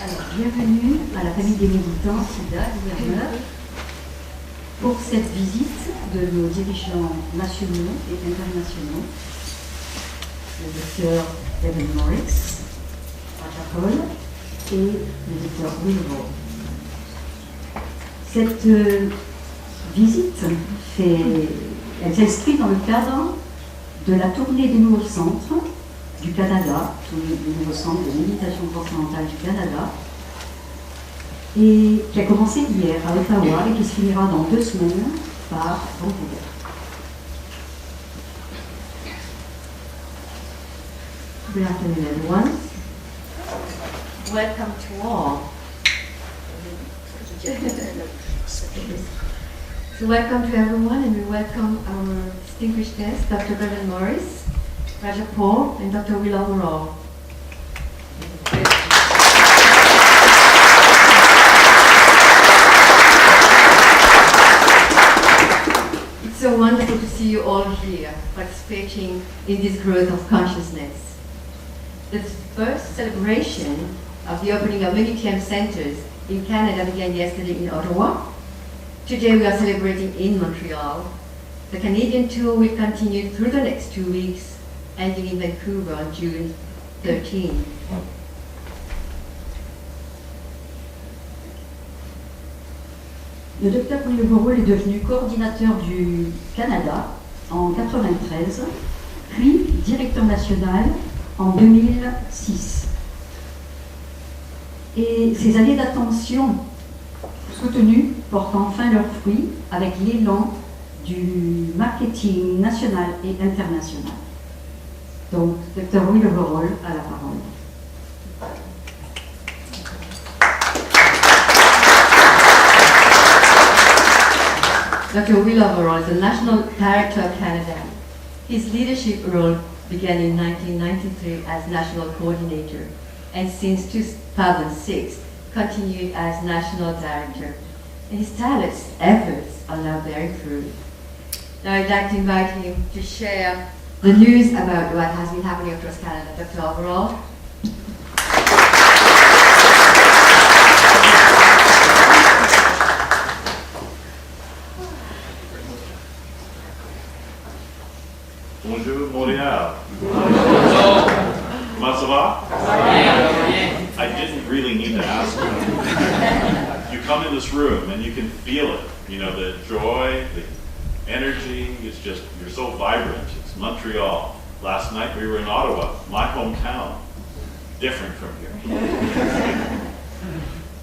Alors, bienvenue à la famille des militants, SIDA, gouverneur, pour cette visite de nos dirigeants nationaux et internationaux, le docteur Evan Morris, à Paul, et le docteur Wilbur. Cette visite elle s'inscrit dans le cadre de la tournée des nouveaux centres du Canada, tournée des nouveaux centres de méditation transcendantale du Canada, et qui a commencé hier à Ottawa et qui se finira dans 2 semaines par Vancouver. Good afternoon, everyone. Welcome to all. So welcome to everyone, and we welcome our distinguished guests, Dr. Evan Morris, Raja Paul, and Dr. Will Overall. It's so wonderful to see you all here, participating in this growth of consciousness. The first celebration of the opening of many TM centers in Canada began yesterday in Ottawa. Today we are celebrating in Montreal. The Canadian tour will continue through the next 2 weeks, ending in Vancouver on June 13. Le docteur Wilbur est devenu coordinateur du Canada en 1993, puis directeur national en 2006. Et ces années d'attention soutenues portent enfin leurs fruits avec l'élan du marketing national et international. Donc, Dr. Wilbur a la parole. Dr. Will Overall is the National Director of Canada. His leadership role began in 1993 as National Coordinator, and since 2006 continued as National Director. And his tireless efforts are now bearing fruit. Now I'd like to invite him to share the news about what has been happening across Canada. Dr. Overall. Bonjour Montréal. Comment ça va? I didn't really need to ask you. You come in this room and you can feel it. You know, the joy, the energy, it's just, you're so vibrant. It's Montreal. Last night we were in Ottawa, my hometown. Different from here.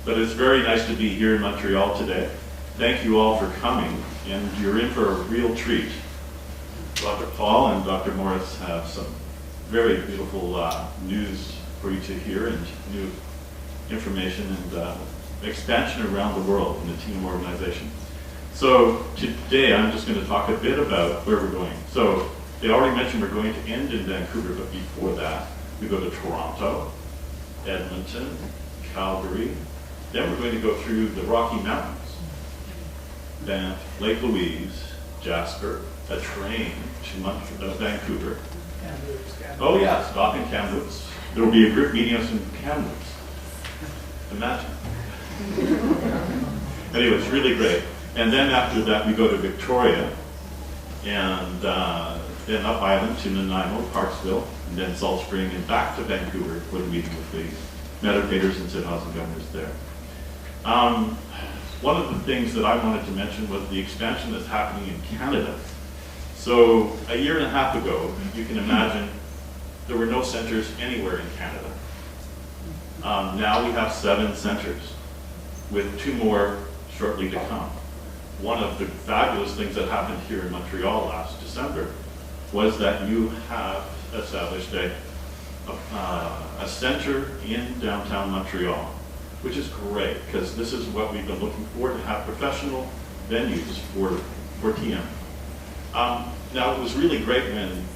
But it's very nice to be here in Montreal today. Thank you all for coming, and you're in for a real treat. Dr. Paul and Dr. Morris have some very beautiful news for you to hear, and new information and expansion around the world in the team organization. So today I'm just going to talk a bit about where we're going. So they already mentioned we're going to end in Vancouver, but before that we go to Toronto, Edmonton, Calgary. Then we're going to go through the Rocky Mountains, Banff, Lake Louise, Jasper, a train to Vancouver. Oh yeah, stop in Kamloops. There will be a group meeting us in Kamloops. Imagine. Anyway, it's really great. And then after that we go to Victoria, and then up island to Nanaimo, Parksville, and then Salt Spring, and back to Vancouver for the meeting with the meditators and Siddhas and governors there. One of the things that I wanted to mention was the expansion that's happening in Canada. So a year and a half ago, you can imagine there were no centers anywhere in Canada. Now we have 7 centers, with 2 more shortly to come. One of the fabulous things that happened here in Montreal last December was that you have established a center in downtown Montreal, which is great, because this is what we've been looking for, to have professional venues for TM. Now, it was really great when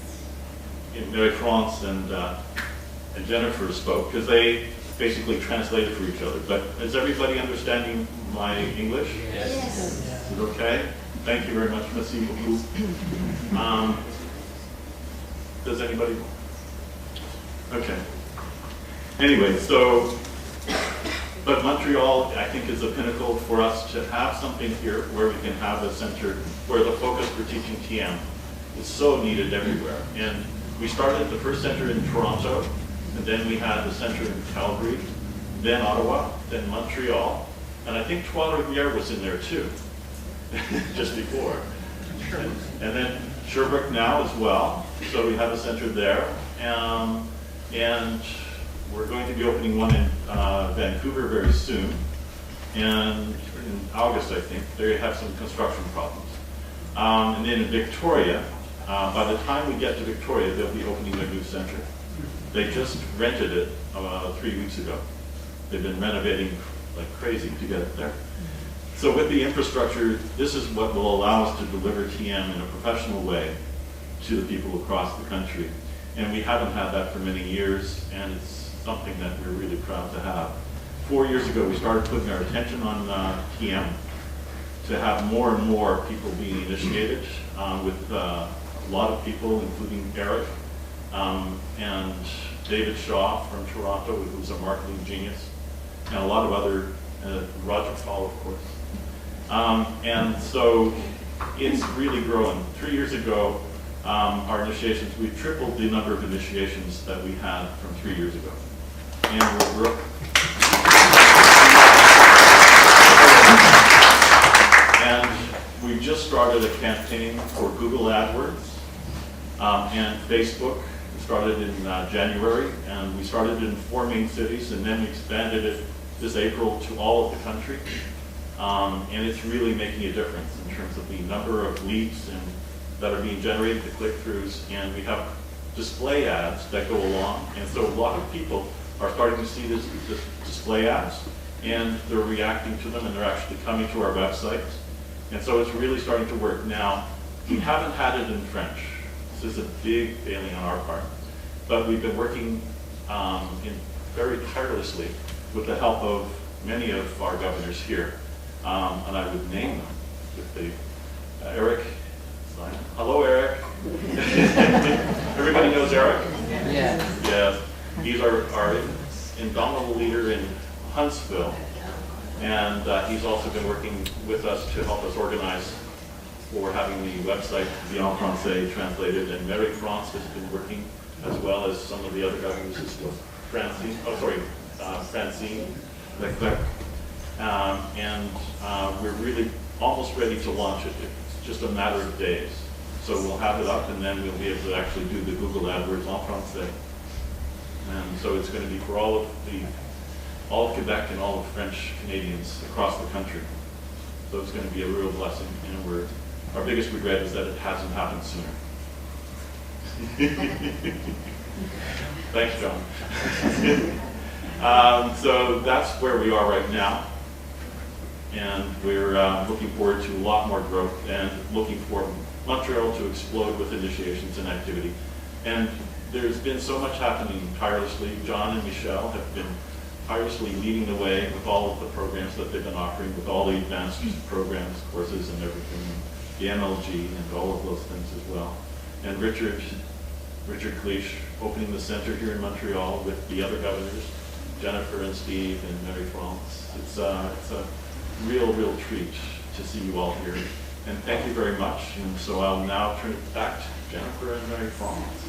Mary-France and Jennifer spoke, because they basically translated for each other. But is everybody understanding my English? Yes. Is it okay? Thank you very much, Merci beaucoup. Does anybody? Okay. Anyway, so But Montreal, I think, is a pinnacle for us to have something here where we can have a center where the focus for teaching TM is so needed everywhere. And we started the first center in Toronto, and then we had the center in Calgary, then Ottawa, then Montreal, and I think Trois-Rivières was in there too, just before. And then Sherbrooke now as well, so we have a center there. And we're going to be opening one in Vancouver very soon, and in August, I think. They have some construction problems. And then in Victoria, by the time we get to Victoria, they'll be opening their new center. They just rented it 3 weeks ago. They've been renovating like crazy to get it there. So with the infrastructure, this is what will allow us to deliver TM in a professional way to the people across the country. And we haven't had that for many years, and it's something that we're really proud to have. 4 years ago, we started putting our attention on TM to have more and more people being initiated with a lot of people, including Eric and David Shaw from Toronto, who's a marketing genius, and a lot of other, Roger Paul, of course. And so it's really growing. 3 years ago, our initiations, we tripled the number of initiations that we had from 3 years ago. And we're and we just started a campaign for Google AdWords and Facebook. We started in January, and we started in 4 main cities, and then we expanded it this April to all of the country. And it's really making a difference in terms of the number of leads and that are being generated, the click-throughs, and we have display ads that go along. And so a lot of people are starting to see this display ads, and they're reacting to them, and they're actually coming to our website. And so it's really starting to work. Now, we haven't had it in French. This is a big failing on our part. But we've been working very tirelessly with the help of many of our governors here. And I would name them if they, Eric. Hello, Eric. Everybody knows Eric? Yes. Yes. He's our indomitable leader in Huntsville. And he's also been working with us to help us organize for having the website Bien Francais translated. And Mary France has been working, as well as some of the other governors as well. Francine Leclerc. And we're really almost ready to launch it. It's just a matter of days. So we'll have it up, and then we'll be able to actually do the Google AdWords en français. And so it's going to be for all of Quebec and all of French Canadians across the country. So it's going to be a real blessing. And our biggest regret is that it hasn't happened sooner. Thanks, John. So that's where we are right now. And we're looking forward to a lot more growth and looking for Montreal to explode with initiations and activity. And there's been so much happening tirelessly. John and Michelle have been tirelessly leading the way with all of the programs that they've been offering, with all the advanced programs, courses, and everything, the MLG and all of those things as well. And Richard Cleach opening the center here in Montreal with the other governors, Jennifer and Steve and Mary France. It's a real treat to see you all here. And thank you very much. And so I'll now turn it back to Jennifer and Mary France.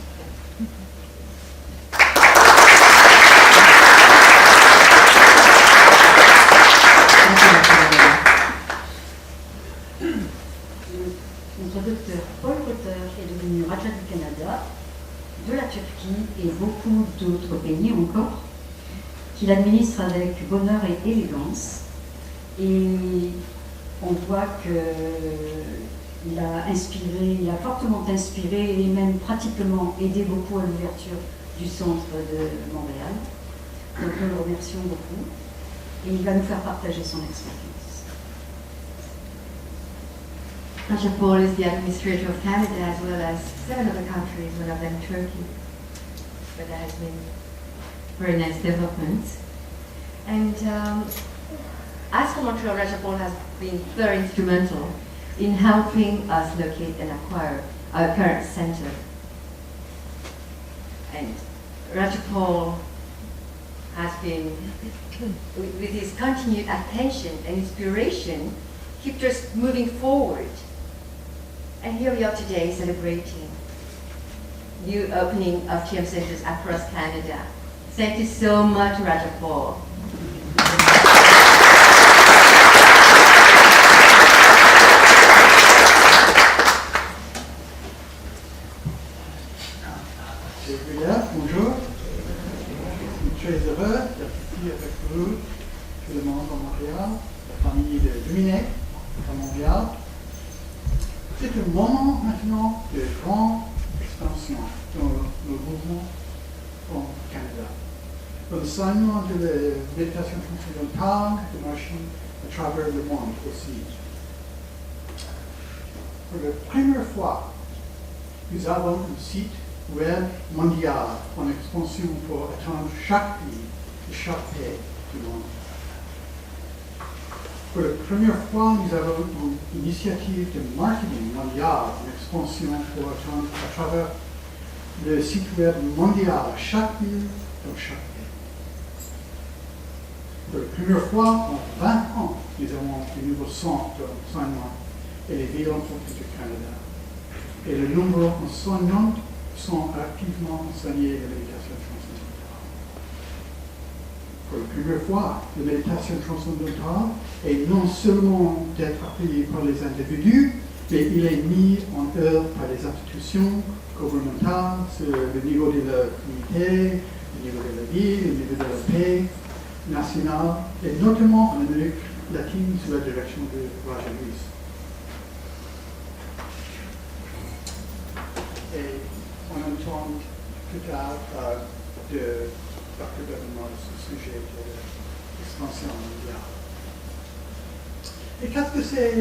Notre docteur Paul Potter est devenu Raja du Canada, de la Turquie et beaucoup d'autres pays encore, qu'il administre avec bonheur et élégance. Et on voit qu'il a fortement inspiré et même pratiquement aidé beaucoup à l'ouverture du centre de Montréal. Donc nous le remercions beaucoup et il va nous faire partager son expérience. Raja Paul is the administrator of Canada as well as 7 other countries, one of them Turkey, where there has been very nice developments. And as for Montreal, Raja Paul has been very instrumental in helping us locate and acquire our current center. And Raja Paul has been, with his continued attention and inspiration, kept us moving forward. And here we are today celebrating new opening of TM centers across Canada. Thank you so much, Raja Paul. Bonjour. Je suis très heureux d'être ici avec vous, tout le monde à Montréal, la famille de Dominique à Montréal. C'est un moment maintenant de grande expansion dans le mouvement au Canada. L'enseignement de la méditation transcendantale de marcher à travers le monde aussi. Pour la première fois, nous avons un site web mondial en expansion pour atteindre chaque pays et chaque pays du monde. Pour la première fois, nous avons une initiative de marketing mondial en expansion pour atteindre à travers le site web mondial à chaque ville dans chaque pays. Pour la première fois en 20 ans, nous avons de nouveaux centres d'enseignement et les villes importantes du Canada. Et le nombre d'enseignants sont activement enseignés la méditation transcendantale. Pour la première fois, la méditation transcendantale est non seulement d'être appuyée par les individus, mais il est mis en œuvre par les institutions gouvernementales sur le niveau de la communauté, le niveau de la ville, le niveau de la paix nationale, et notamment en Amérique latine sous la direction de Raja Luis. Et on entend plus tard de Dr. Benoît sur ce sujet de l'expansion mondiale. Et qu'est-ce que c'est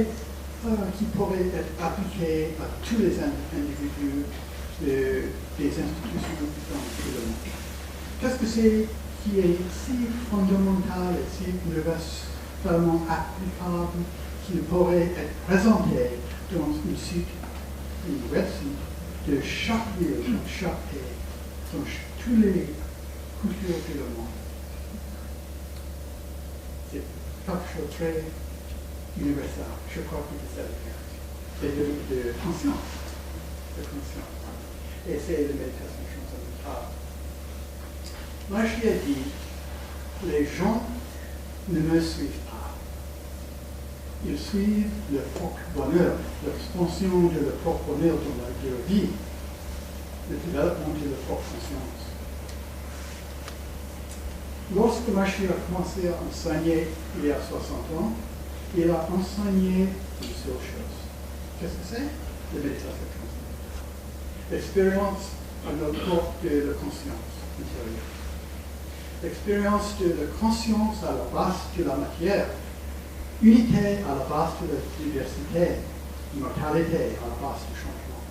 qui pourrait être appliqué à tous les individus des institutions dans tout le monde? Qu'est-ce que c'est qui est si fondamental et si universellement applicable qu'il pourrait être présenté dans un site, une website, de chaque ville, de chaque pays, dans toutes les cultures du monde. C'est quelque chose de très universel. Je crois que c'est ça le cas. C'est de conscience. De conscience. Et c'est la méditation transcendantale. Moi, je l'ai dit, les gens ne me suivent pas. Ils suivent leur propre bonheur, l'expansion de leur propre bonheur dans leur vie, le développement de leur propre conscience. Lorsque Machi a commencé à enseigner il y a 60 ans, il a enseigné une seule chose. Qu'est-ce que c'est? La méditation transcendantale. L'expérience à notre corps de la conscience intérieure. L'expérience de la conscience à la base de la matière. Unité à la base de la diversité, immortalité à la base du changement.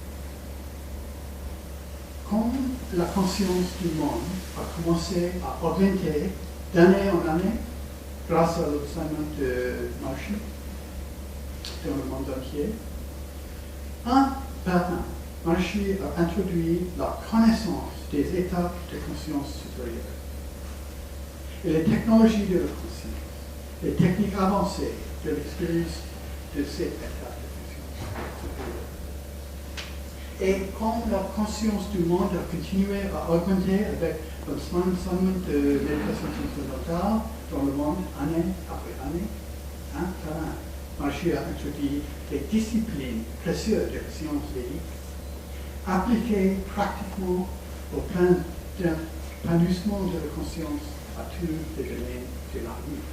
Comme la conscience du monde a commencé à augmenter d'année en année, grâce à l'enseignement de Machi dans le monde entier, un par un, Machi a introduit la connaissance des états de conscience supérieure et les technologies de la conscience. Les techniques avancées de l'expérience de cet état de conscience. Et comme la conscience du monde a continué à augmenter avec l'enseignement de méditation transcendantale dans le monde année après année, un par un, Machi a introduit des disciplines précieuses de la science védique, appliquées pratiquement au plan d'épanouissement de la conscience à tous les domaines de la vie.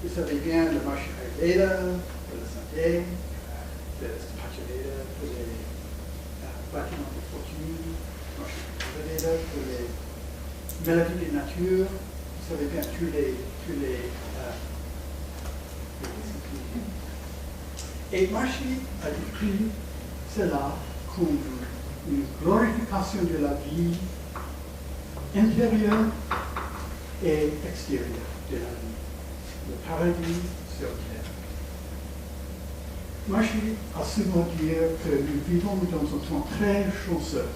Vous savez bien le marché Ayurveda pour la santé, le Ayurveda pour les bâtiments de fortune, le marché Ayurveda pour les maladies de nature. Vous savez bien tous les disciplines. Et Machi a décrit cela comme une glorification de la vie intérieure et extérieure de la vie. Le paradis sur terre. Machi a souvent dit que nous vivons dans un temps très chanceux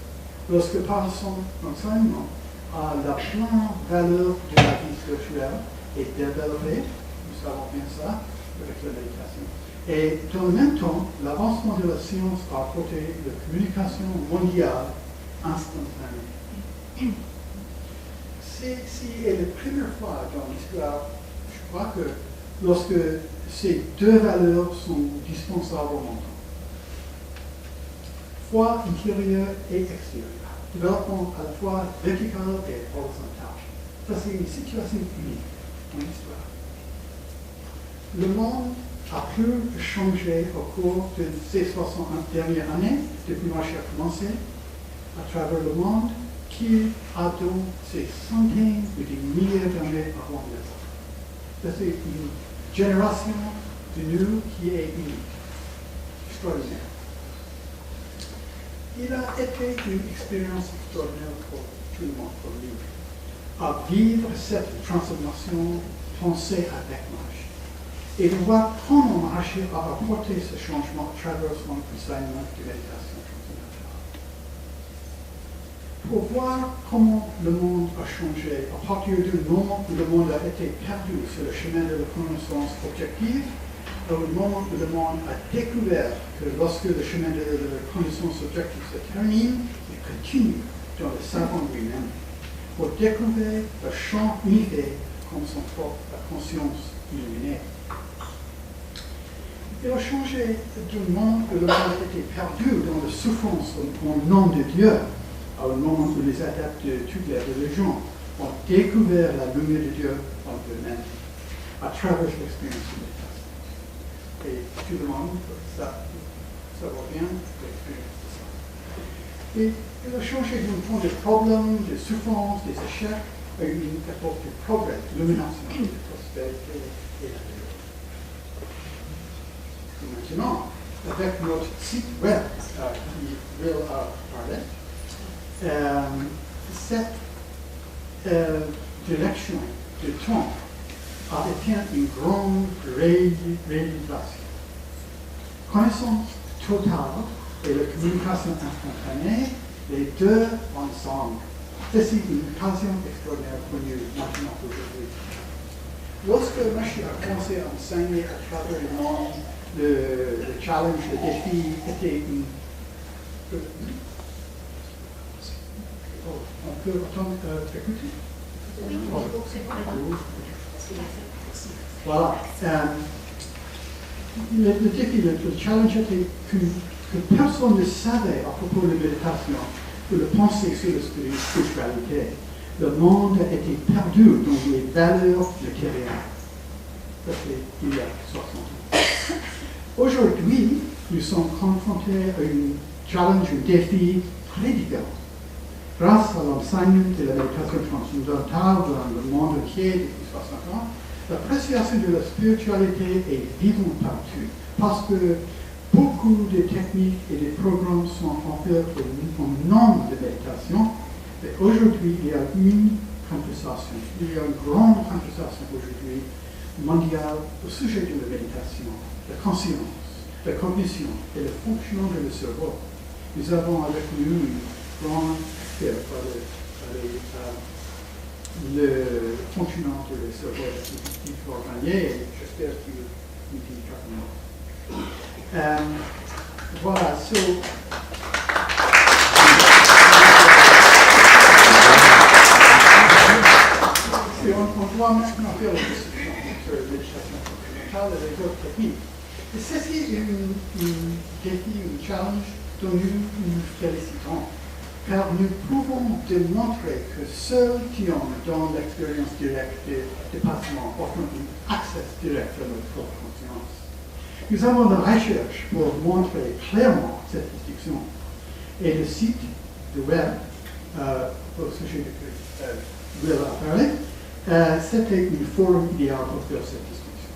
lorsque par son enseignement, à la pleine valeur de la vie spirituelle est développée, nous savons bien ça, avec la méditation. Et dans le même temps, l'avancement de la science a apporté la communication mondiale instantanée. C'est la première fois dans l'histoire, je crois que lorsque ces deux valeurs sont dispensables au monde. Foi intérieure et extérieure. Développement à la fois vertical et horizontal. Ça, c'est une situation unique dans l'histoire. Le monde a pu changer au cours de ces 61 dernières années, depuis que j'ai commencé, à travers le monde, qui a donc ces centaines ou des milliers d'années avant les autres. Ça, c'est une génération de nous qui est unique, extraordinaire. Il a été une expérience extraordinaire pour tout le monde, pour nous, à vivre cette transformation pensée avec marche. Et de voir comment marcher a apporté ce changement à travers son enseignement de méditation transcendantale. Pour voir comment le monde a changé à partir du moment où le monde a été perdu sur le chemin de la connaissance objective, au moment où le monde a découvert que lorsque le chemin de la connaissance objective se termine, il continue dans le savant lui-même pour découvrir le champ unifié comme son propre conscience illuminée. Il a changé du monde où le monde était perdu dans la souffrance au nom de Dieu, au moment où les adeptes de toutes les religions ont découvert la lumière de Dieu en eux-mêmes à travers l'expérience de méditation. Et tout le monde, ça va bien, l'expérience de ça. Et il a changé d'un point de problème, de souffrance, des échecs, à une époque de progrès, d'illumination, de prospérité et de maintenant, avec notre site web qui Will a parlé, cette direction de temps a été une grande réalisation. Connaissance totale et la communication instantanée, les deux ensemble. C'est une occasion extraordinaire pour nous maintenant aujourd'hui. Lorsque Machi a commencé à enseigner à travers le monde, le challenge, le défi était une... On peut attendre écouter? Oui, voilà. Le défi, le challenge était que personne ne savait à propos de la méditation, de la pensée sur la spiritualité. Le monde était perdu dans les valeurs matérielles. Ça, c'est il y a 60 ans. Aujourd'hui, nous sommes confrontés à un challenge, un défi très différent. Grâce à l'enseignement de la méditation transcendantale dans le monde entier depuis 60 ans, l'appréciation de la spiritualité est vivante partout, parce que beaucoup de techniques et de programmes sont offerts au nom de méditation. Et aujourd'hui, il y a une conversation, il y a une grande conversation aujourd'hui mondiale au sujet de la méditation, la conscience, la cognition et le fonctionnement de le cerveau. Nous avons avec nous une grande le fonctionnement de le cerveau qui va gagner, et j'espère qu'il nous dit carrément. Voilà, on doit maintenant faire la discussion sur la méditation fondamentale et les autres techniques. Et ceci est un défi, un challenge dont nous félicitons, car nous pouvons démontrer que ceux qui ont dans l'expérience directe de dépassement offrent un accès direct à notre propre conscience. Nous avons la recherche pour montrer clairement cette distinction. Et le site du web, au sujet de Will a parlé, c'était un forum idéal pour faire cette distinction.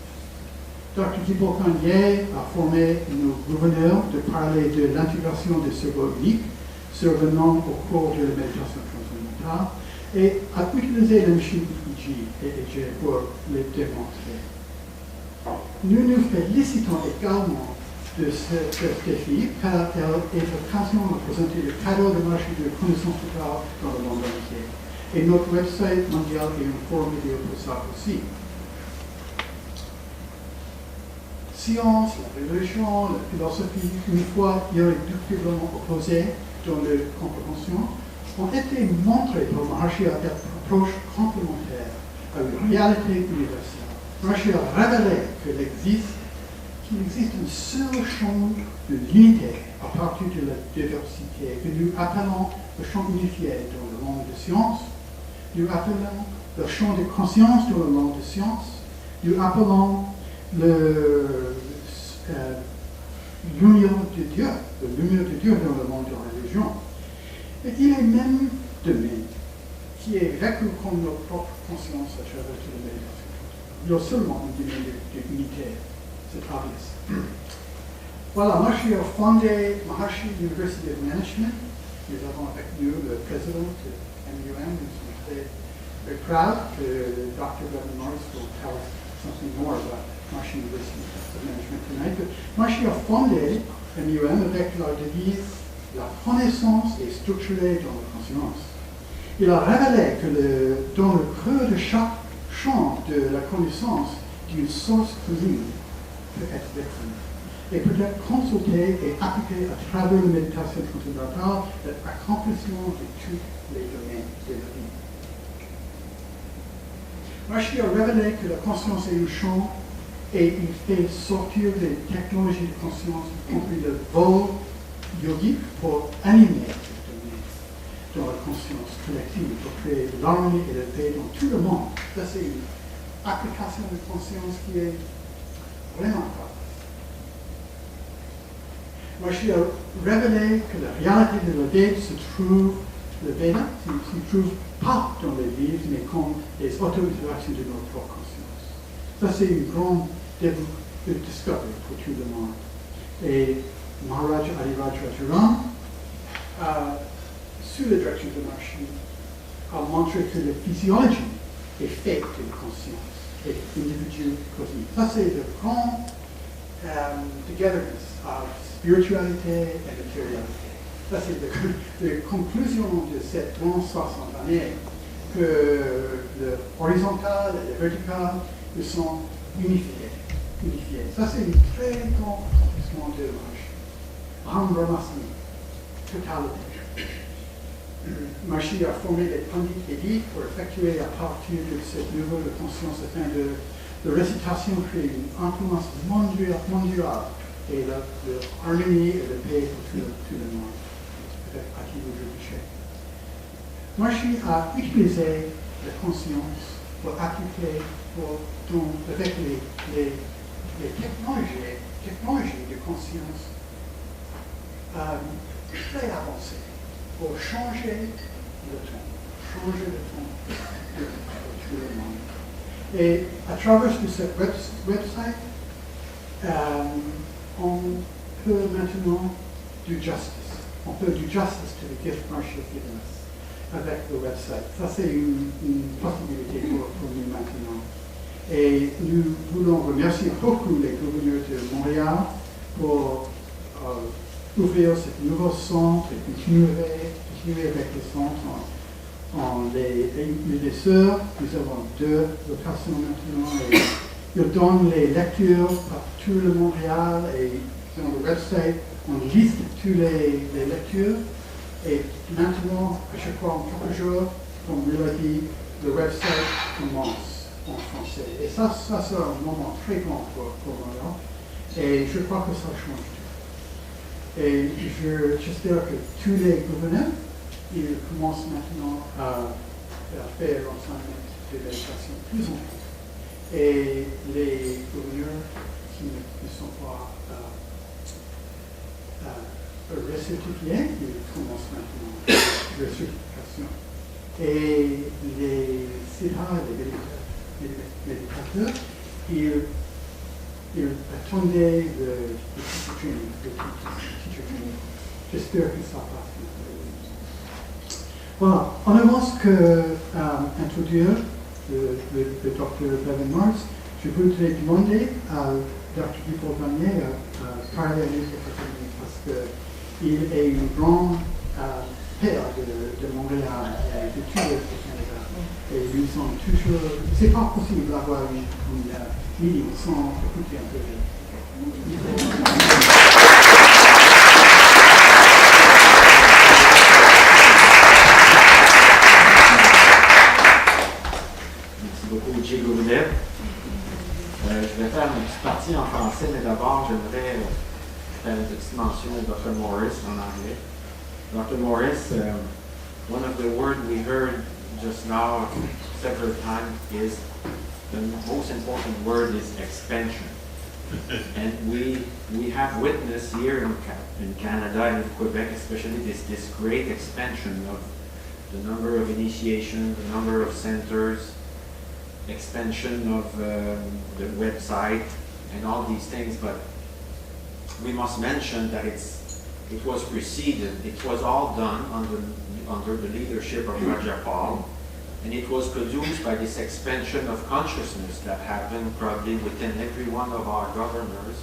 Dr. Thibault Cagnier a formé nos gouverneurs de parler de l'intégration des cerveaux uniques sur le nom au cours de la méditation transcendantale et a utilisé la machine EEG pour les démontrer. Nous nous félicitons également de ce défi car elle est l'occasion de présenter le cadeau de marché de connaissance totale dans le monde entier. Et notre website mondial est un forum vidéo pour ça aussi. Science, la religion, la philosophie, une fois irréductiblement opposées dans leur compréhension, ont été montrées par Maharshi à cette approche complémentaire à une réalité universelle. Maharshi a révélé qu'il existe un seul champ de l'unité à partir de la diversité que nous appelons le champ unifié dans le monde de science, nous appelons le champ de conscience dans le monde de science, nous appelons l'union de Dieu, dans le monde de la religion. Et il est même domaine qui est vécu comme notre propre conscience à travers toute la méditation. Il y a seulement un domaine d'unité, c'est obvious. Voilà, Maharshi a fondé Maharshi University of Management. Nous avons avec nous le président de MUM, nous sommes très proud que Dr. Reverend Morris will tell us something more about Maharshi University of Management tonight. But Maharshi a fondé MUM avec la devise la connaissance est structurée dans la conscience. Il a révélé que dans le creux de chaque champ de la connaissance d'une source commune peut être définie et peut être consultée et appliquée à travers la méditation transcendantale et l'accomplissement de tous les domaines de la vie. Maharshi a révélé que la conscience est un champ et il fait sortir les technologies de conscience, y compris le vol yogique, pour animer ce domaine dans la conscience collective, pour créer l'harmonie et la paix dans tout le monde. Ça, c'est une application de conscience qui est vraiment grave. Maharshi a révélé que la réalité de la Veda se trouve pas dans les livres, mais comme les auto-interactions de notre propre conscience. Ça, c'est une grande discovery pour tout le monde. Et Maharaja Adhiraj Rajaram, sous la direction de Maharshi, a montré que la physiologie est faite de conscience et d'individus cosmiques. Ça, c'est le grand togetherness of spiritualité et matérialité. Ça, c'est la conclusion de cette grande 60 années que le horizontal et le vertical sont unifiés. Ça, c'est un très grand accomplissement de Maharshi. Aham Brahmasmi, totalité. Maharshi a formé des pandits élites pour effectuer à partir de ce niveau de conscience afin de récitation créer une influence mondiale et l'harmonie et la paix pour tout le monde. Peut-être à qui vous réfléchissez. Maharshi a utilisé la conscience pour appliquer avec les technologies de conscience très avancées pour changer le temps de tout le monde. Et à travers cette website, on peut maintenant do justice. On peut do justice to the gift Maharshi has given us avec le website. Ça, c'est une possibilité pour nous maintenant. Et nous voulons remercier beaucoup les gouverneurs de Montréal pour ouvrir ce nouveau centre et continuer avec le centre les sœurs. Nous avons 2 locations maintenant et ils donnent les lectures par tout le Montréal et dans le website on liste toutes les lectures et maintenant, à chaque fois en quelques jours, comme vous l'avez dit, le website commence en français. Et ça c'est un moment très grand pour moi. Et je crois que ça change tout. Et j'espère que tous les gouverneurs, ils commencent maintenant à faire l'enseignement de l'éducation plus en plus. Et les gouverneurs qui ne sont pas recertifiés, ils commencent maintenant la certification. Et les siddhas, les méditateurs, ils attendaient le teacher training. J'espère que ça passe. Voilà, en avance que introduire le docteur Reverend Morris, je voudrais demander à Dr. Paul Garnier à parler à nous parce qu'il est une grande père de Montréal et de tout le Canada. Et ils sont toujours. C'est pas possible d'avoir une ligne sans écouter un peu. Merci beaucoup, J. Goulet. Je vais faire une petite partie en français, mais d'abord, j'aimerais faire une petite mention de Dr. Morris en anglais. Dr. Morris, one of the words we heard just now several times is the most important word is expansion. And we have witnessed here in Canada and in Quebec especially this great expansion of the number of initiations, the number of centers, expansion of the website and all these things, but we must mention that it was preceded, it was all done under the leadership of Rajapal, and it was produced by this expansion of consciousness that happened probably within every one of our governors,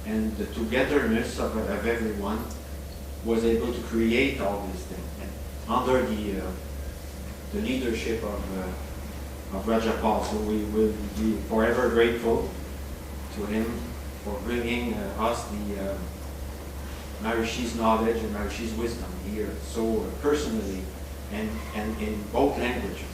and the togetherness of everyone was able to create all these things under the leadership of Rajapal. So we will be forever grateful to him for bringing us the Maharishi's knowledge and Maharishi's wisdom here so personally and in both languages.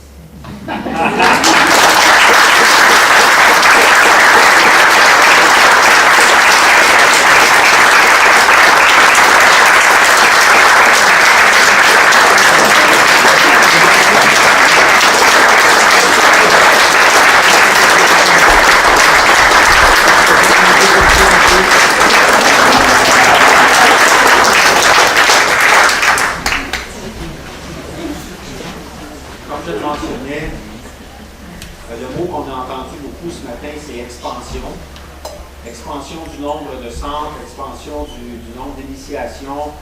Le mot qu'on a entendu beaucoup ce matin, c'est expansion. Expansion du nombre de centres, expansion du nombre d'initiations,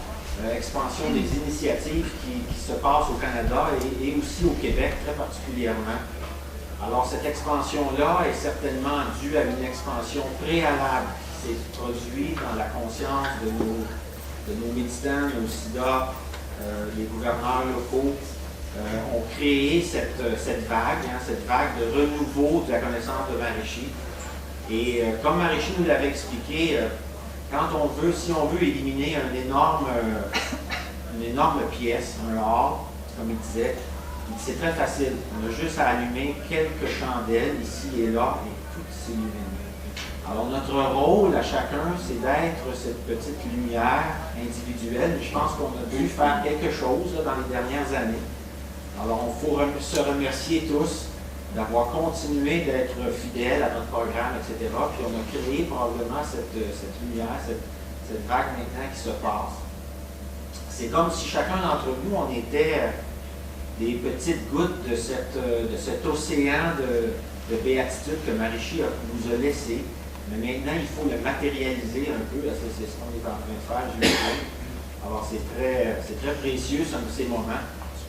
expansion des initiatives qui se passent au Canada et aussi au Québec très particulièrement. Alors cette expansion-là est certainement due à une expansion préalable qui s'est produite dans la conscience de nos méditants, nos SIDA, les gouverneurs locaux. Ont créé cette vague de renouveau de la connaissance de Maharishi. Et comme Maharishi nous l'avait expliqué, si on veut éliminer une énorme pièce, un hall, comme il disait, c'est très facile. On a juste à allumer quelques chandelles ici et là et tout s'illumine. Alors notre rôle à chacun, c'est d'être cette petite lumière individuelle. Je pense qu'on a dû faire quelque chose dans les dernières années. Alors, il faut se remercier tous d'avoir continué d'être fidèles à notre programme, etc. Puis on a créé probablement cette lumière, cette vague maintenant qui se passe. C'est comme si chacun d'entre nous, on était des petites gouttes de cet océan de béatitude que Maharishi nous a laissé. Mais maintenant, il faut le matérialiser un peu. C'est ce qu'on est en train de faire, j'imagine. Alors, c'est très précieux, ces moments.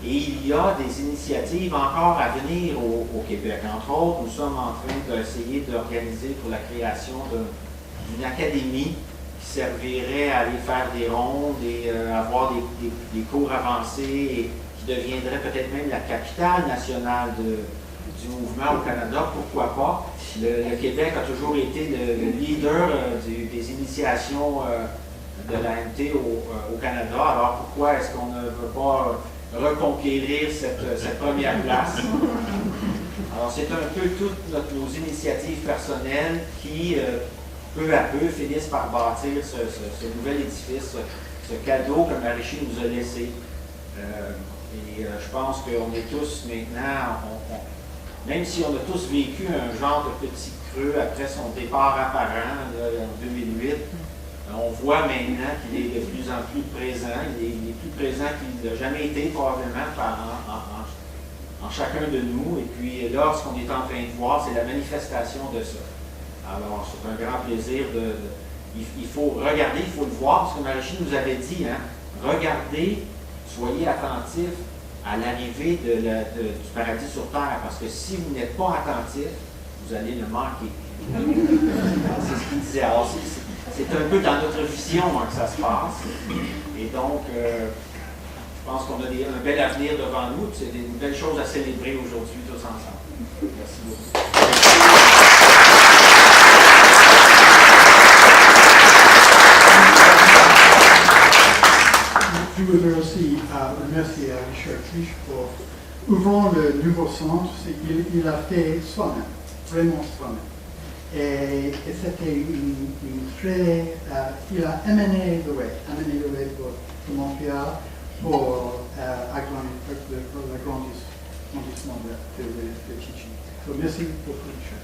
Et il y a des initiatives encore à venir au Québec. Entre autres, nous sommes en train d'essayer d'organiser pour la création d'une académie qui servirait à aller faire des rondes et avoir des cours avancés et qui deviendrait peut-être même la capitale nationale du mouvement au Canada. Pourquoi pas? Le Québec a toujours été le leader des initiations de l'AMT au Canada. Alors pourquoi est-ce qu'on ne veut pas reconquérir cette première place? Alors c'est un peu toutes nos initiatives personnelles qui, peu à peu, finissent par bâtir ce nouvel édifice, ce cadeau que Maharishi nous a laissé. Je pense qu'on est tous maintenant, même si on a tous vécu un genre de petit creux après son départ apparent en 2008, on voit maintenant qu'il est de plus en plus présent. Il est plus présent qu'il n'a jamais été probablement en chacun de nous. Et puis là, ce qu'on est en train de voir, c'est la manifestation de ça. Alors, c'est un grand plaisir il faut regarder, il faut le voir, parce que Maharishi nous avait dit, regardez, soyez attentifs à l'arrivée du paradis sur terre, parce que si vous n'êtes pas attentif, vous allez le manquer. C'est ce qu'il disait. Alors, c'est un peu dans notre vision que ça se passe. Et donc, pense qu'on a un bel avenir devant nous, c'est des belles choses à célébrer aujourd'hui tous ensemble. Merci beaucoup. Je voudrais aussi remercier Richard Clich pour ouvrant le nouveau centre. Il a fait soi-même, vraiment soi-même. Et c'était une très... il a amené le way pour Montréal pour l'agrandissement de teaching. Donc merci beaucoup, Richard.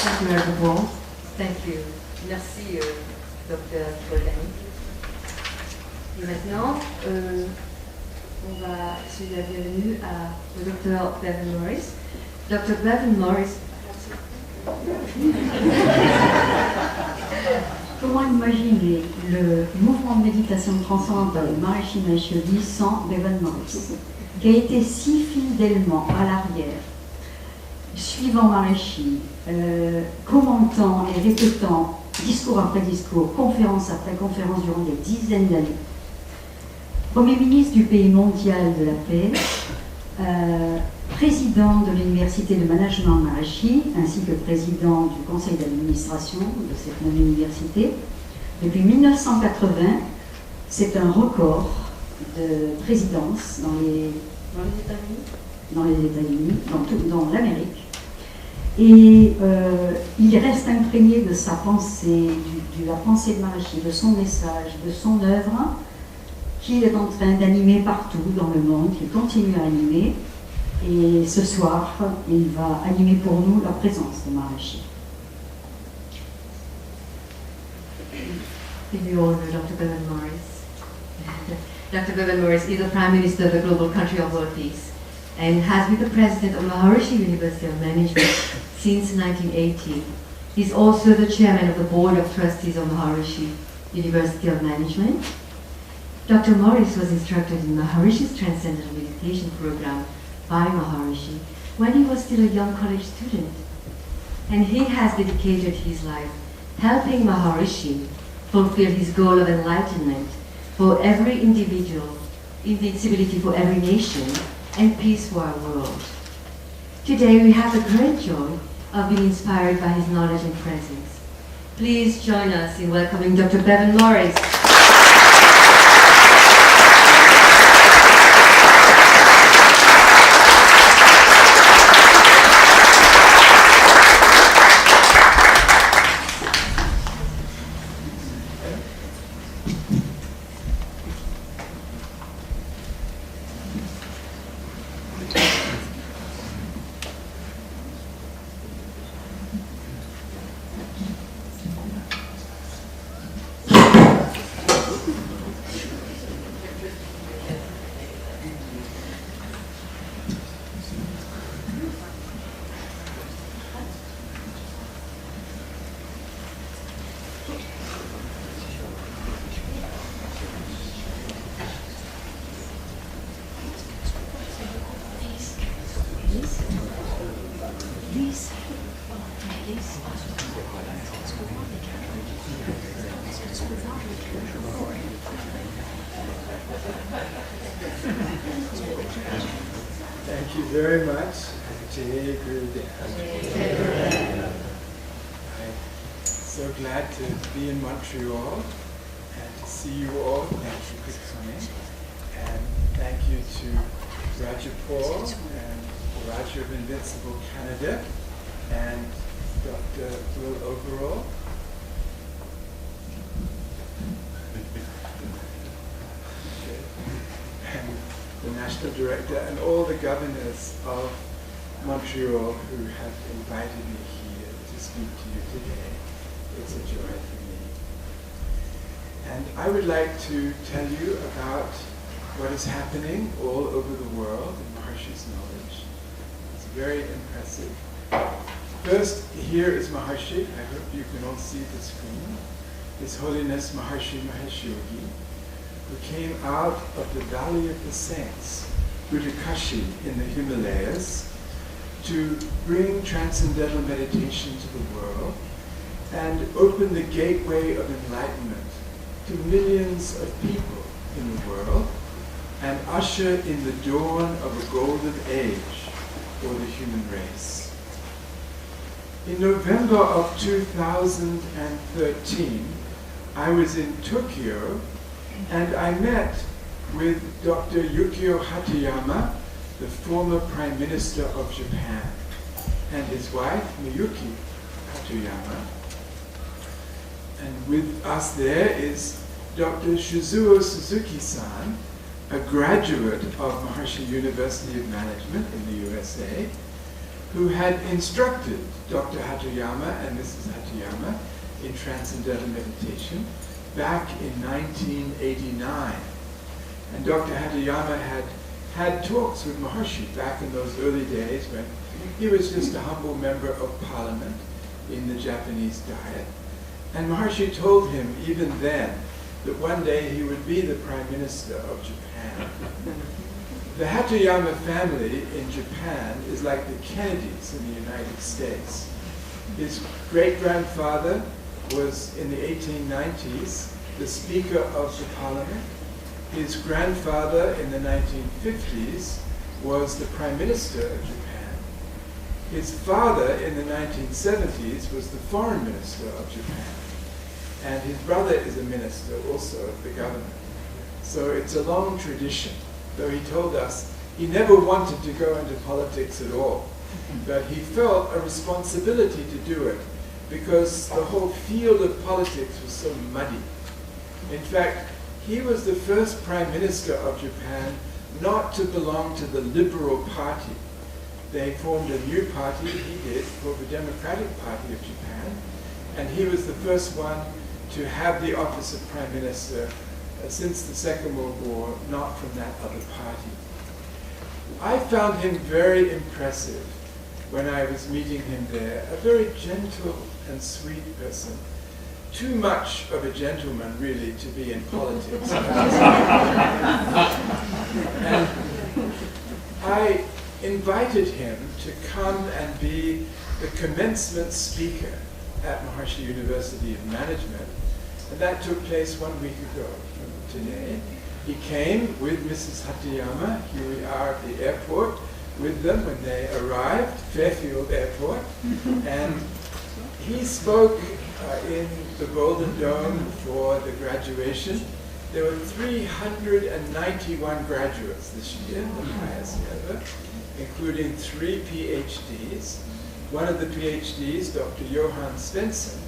Thank you, everyone. Thank you. Merci, Dr. Goldani. Et maintenant, on va souhaiter la bienvenue au Dr. Bevan Morris. Dr. Bevan Morris. Comment imaginer le mouvement de méditation transcendantale Maharishi Mahesh Yogi sans Bevan Morris, qui a été si fidèlement à l'arrière, suivant Maharishi, commentant et répétant discours après discours, conférence après conférence durant des dizaines d'années. Premier ministre du pays mondial de la paix, président de l'université de management Maharishi, ainsi que président du conseil d'administration de cette même université. Depuis 1980, c'est un record de présidence dans les États-Unis, dans l'Amérique. Et il reste imprégné de sa pensée, de la pensée de Maharishi, de son message, de son œuvre, qu'il est en train d'animer partout dans le monde, qu'il continue à animer. Et ce soir, il va animer pour nous la présence de Maharishi. Give you honor, Dr. Bevan Morris. Dr. Bevan Morris is the Prime Minister of the Global Country of World Peace and has been the President of Maharishi University of Management since 1980. He's also the Chairman of the Board of Trustees of Maharishi University of Management. Dr. Morris was instructed in Maharishi's Transcendental Meditation program by Maharishi when he was still a young college student. And he has dedicated his life helping Maharishi fulfill his goal of enlightenment for every individual, invincibility for every nation, and peace for our world. Today we have the great joy of being inspired by his knowledge and presence. Please join us in welcoming Dr. Bevan Morris. Thank you very much. Jai Gurudev. I'm so glad to be in Montreal and to see you all. Thank you for coming. And thank you to Roger Paul and Roger of Invincible Canada and Dr. Will Overall. And the National Director and all the governors of Montreal who have invited me here to speak to you today. It's a joy for me. And I would like to tell you about what is happening all over the world in Maharishi's knowledge. It's very impressive. First, here is Maharishi. I hope you can all see the screen. His Holiness Maharishi Mahesh Yogi, who came out of the Valley of the Saints, Buddhakashi in the Himalayas, to bring transcendental meditation to the world and open the gateway of enlightenment to millions of people in the world and usher in the dawn of a golden age for the human race. In November of 2013, I was in Tokyo and I met with Dr. Yukio Hatoyama, the former Prime Minister of Japan, and his wife, Miyuki Hatoyama. And with us there is Dr. Shizuo Suzuki-san, a graduate of Maharishi University of Management in the USA, who had instructed Dr. Hatoyama and Mrs. Hatoyama in Transcendental Meditation back in 1989. And Dr. Hatoyama had talks with Maharishi back in those early days when he was just a humble member of parliament in the Japanese Diet. And Maharishi told him even then that one day he would be the Prime Minister of Japan. The Hatoyama family in Japan is like the Kennedys in the United States. His great-grandfather was, in the 1890s, the Speaker of the Parliament. His grandfather in the 1950s was the Prime Minister of Japan. His father in the 1970s was the Foreign Minister of Japan. And his brother is a minister also of the government. So it's a long tradition, though he told us he never wanted to go into politics at all. But he felt a responsibility to do it because the whole field of politics was so muddy. In fact, he was the first Prime Minister of Japan not to belong to the Liberal Party. They formed a new party, he did, called the Democratic Party of Japan, and he was the first one to have the office of Prime Minister since the Second World War, not from that other party. I found him very impressive when I was meeting him there, a very gentle and sweet person. Too much of a gentleman, really, to be in politics. And I invited him to come and be the commencement speaker at Maharishi University of Management, and that took place 1 week ago today. He came with Mrs. Hatoyama. Here we are at the airport with them when they arrived, Fairfield Airport, and he spoke in the Golden Dome for the graduation. There were 391 graduates this year, the highest ever, including 3 PhDs. One of the PhDs, Dr. Johan Svensson,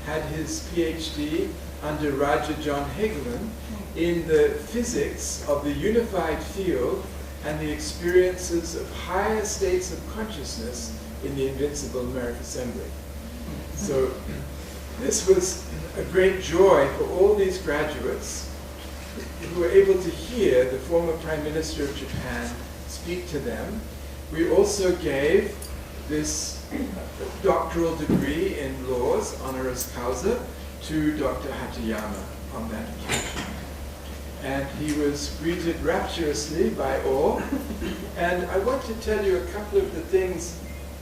had his PhD under Raja John Hegelin in the physics of the unified field and the experiences of higher states of consciousness in the Invincible Numeric Assembly. So this was a great joy for all these graduates who were able to hear the former Prime Minister of Japan speak to them. We also gave this doctoral degree in laws, honoris causa, to Dr. Hatoyama on that occasion. And he was greeted rapturously by all. And I want to tell you a couple of the things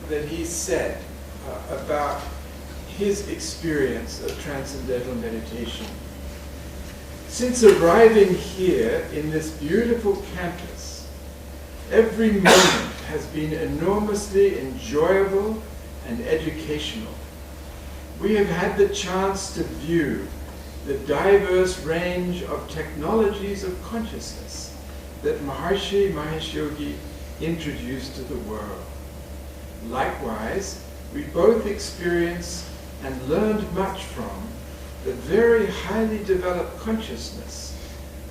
that he said about his experience of transcendental meditation. Since arriving here in this beautiful campus, every moment has been enormously enjoyable and educational. We have had the chance to view the diverse range of technologies of consciousness that Maharishi Mahesh Yogi introduced to the world. Likewise, we both experienced and learned much from the very highly developed consciousness,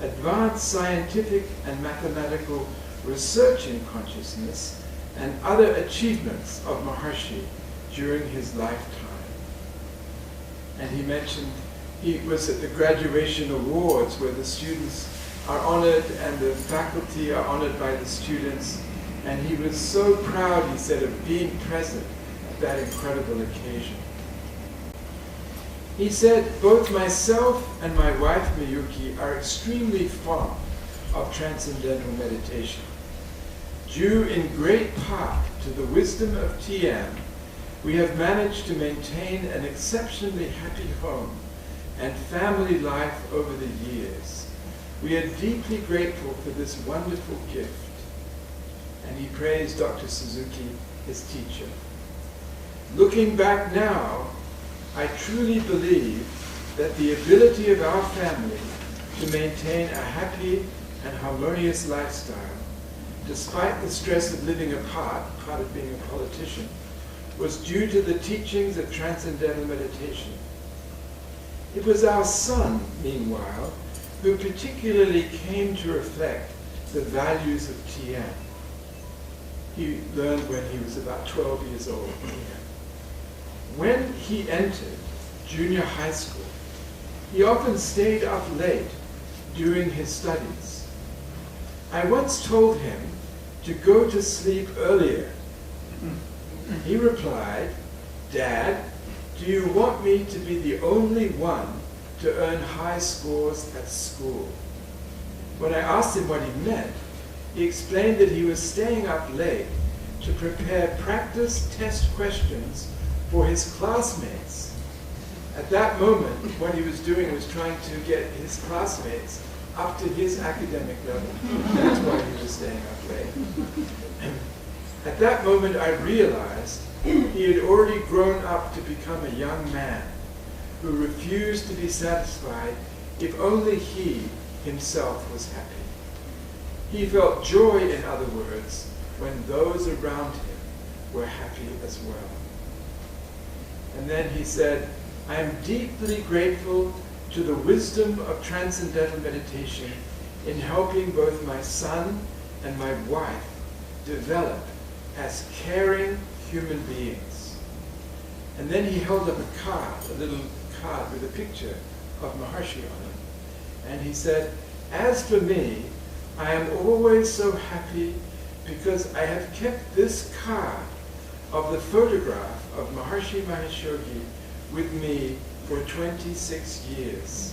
advanced scientific and mathematical research in consciousness, and other achievements of Maharishi during his lifetime. And he mentioned he was at the graduation awards where the students are honored and the faculty are honored by the students. And he was so proud, he said, of being present at that incredible occasion. He said, both myself and my wife Miyuki are extremely fond of transcendental meditation, due in great part to the wisdom of TM we have managed to maintain an exceptionally happy home and family life over the years. We are deeply grateful for this wonderful gift." And he praised Dr. Suzuki, his teacher. "Looking back now, I truly believe that the ability of our family to maintain a happy and harmonious lifestyle, despite the stress of living apart, part of being a politician, was due to the teachings of Transcendental Meditation. It was our son, meanwhile, who particularly came to reflect the values of TM. He learned when he was about 12 years old. When he entered junior high school, he often stayed up late during his studies. I once told him to go to sleep earlier. He replied, "Dad, do you want me to be the only one to earn high scores at school?" When I asked him what he meant, he explained that he was staying up late to prepare practice test questions for his classmates. At that moment, what he was doing was trying to get his classmates up to his academic level. That's why he was staying up late. At that moment, I realized he had already grown up to become a young man who refused to be satisfied if only he himself was happy. He felt joy, in other words, when those around him were happy as well. And then he said, "I am deeply grateful to the wisdom of Transcendental Meditation in helping both my son and my wife develop as caring human beings." And then he held up a card, a little card with a picture of Maharishi on it. And he said, "As for me, I am always so happy because I have kept this card of the photograph of Maharishi Mahesh with me for 26 years.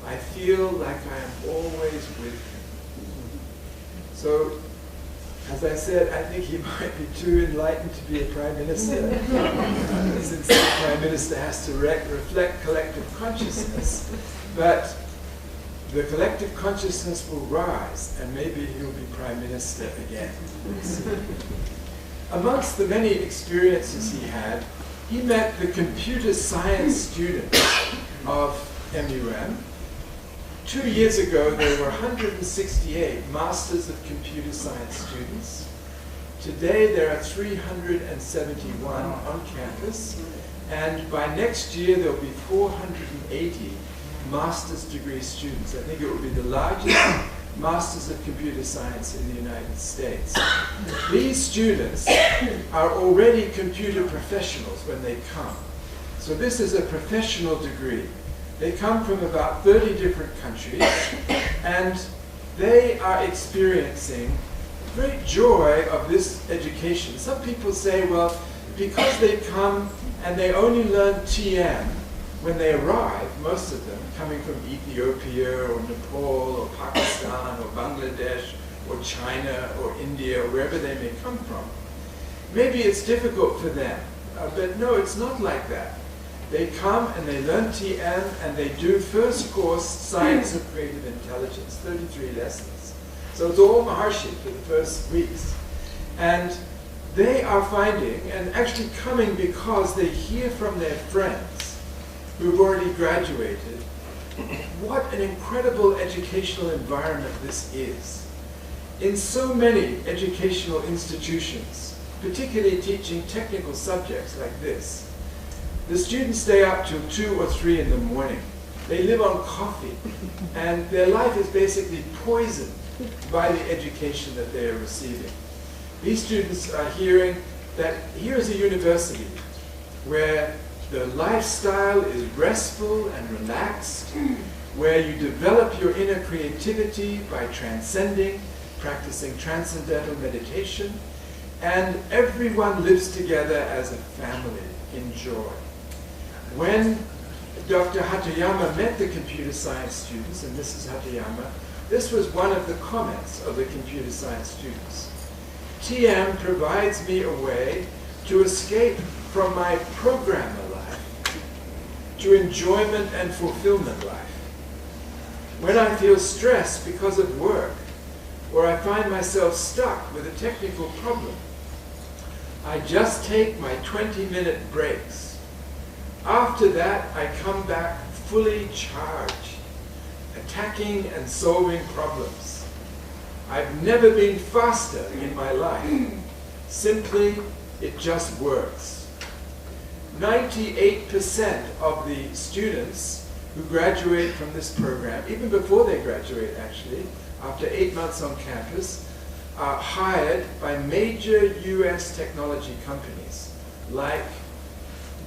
I feel like I am always with him." So, as I said, I think he might be too enlightened to be a prime minister, since the prime minister has to reflect collective consciousness. But the collective consciousness will rise, and maybe he'll be prime minister again. Amongst the many experiences he had, he met the computer science students of MUM. 2 years ago, there were 168 Masters of Computer Science students. Today, there are 371 on campus, and by next year, there'll be 480 master's degree students. I think it will be the largest Masters of Computer Science in the United States. These students are already computer professionals when they come. So this is a professional degree. They come from about 30 different countries, and they are experiencing great joy of this education. Some people say, well, because they come and they only learn TM when they arrive, most of them, coming from Ethiopia or Nepal or Pakistan or Bangladesh or China or India or wherever they may come from, maybe it's difficult for them. But no, it's not like that. They come and they learn TM and they do first course Science of Creative Intelligence, 33 lessons. So it's all Maharishi for the first weeks. And they are finding, and actually coming because they hear from their friends who've already graduated, what an incredible educational environment this is. In so many educational institutions, particularly teaching technical subjects like this, the students stay up till 2 or 3 in the morning. They live on coffee, and their life is basically poisoned by the education that they are receiving. These students are hearing that here is a university where the lifestyle is restful and relaxed, where you develop your inner creativity by transcending, practicing transcendental meditation, and everyone lives together as a family in joy. When Dr. Hatayama met the computer science students, and Mrs. Hatayama, this was one of the comments of the computer science students. TM provides me a way to escape from my programmer life to enjoyment and fulfillment life. When I feel stressed because of work, or I find myself stuck with a technical problem, I just take my 20-minute breaks. After that, I come back fully charged, attacking and solving problems. I've never been faster in my life. Simply, it just works. 98% of the students who graduate from this program, even before they graduate actually, after 8 months on campus, are hired by major US technology companies like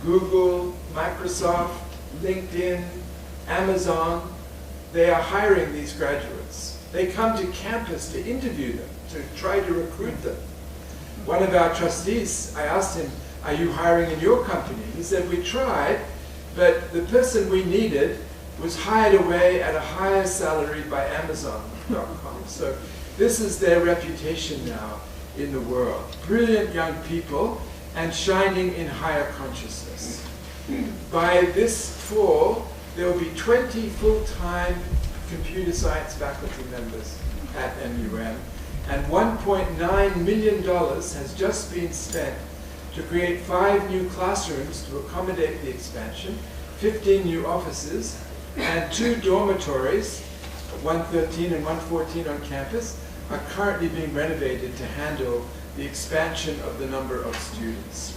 Google, Microsoft, LinkedIn, Amazon. They are hiring these graduates. They come to campus to interview them, to try to recruit them. One of our trustees, I asked him, are you hiring in your company? He said, we tried, but the person we needed was hired away at a higher salary by Amazon.com. So this is their reputation now in the world. Brilliant young people and shining in higher consciousness. By this fall, there will be 20 full-time computer science faculty members at MUM, and $1.9 million has just been spent to create 5 new classrooms to accommodate the expansion, 15 new offices, and 2 dormitories, 113 and 114 on campus, are currently being renovated to handle the expansion of the number of students.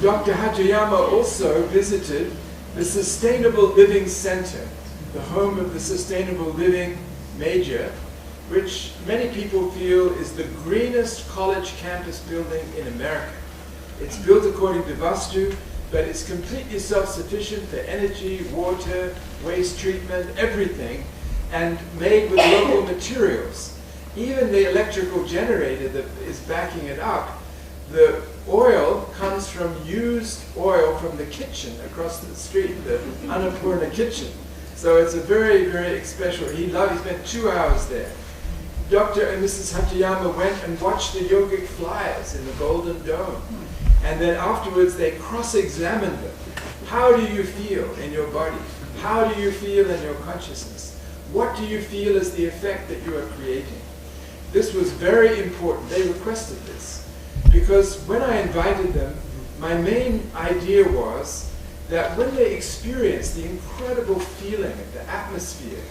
Dr. Hajiyama also visited the Sustainable Living Center, the home of the Sustainable Living Major, which many people feel is the greenest college campus building in America. It's built according to Vastu, but it's completely self-sufficient for energy, water, waste treatment, everything, and made with local materials. Even the electrical generator that is backing it up, the oil comes from used oil from the kitchen across the street, the Annapurna kitchen. So it's a very, very special. He spent 2 hours there. Dr. and Mrs. Hachiyama went and watched the yogic flyers in the Golden Dome. And then afterwards they cross-examined them. How do you feel in your body? How do you feel in your consciousness? What do you feel is the effect that you are creating? This was very important. They requested this. Because when I invited them, my main idea was that when they experience the incredible feeling of the atmosphere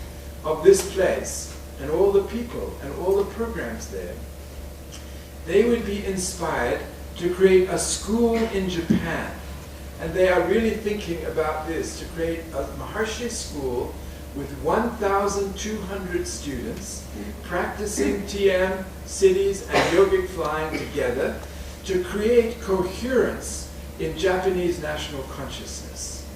of this place, and all the people, and all the programs there, they would be inspired to create a school in Japan. And they are really thinking about this, to create a Maharshi school with 1,200 students practicing TM, cities, and yogic flying together to create coherence in Japanese national consciousness.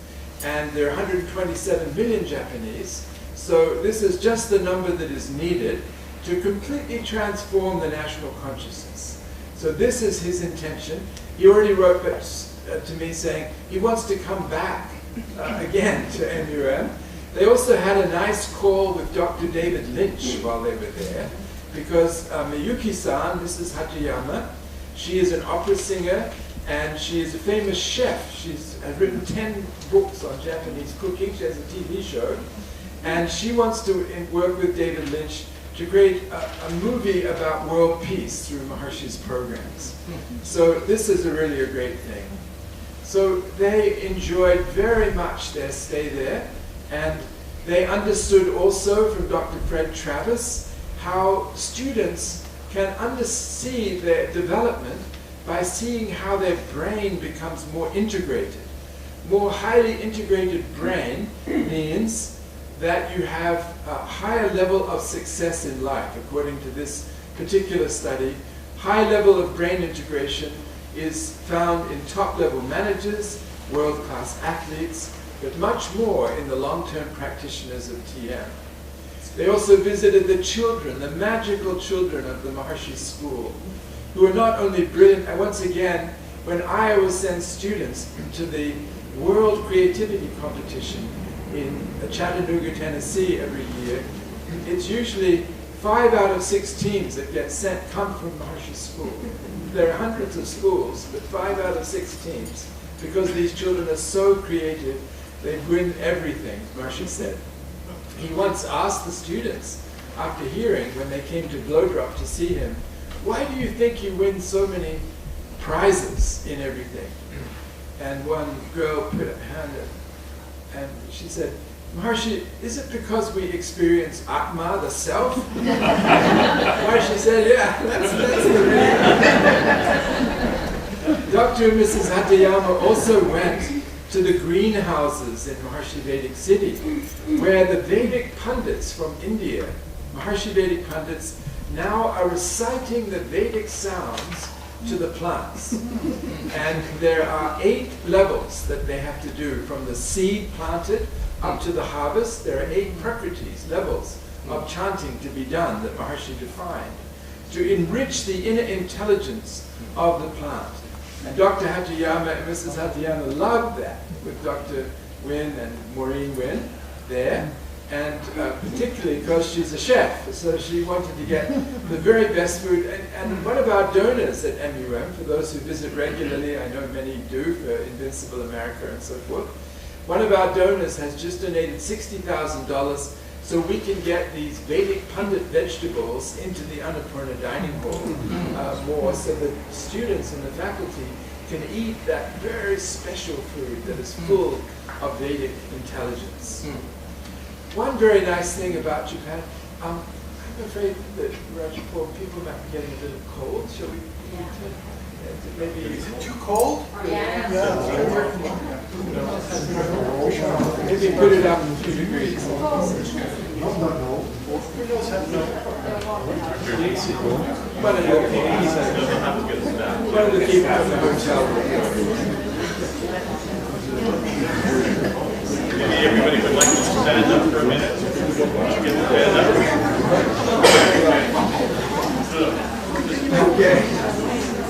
And there are 127 million Japanese, so this is just the number that is needed to completely transform the national consciousness. So this is his intention. He already wrote to me saying he wants to come back again to MUM. They also had a nice call with Dr. David Lynch while they were there, because Miyuki-san, Mrs. Hachiyama, she is an opera singer and she is a famous chef. She has written 10 books on Japanese cooking. She has a TV show. And she wants to work with David Lynch to create a movie about world peace through Maharshi's programs. So this is really a great thing. So they enjoyed very much their stay there, and they understood also from Dr. Fred Travis how students can see their development by seeing how their brain becomes more integrated. More highly integrated brain means that you have a higher level of success in life, according to this particular study. High level of brain integration is found in top-level managers, world-class athletes, but much more in the long-term practitioners of TM. They also visited the children, the magical children of the Maharshi school, who are not only brilliant, and once again, when Iowa sends students to the World Creativity Competition in Chattanooga, Tennessee every year, it's usually 5 out of 6 teams that get sent come from Maharshi School. There are hundreds of schools, but 5 out of 6 teams, because these children are so creative, they win everything, Maharshi said. He once asked the students, after hearing, when they came to Glowdrop to see him, why do you think you win so many prizes in everything? And one girl put her hand up, and she said, Maharshi, is it because we experience Atma, the self? Maharshi said, yeah, that's the reason. Dr. and Mrs. Hatayama also went to the greenhouses in Maharshi Vedic City, where the Vedic Pandits from India, Maharshi Vedic Pandits, now are reciting the Vedic sounds to the plants. And there are 8 levels that they have to do, from the seed planted up to the harvest. There are 8 prakritis, levels of chanting to be done that Maharshi defined, to enrich the inner intelligence of the plant. And Dr. Hatayama and Mrs. Hatayama loved that, with Dr. Wynn and Maureen Wynn there, and particularly because she's a chef, so she wanted to get the very best food. And one of our donors at MUM, for those who visit regularly, I know many do for Invincible America and so forth, one of our donors has just donated $60,000 so we can get these Vedic Pandit vegetables into the Annapurna dining hall more, so that students and the faculty can eat that very special food that is full of Vedic intelligence. One very nice thing about Japan, I'm afraid that Rajapur, people might be getting a little cold. Shall we maybe... Is it too cold? Yeah. Maybe put it up 2 degrees. No. Hospitals have no. One of the people in the hotel. Maybe everybody would like to stand up for a minute. Would you get to stand up? Okay.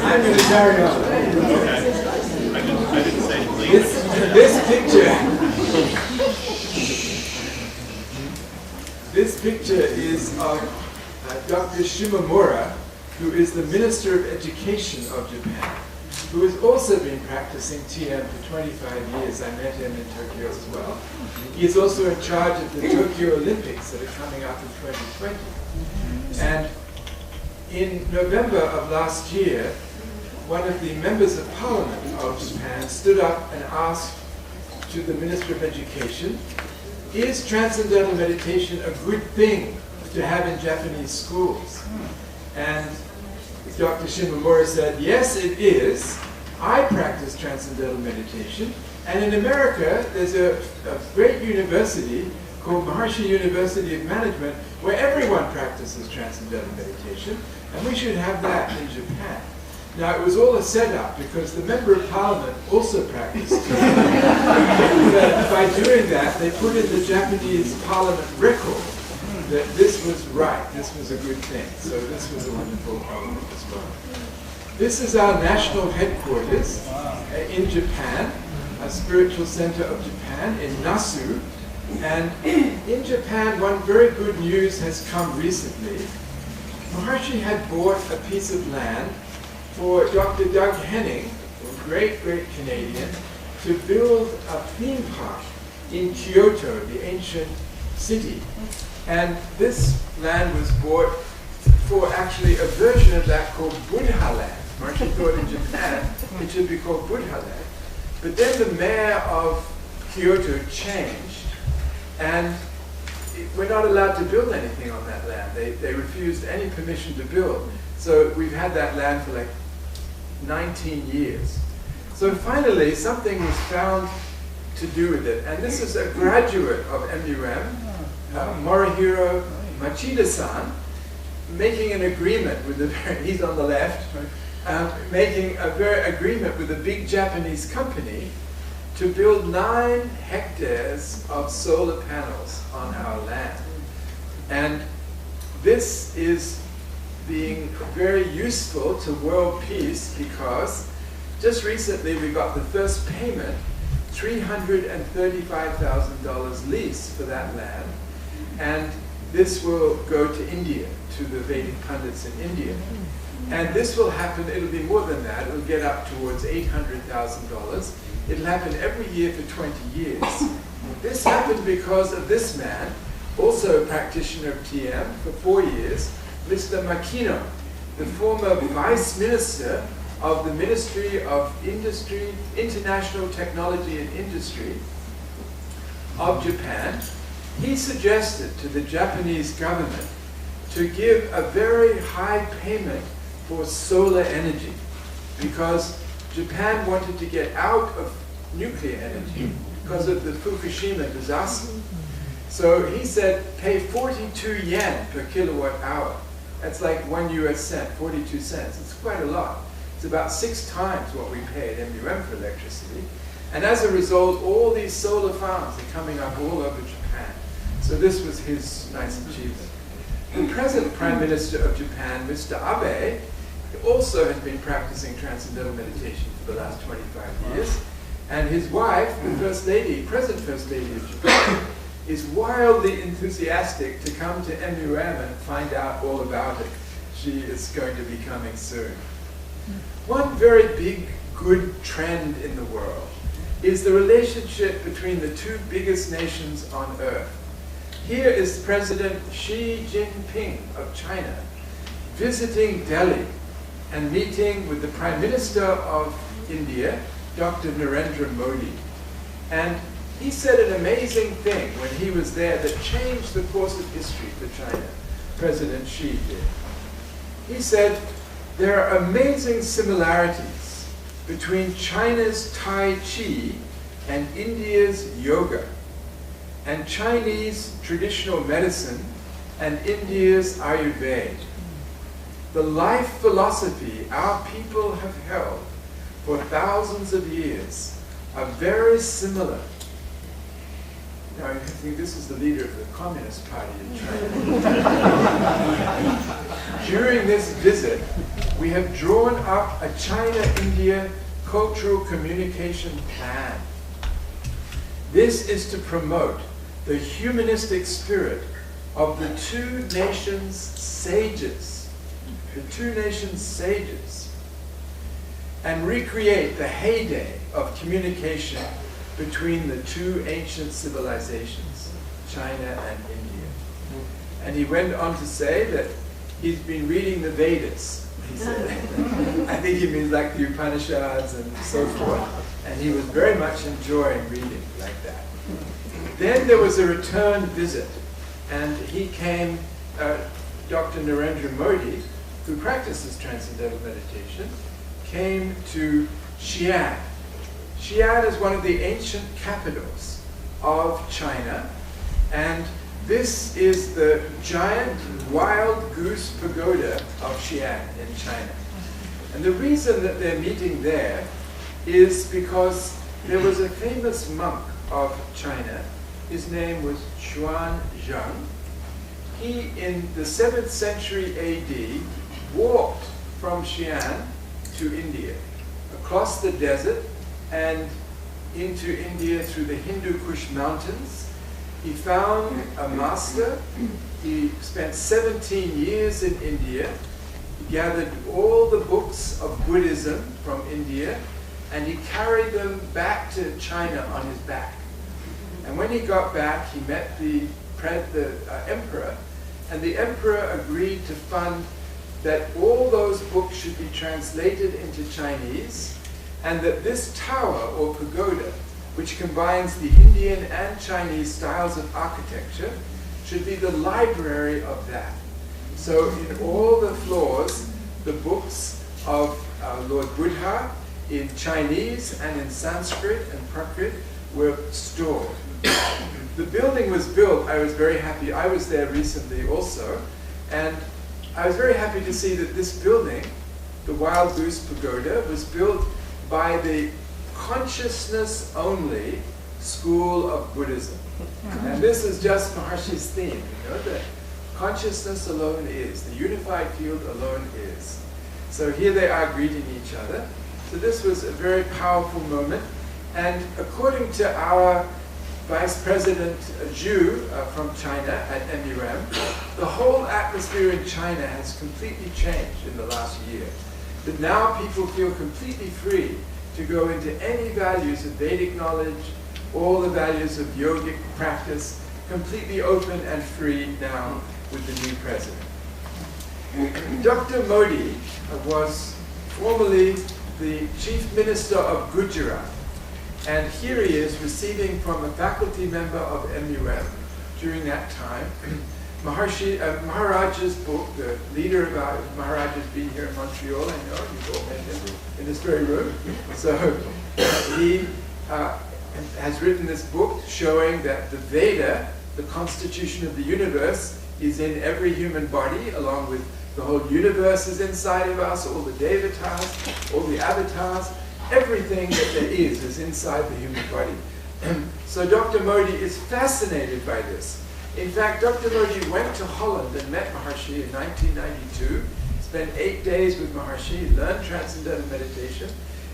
I'm going to carry on. Okay. I didn't say please. This picture is of Dr. Shimomura, who is the Minister of Education of Japan, who has also been practicing TM for 25 years. I met him in Tokyo as well. He is also in charge of the Tokyo Olympics that are coming up in 2020. And in November of last year, one of the members of Parliament of Japan stood up and asked to the Minister of Education, is transcendental meditation a good thing to have in Japanese schools? And Dr. Shimomura said, yes, it is. I practice transcendental meditation. And in America, there's a great university called Maharshi University of Management where everyone practices transcendental meditation. And we should have that in Japan. Now, it was all a setup because the Member of Parliament also practiced. But by doing that, they put in the Japanese Parliament record that this was right, this was a good thing. So this was a wonderful element as well. This is our national headquarters in Japan, a spiritual center of Japan in Nasu. And in Japan, one very good news has come recently. Maharshi had bought a piece of land for Dr. Doug Henning, a great, great Canadian, to build a theme park in Kyoto, the ancient city. And this land was bought for actually a version of that called Buddha land. Maharshi thought in Japan it should be called Buddha land. But then the mayor of Kyoto changed, and we're not allowed to build anything on that land. They refused any permission to build. So we've had that land for like 19 years. So finally, something was found to do with it. And this is a graduate of MUM, Morihiro Machida-san, making an agreement with the, he's on the left, making a very agreement with a big Japanese company to build 9 hectares of solar panels on our land. And this is being very useful to world peace because just recently we got the first payment, $335,000 lease for that land. And this will go to India, to the Vedic pundits in India. And this will happen, it'll be more than that, it'll get up towards $800,000. It'll happen every year for 20 years. This happened because of this man, also a practitioner of TM for 4 years, Mr. Makino, the former Vice Minister of the Ministry of Industry, International Technology and Industry of Japan. He suggested to the Japanese government to give a very high payment for solar energy because Japan wanted to get out of nuclear energy because of the Fukushima disaster. So he said, pay 42 yen per kilowatt hour. That's like 1 US cent, 42 cents. It's quite a lot. It's about 6 times what we pay at MUM for electricity. And as a result, all these solar farms are coming up all over Japan. So this was his nice achievement. The present Prime Minister of Japan, Mr. Abe, also has been practicing Transcendental Meditation for the last 25 years. And his wife, the First Lady, present First Lady of Japan, is wildly enthusiastic to come to MUM and find out all about it. She is going to be coming soon. One very big, good trend in the world is the relationship between the 2 biggest nations on earth. Here is President Xi Jinping of China visiting Delhi and meeting with the Prime Minister of India, Dr. Narendra Modi. And he said an amazing thing when he was there that changed the course of history for China, President Xi did. He said, there are amazing similarities between China's Tai Chi and India's yoga, and Chinese traditional medicine and India's Ayurveda. The life philosophy our people have held for thousands of years are very similar. Now, I think this is the leader of the Communist Party in China. During this visit, we have drawn up a China-India cultural communication plan. This is to promote the humanistic spirit of the 2 nations' sages, and recreate the heyday of communication between the 2 ancient civilizations, China and India. And he went on to say that he's been reading the Vedas, he said. I think he means like the Upanishads and so forth. And he was very much enjoying reading like that. Then there was a return visit, and he came, Dr. Narendra Modi, who practices Transcendental Meditation, came to Xi'an. Xi'an is one of the ancient capitals of China, and this is the giant wild goose pagoda of Xi'an in China. And the reason that they're meeting there is because there was a famous monk of China. His name was Xuan Zhang. He, in the 7th century AD, walked from Xi'an to India, across the desert and into India through the Hindu Kush mountains. He found a master. He spent 17 years in India. He gathered all the books of Buddhism from India, and he carried them back to China on his back. And when he got back, he met the emperor, and the emperor agreed to fund that all those books should be translated into Chinese, and that this tower, or pagoda, which combines the Indian and Chinese styles of architecture, should be the library of that. So in all the floors, the books of Lord Buddha in Chinese and in Sanskrit and Prakrit were stored. The building was built, I was very happy. I was there recently also, and I was very happy to see that this building, the Wild Goose Pagoda, was built by the consciousness-only school of Buddhism. And this is just Maharshi's theme, you know, that consciousness alone is, the unified field alone is. So here they are greeting each other. So this was a very powerful moment. And according to our Vice President Zhu from China at MUM, the whole atmosphere in China has completely changed in the last year. That now people feel completely free to go into any values of Vedic knowledge, all the values of yogic practice, completely open and free now with the new president. Dr. Modi was formerly the Chief Minister of Gujarat, and here he is receiving from a faculty member of MUM during that time Maharaja's book. The leader of our Maharaja's been here in Montreal, I know, you've all met him in this very room. So he has written this book showing that the Veda, the constitution of the universe, is in every human body, along with the whole universe is inside of us, all the devatas, all the avatars, everything that there is inside the human body. So Dr. Modi is fascinated by this. In fact, Dr. Modi went to Holland and met Maharshi in 1992, spent 8 days with Maharshi, learned transcendental meditation.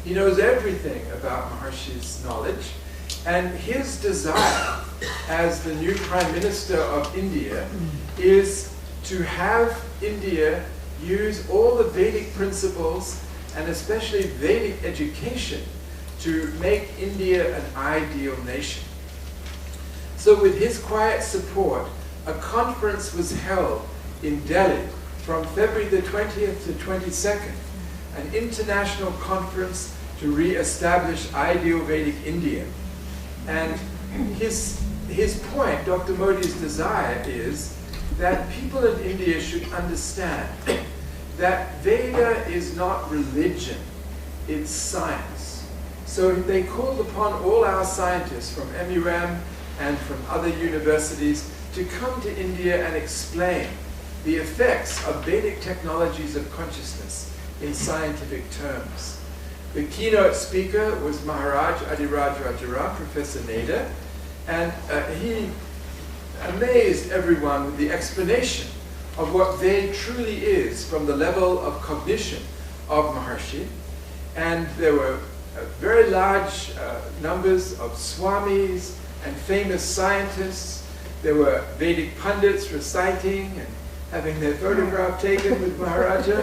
He knows everything about Maharshi's knowledge, and his desire as the new Prime Minister of India is to have India use all the Vedic principles and especially Vedic education to make India an ideal nation. So with his quiet support, a conference was held in Delhi from February the 20th to 22nd, an international conference to re-establish ideal Vedic India. And his point, Dr. Modi's desire, is that people in India should understand that Veda is not religion, it's science. So they called upon all our scientists from MUM and from other universities to come to India and explain the effects of Vedic technologies of consciousness in scientific terms. The keynote speaker was Maharaj Adiraj Rajaram, Professor Nader, and he amazed everyone with the explanation of what Veda truly is from the level of cognition of Maharshi. And there were very large numbers of swamis and famous scientists. There were Vedic pundits reciting and having their photograph taken with Maharaja,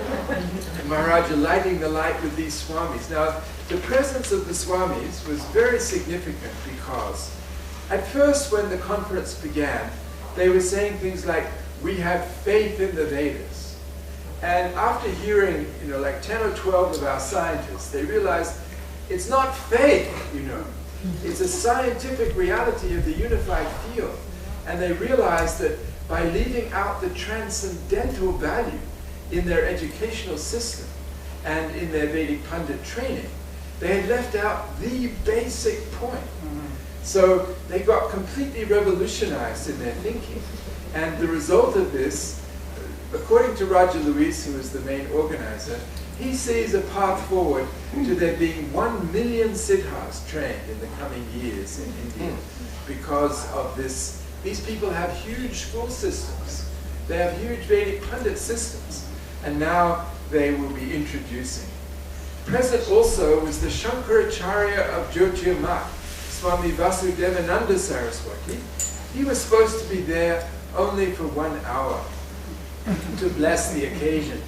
and Maharaja lighting the light with these swamis. Now, the presence of the swamis was very significant because at first when the conference began, they were saying things like, we have faith in the Vedas. And after hearing, like 10 or 12 of our scientists, they realized it's not faith, It's a scientific reality of the unified field. And they realized that by leaving out the transcendental value in their educational system and in their Vedic Pandit training, they had left out the basic point. So they got completely revolutionized in their thinking. And the result of this, according to Raja Luis, who is the main organizer, he sees a path forward to there being 1 million siddhas trained in the coming years in India because of this. These people have huge school systems. They have huge Vedic Pandit systems. And now they will be introducing. Present also was the Shankaracharya of Jyotirmठ, Swami Vasudevananda Saraswati. He was supposed to be there only for 1 hour to bless the occasion.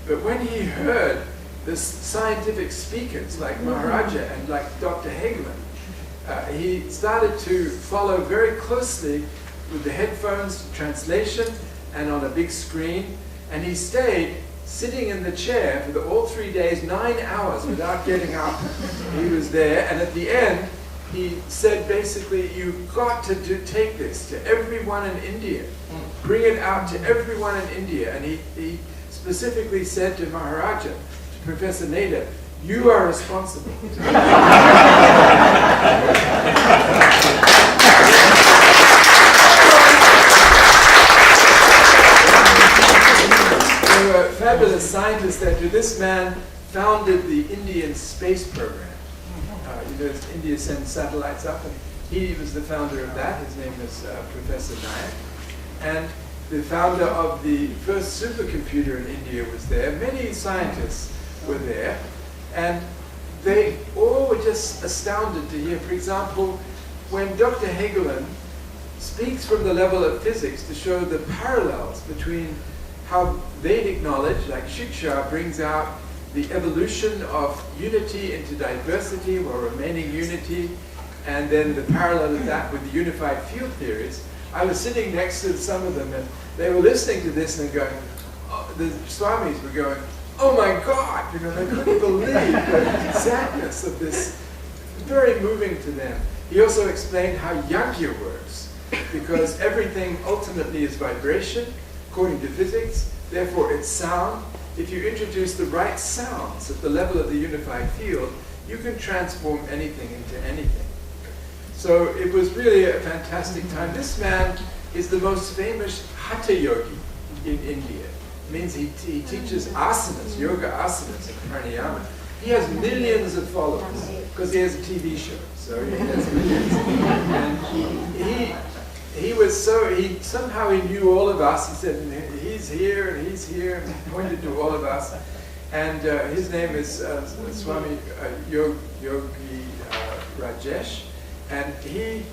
But when he heard the scientific speakers like Maharaja and like Dr. Hegman, he started to follow very closely with the headphones, translation, and on a big screen. And he stayed sitting in the chair for all 3 days, 9 hours without getting up. He was there, and at the end, he said basically, you've got to take this to everyone in India. Bring it out to everyone in India. And he specifically said to Maharaja, to Professor Nader, you are responsible. There were fabulous scientists that this man founded the Indian space program. India sends satellites up, and he was the founder of that. His name is Professor Nayak. And the founder of the first supercomputer in India was there. Many scientists were there. And they all were just astounded to hear. For example, when Dr. Hegelin speaks from the level of physics to show the parallels between how Vedic knowledge, like Shiksha, brings out the evolution of unity into diversity while remaining unity, and then the parallel of that with the unified field theories. I was sitting next to some of them, and they were listening to this and going, oh, the Swamis were going, oh my God, you know, they couldn't believe the exactness of this, very moving to them. He also explained how yagya works, because everything ultimately is vibration, according to physics, therefore it's sound. If you introduce the right sounds at the level of the unified field, you can transform anything into anything. So it was really a fantastic time. This man is the most famous Hatha yogi in India. It means he teaches asanas, yoga asanas, and pranayama. He has millions of followers because he has a TV show, so he has millions. And he somehow he knew all of us. He said, he's here and he's here, and he pointed to all of us. And his name is Swami Yogi Rajesh. And he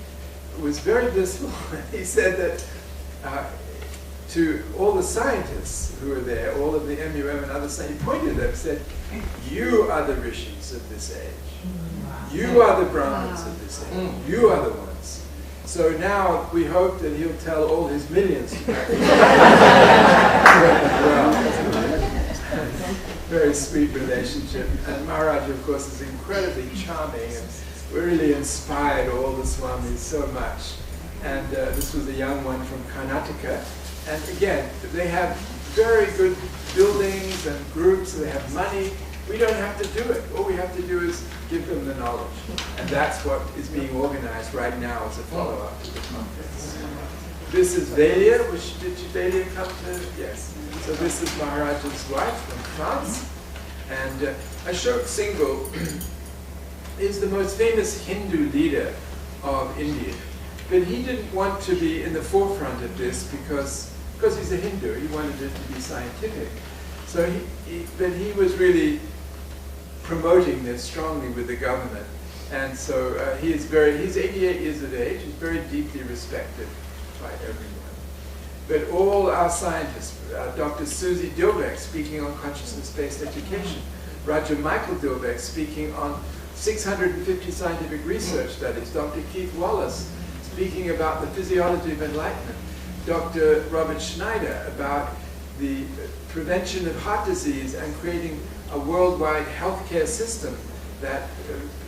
was very blissful. He said that to all the scientists who were there, all of the MUM and other scientists, he pointed to them and said, you are the rishis of this age. You are the Brahmins of this age. You are the ones. So now we hope that he'll tell all his millions to back Very sweet relationship. And Maharaj, of course, is incredibly charming, and really inspired all the Swamis so much. And this was a young one from Karnataka. And again, they have very good buildings and groups, they have money. We don't have to do it. All we have to do is give them the knowledge. And that's what is being organized right now as a follow-up to the conference. This is Velia. Did Velia come to? Yes. So this is Maharaj's wife from France. And Ashok Singhal is the most famous Hindu leader of India. But he didn't want to be in the forefront of this because he's a Hindu. He wanted it to be scientific. So he was really promoting this strongly with the government. And so he's 88 years of age. He's very deeply respected by everyone. But all our scientists, Dr. Susie Dilbeck speaking on consciousness-based education, Roger Michael Dilbeck speaking on 650 scientific research studies, Dr. Keith Wallace speaking about the physiology of enlightenment, Dr. Robert Schneider about the prevention of heart disease and creating a worldwide healthcare system that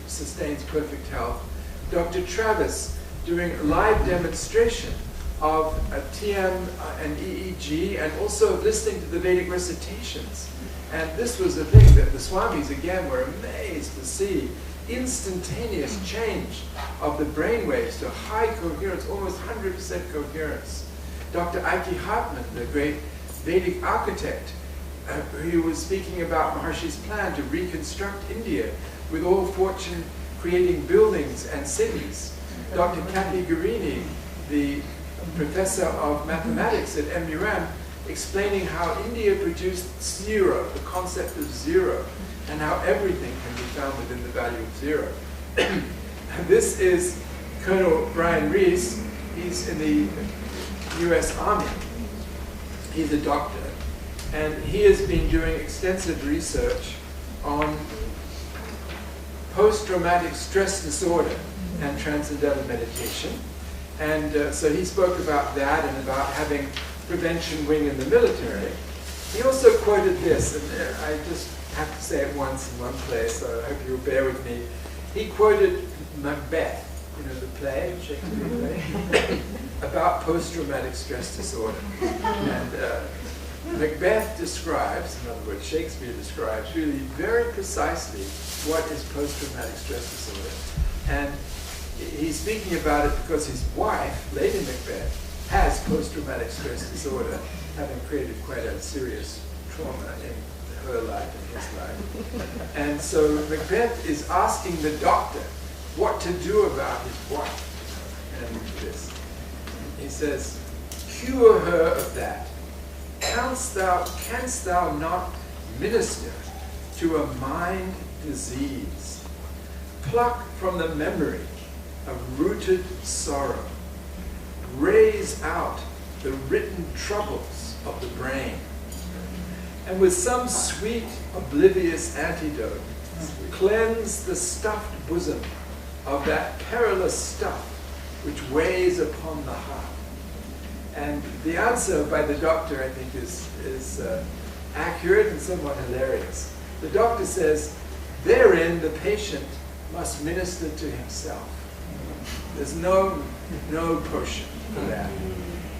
sustains perfect health, Dr. Travis doing live demonstration of a TM and EEG, and also listening to the Vedic recitations. And this was a thing that the Swamis, again, were amazed to see instantaneous change of the brain waves to high coherence, almost 100% coherence. Dr. Ike Hartman, the great Vedic architect, who was speaking about Maharshi's plan to reconstruct India with all fortune creating buildings and cities. Dr. Kathy Guarini, the professor of mathematics at MUM, explaining how India produced zero, the concept of zero, and how everything can be found within the value of zero. This is Colonel Brian Reese. He's in the US Army. He's a doctor. And he has been doing extensive research on post-traumatic stress disorder and transcendental meditation. And so he spoke about that and about having prevention wing in the military. He also quoted this, and I just have to say it once in one place, so I hope you'll bear with me. He quoted Macbeth, you know, the play, Shakespeare play, about post-traumatic stress disorder. And Macbeth describes, in other words, Shakespeare describes really very precisely what is post-traumatic stress disorder. And he's speaking about it because his wife, Lady Macbeth, has post-traumatic stress disorder, having created quite a serious trauma in her life and his life. And so Macbeth is asking the doctor what to do about his wife. And this, he says, cure her of that. Canst thou not minister to a mind disease? Pluck from the memory of rooted sorrow, raise out the written troubles of the brain, and with some sweet, oblivious antidote, cleanse the stuffed bosom of that perilous stuff which weighs upon the heart. And the answer by the doctor, I think, is accurate and somewhat hilarious. The doctor says, therein the patient must minister to himself. There's no potion for that.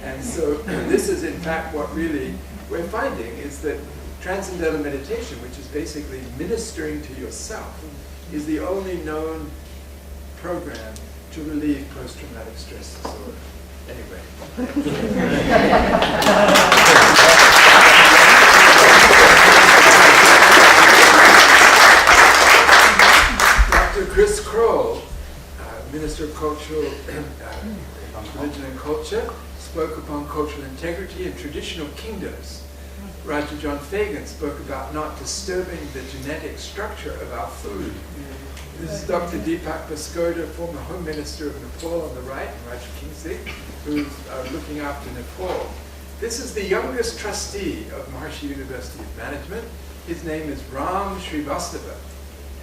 And so this is in fact what really we're finding is that transcendental meditation, which is basically ministering to yourself, is the only known program to relieve post-traumatic stress disorder. Anyway. Dr. Chris Kroll, Minister of Cultural Religion and Culture, spoke upon cultural integrity in traditional kingdoms. Raja John Fagan spoke about not disturbing the genetic structure of our food. This is Dr. Deepak Baskoda, former Home Minister of Nepal on the right, and Raja Kingsley, who's looking after Nepal. This is the youngest trustee of Maharishi University of Management. His name is Ram Srivastava,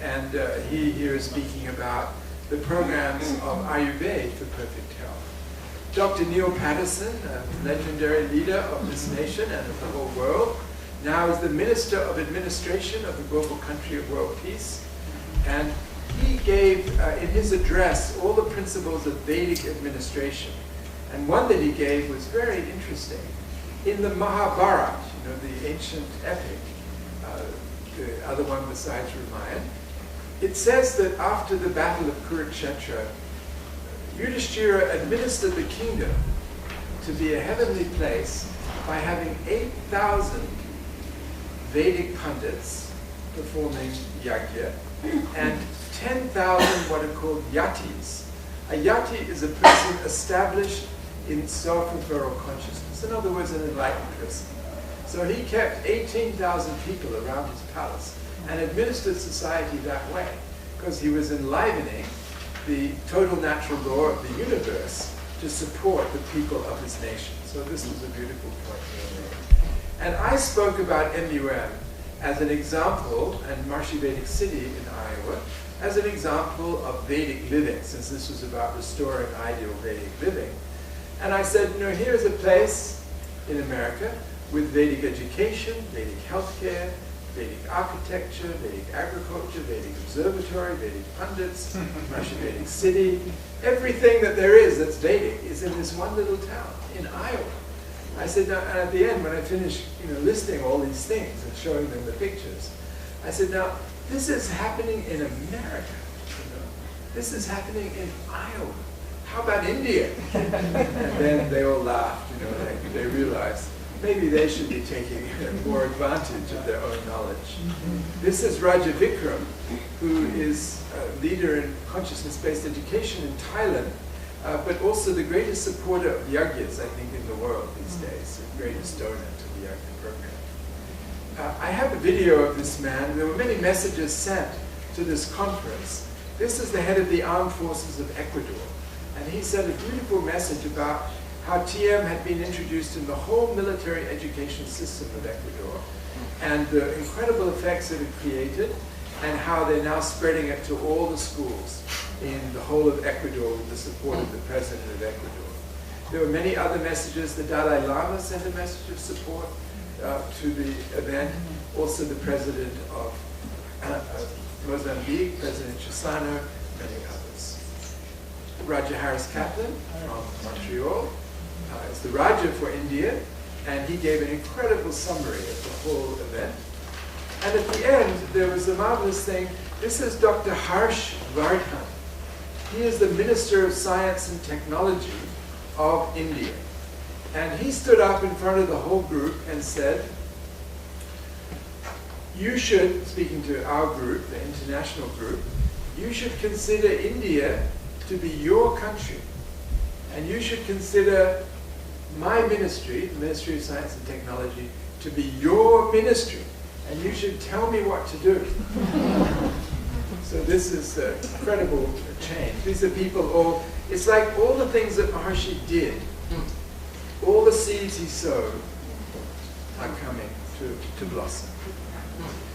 and he here is speaking about the programs of Ayurveda for perfect health. Dr. Neil Patterson, a legendary leader of this nation and of the whole world, now is the Minister of Administration of the global country of world peace, and he gave in his address all the principles of Vedic administration. And one that he gave was very interesting. In the Mahabharata, you know, the ancient epic, the other one besides Ramayana, it says that after the battle of Kurukshetra, Yudhishthira administered the kingdom to be a heavenly place by having 8,000 Vedic pundits performing yajna and 10,000 what are called yatis. A yati is a person established in self-referral consciousness. In other words, an enlightened person. So he kept 18,000 people around his palace and administered society that way because he was enlivening the total natural law of the universe to support the people of his nation. So this was a beautiful point being made. And I spoke about MUM as an example, and Maharishi Vedic City in Iowa, as an example of Vedic living, since this was about restoring ideal Vedic living. And I said, you know, here's a place in America with Vedic education, Vedic healthcare, Vedic architecture, Vedic agriculture, Vedic observatory, Vedic pundits, Maharishi Vedic City. Everything that there is that's Vedic is in this one little town in Iowa. I said, now, and at the end, when I finished, you know, listing all these things and showing them the pictures, I said, now, this is happening in America. You know? This is happening in Iowa. How about India? And then they all laughed, you know, they realized maybe they should be taking more advantage of their own knowledge. This is Raja Vikram, who is a leader in consciousness-based education in Thailand, but also the greatest supporter of yajnas, I think, in the world these days, the greatest donor to the yajna program. I have a video of this man. There were many messages sent to this conference. This is the head of the Armed Forces of Ecuador, and he sent a beautiful message about how TM had been introduced in the whole military education system of Ecuador, and the incredible effects it had created, and how they're now spreading it to all the schools in the whole of Ecuador with the support of the president of Ecuador. There were many other messages. The Dalai Lama sent a message of support to the event. Also the president of Mozambique, President Chissano, many others. Raja Harris Kaplan from Montreal is the Raja for India, and he gave an incredible summary of the whole event. And at the end, there was a marvelous thing. This is Dr. Harsh Vardhan. He is the Minister of Science and Technology of India. And he stood up in front of the whole group and said, you should, speaking to our group, the international group, you should consider India to be your country. And you should consider my ministry, the Ministry of Science and Technology, to be your ministry. And you should tell me what to do. So this is an incredible change. These are people all, it's like all the things that Maharshi did, all the seeds he sowed are coming to blossom.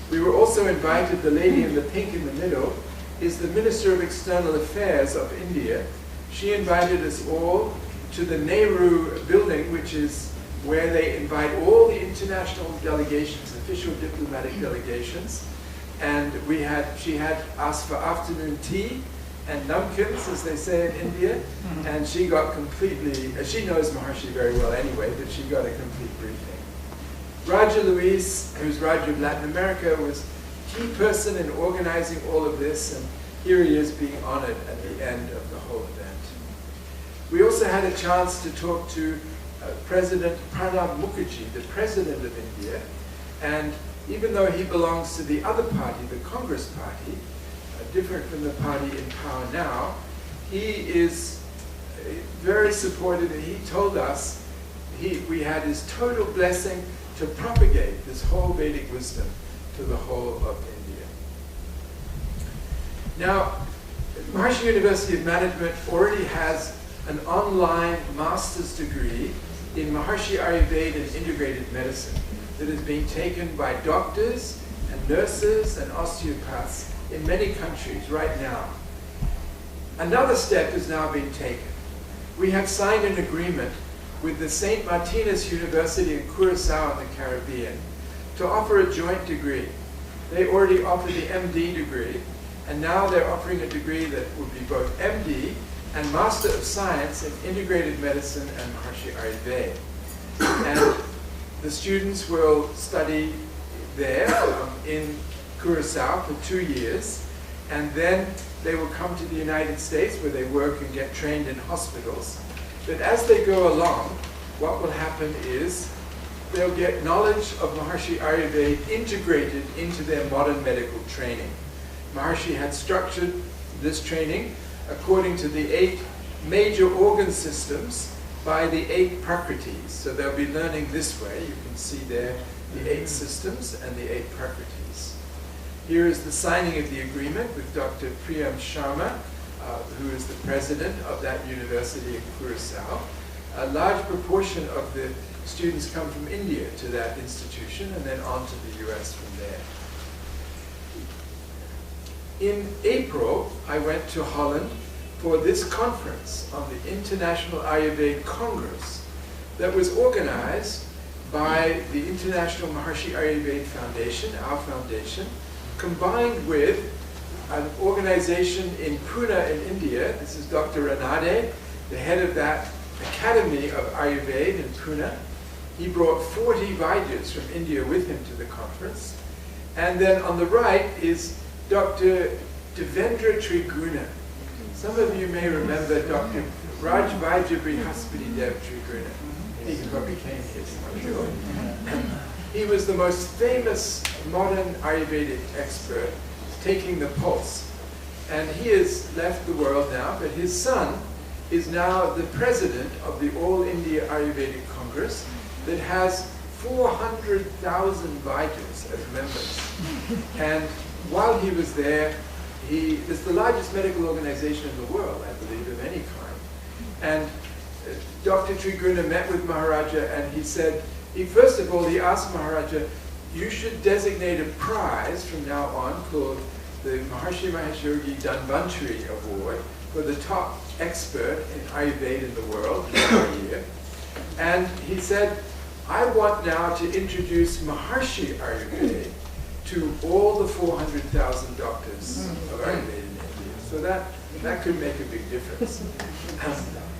We were also invited, the lady in the pink in the middle is the Minister of External Affairs of India. She invited us all to the Nehru building, which is where they invite all the international delegations, official diplomatic delegations. And she had asked for afternoon tea and namkins, as they say in India, and she got completely, she knows Maharshi very well anyway, but she got a complete briefing. Raja Luis, who's Raja of Latin America, was key person in organizing all of this, and here he is being honored at the end of the whole event. We also had a chance to talk to President Pranab Mukherjee, the President of India, and even though he belongs to the other party, the Congress Party, different from the party in power now, he is very supportive, and he told us we had his total blessing to propagate this whole Vedic wisdom to the whole of India. Now, Maharshi University of Management already has an online master's degree in Maharshi Ayurveda and integrated medicine that is being taken by doctors and nurses and osteopaths in many countries right now. Another step is now being taken. We have signed an agreement with the St. Martinez University in Curaçao in the Caribbean to offer a joint degree. They already offered the MD degree, and now they're offering a degree that would be both MD and Master of Science in Integrated Medicine and Maharshi Ayurveda. And the students will study there in Curaçao for 2 years, and then they will come to the United States where they work and get trained in hospitals. But as they go along, what will happen is they'll get knowledge of Maharshi Ayurveda integrated into their modern medical training. Maharshi had structured this training according to the 8 major organ systems by the 8 prakritis. So they'll be learning this way. You can see there the 8 systems and the 8 prakritis. Here is the signing of the agreement with Dr. Priyam Sharma, who is the president of that university in Curaçao. A large proportion of the students come from India to that institution and then on to the US from there. In April, I went to Holland for this conference on the International Ayurveda Congress that was organized by the International Maharshi Ayurveda Foundation, our foundation, combined with an organization in Pune in India. This is Dr. Ranade, the head of that Academy of Ayurveda in Pune. He brought 40 Vaidyas from India with him to the conference. And then on the right is Dr. Devendra Triguna. Some of you may remember Dr. Raj Vaidya Brihaspati Dev Triguna. He probably came here, I'm sure. He was the most famous modern Ayurvedic expert, taking the pulse. And he has left the world now, but his son is now the president of the All India Ayurvedic Congress that has 400,000 Vaidyas as members. And while he was there, it's the largest medical organization in the world, I believe, of any kind. And Dr. Triguna met with Maharaja, and he said, first of all, he asked Maharaja, you should designate a prize from now on called the Maharshi Mahesh Yogi Dhanvantari Award for the top expert in Ayurveda in the world every year. And he said, I want now to introduce Maharshi Ayurveda to all the 400,000 doctors of Ayurveda in India. So that could make a big difference.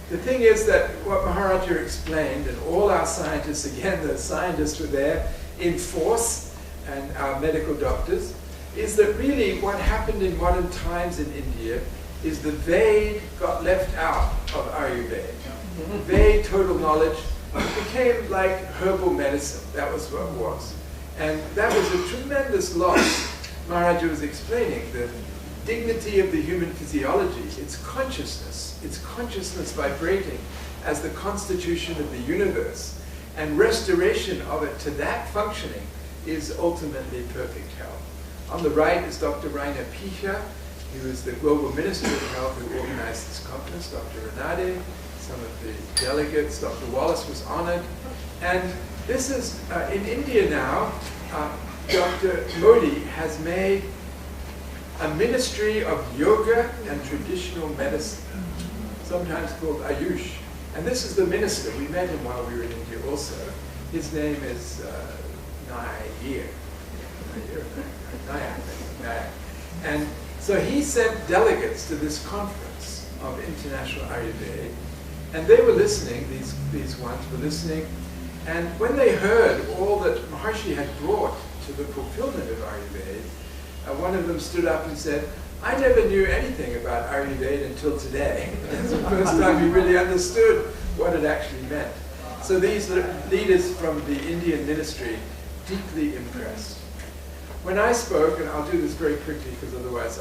The thing is that what Maharaja explained, and all our scientists, again, the scientists were there in force, and our medical doctors, is that really what happened in modern times in India is the Ved got left out of Ayurveda. Ved, total knowledge, became like herbal medicine. That was what it was. And that was a tremendous loss. Maharaja was explaining the dignity of the human physiology, its consciousness vibrating as the constitution of the universe, and restoration of it to that functioning is ultimately perfect health. On the right is Dr. Rainer Picha, He was the global minister of health who organized this conference, Dr. Renate, some of the delegates, Dr. Wallace was honored. And this is, in India now, Dr. Modi has made a ministry of yoga and traditional medicine, sometimes called Ayush. And this is the minister. We met him while we were in India also. His name is Nayak. And so he sent delegates to this conference of International Ayurveda, and they were listening, these ones were listening, and when they heard all that Maharshi had brought to the fulfillment of Ayurveda, one of them stood up and said, I never knew anything about Ayurveda until today. It's the first time he really understood what it actually meant. So these leaders from the Indian ministry, deeply impressed. When I spoke, and I'll do this very quickly because otherwise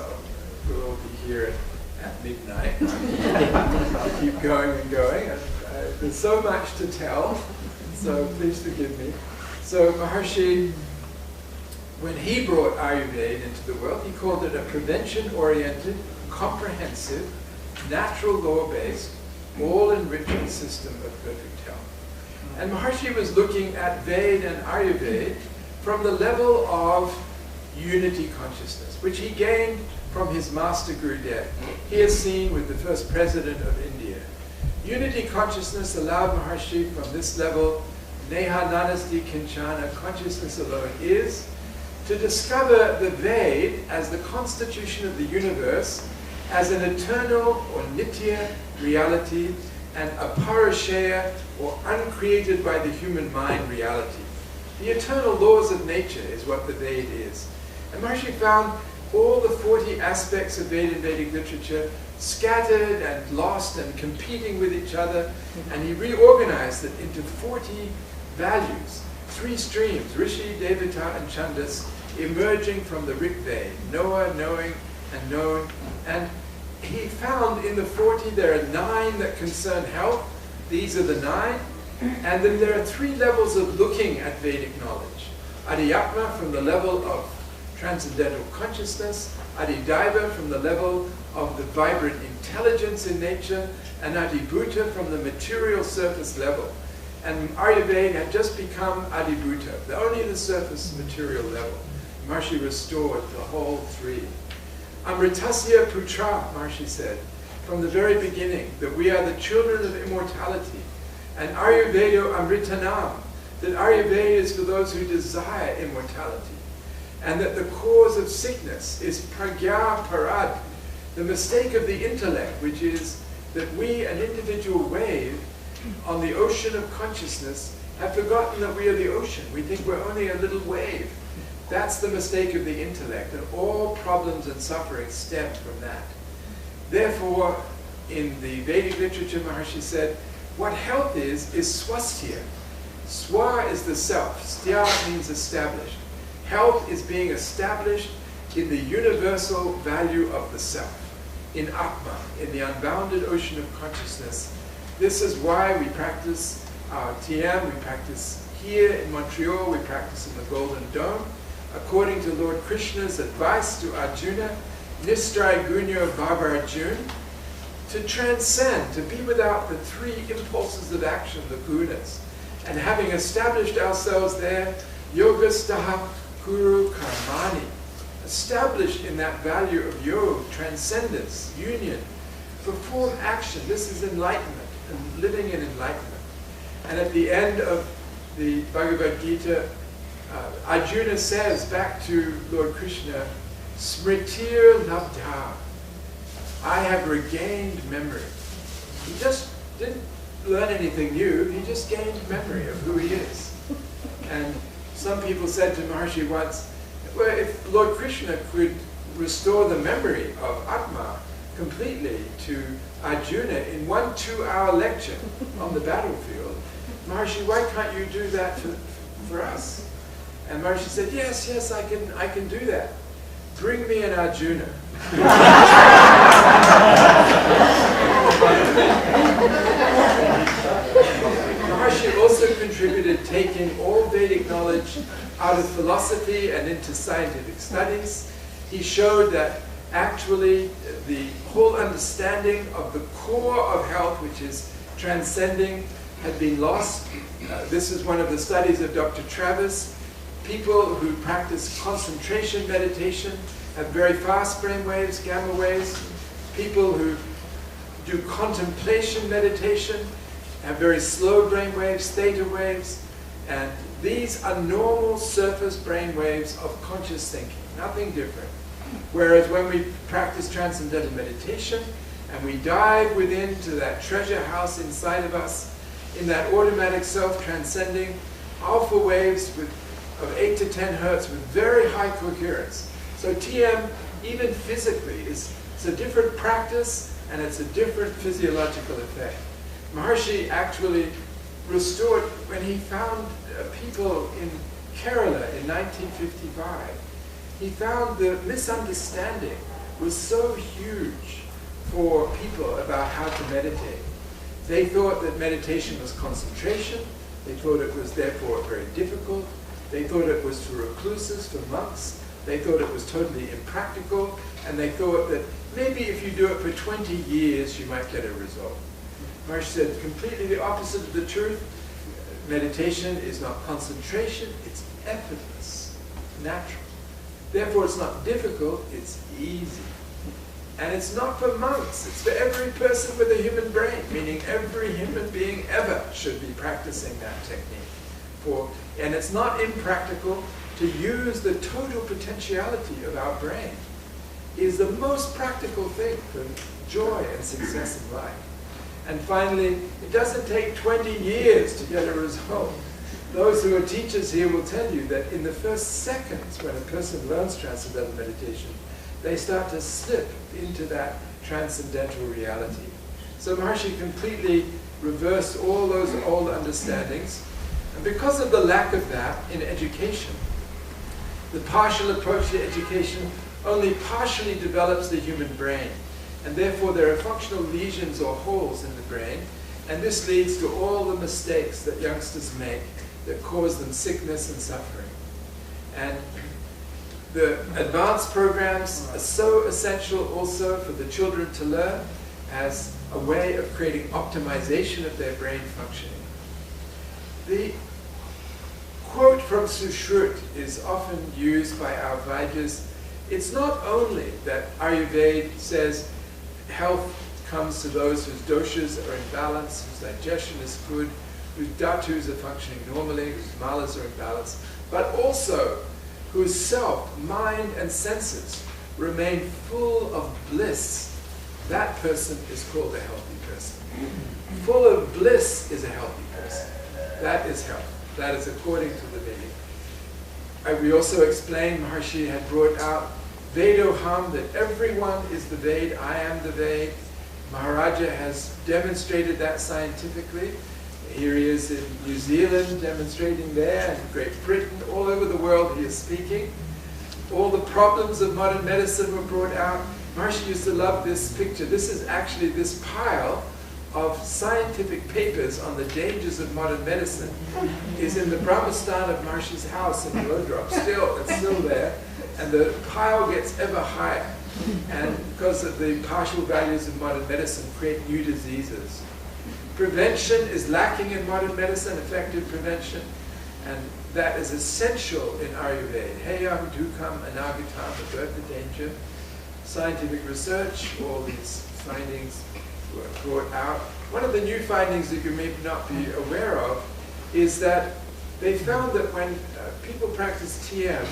we'll all be here at midnight. I'll keep going and going. And, there's so much to tell, so please forgive me. So Maharshi, when he brought Ayurveda into the world, he called it a prevention-oriented, comprehensive, natural law-based, all-enriching system of perfect health. And Maharshi was looking at Veda and Ayurveda from the level of unity consciousness, which he gained from his master Gurudev. He has seen with the first president of India. Unity consciousness allowed Maharshi from this level, Neha Nanasti Kinchana, consciousness alone is, to discover the Veda as the constitution of the universe, as an eternal or nitya reality, and a parashaya, or uncreated by the human mind reality. The eternal laws of nature is what the Veda is. And Maharshi found all the 40 aspects of Veda and Vedic literature scattered and lost and competing with each other, and he reorganized it into 40 values, 3 streams, Rishi, Devata, and Chandas, emerging from the Rig Veda, Noah, knowing, and known. And he found in the 40 there are 9 that concern health. These are the 9. And then there are 3 levels of looking at Vedic knowledge. Adhyatma from the level of transcendental consciousness, Adhidaiva from the level of the vibrant intelligence in nature, and Adhibhuta from the material surface level. And Ayurveda had just become Adhibhuta, only the surface material level. Maharshi restored the whole 3. Amritasya Putra, Maharshi said, from the very beginning, that we are the children of immortality. And Ayurveda Amritanam, that Ayurveda is for those who desire immortality. And that the cause of sickness is pragya parad, the mistake of the intellect, which is that we, an individual wave on the ocean of consciousness, have forgotten that we are the ocean. We think we're only a little wave. That's the mistake of the intellect, and all problems and suffering stem from that. Therefore, in the Vedic literature, Maharshi said, what health is swasthya. Swa is the self. Stya means established. Health is being established in the universal value of the self, in Atma, in the unbounded ocean of consciousness. This is why we practice our TM, we practice here in Montreal, we practice in the Golden Dome. According to Lord Krishna's advice to Arjuna, Nistray Gunyo Bhavarjun, to transcend, to be without the 3 impulses of action, the gunas. And having established ourselves there, Yogastaha Kuru Karmani, established in that value of yoga, transcendence, union, perform action. This is enlightenment, and living in enlightenment. And at the end of the Bhagavad Gita, Arjuna says back to Lord Krishna, Smritir Labdha, I have regained memory. He just didn't learn anything new, he just gained memory of who he is. And some people said to Maharshi once, well, if Lord Krishna could restore the memory of Atma completely to Arjuna in 1 2-hour lecture on the battlefield, Maharshi, why can't you do that for us? And Maharshi said, yes, I can do that. Bring me an Arjuna. Maharshi also contributed taking all Vedic knowledge out of philosophy and into scientific studies. He showed that actually the whole understanding of the core of health, which is transcending, had been lost. This is one of the studies of Dr. Travis. People who practice concentration meditation have very fast brain waves, gamma waves. People who do contemplation meditation have very slow brain waves, theta waves. And these are normal surface brain waves of conscious thinking, nothing different. Whereas when we practice transcendental meditation and we dive within to that treasure house inside of us, in that automatic self-transcending alpha waves of 8 to 10 hertz with very high coherence. So TM, even physically, it's a different practice and it's a different physiological effect. Maharshi actually restored, when he found people in Kerala in 1955, he found the misunderstanding was so huge for people about how to meditate. They thought that meditation was concentration. They thought it was therefore very difficult. They thought it was for recluses, for monks. They thought it was totally impractical. And they thought that maybe if you do it for 20 years, you might get a result. Maharshi said completely the opposite of the truth. Meditation is not concentration, it's effortless, natural. Therefore, it's not difficult, it's easy. And it's not for monks, it's for every person with a human brain, meaning every human being ever should be practicing that technique. And it's not impractical to use the total potentiality of our brain. It is the most practical thing for joy and success in life. And finally, it doesn't take 20 years to get a result. Those who are teachers here will tell you that in the first seconds when a person learns transcendental meditation, they start to slip into that transcendental reality. So Maharshi completely reversed all those old understandings. And because of the lack of that in education, the partial approach to education only partially develops the human brain. And therefore there are functional lesions or holes in the brain. And this leads to all the mistakes that youngsters make that cause them sickness and suffering. And the advanced programs are so essential also for the children to learn as a way of creating optimization of their brain functioning. The quote from Sushrut is often used by our Vaidya's. It's not only that Ayurveda says health comes to those whose doshas are in balance, whose digestion is good, whose dhatus are functioning normally, whose malas are in balance, but also whose self, mind, and senses remain full of bliss. That person is called a healthy person. Full of bliss is a healthy person. That is health. That is according to the Veda. We also explained, Maharshi had brought out Vedoham, that everyone is the Ved, I am the Ved. Maharaja has demonstrated that scientifically. Here he is in New Zealand demonstrating there, and Great Britain, all over the world he is speaking. All the problems of modern medicine were brought out. Maharshi used to love this picture. This is actually this pile of scientific papers on the dangers of modern medicine is in the Brahmastan of Maharshi's house in Lodrop. It's still there. And the pile gets ever higher. And because of the partial values of modern medicine create new diseases. Prevention is lacking in modern medicine, effective prevention. And that is essential in Ayurveda. Heyam, Dukam, Anagatam, the birth of danger. Scientific research, all these findings were brought out. One of the new findings that you may not be aware of is that they found that when people practice TM,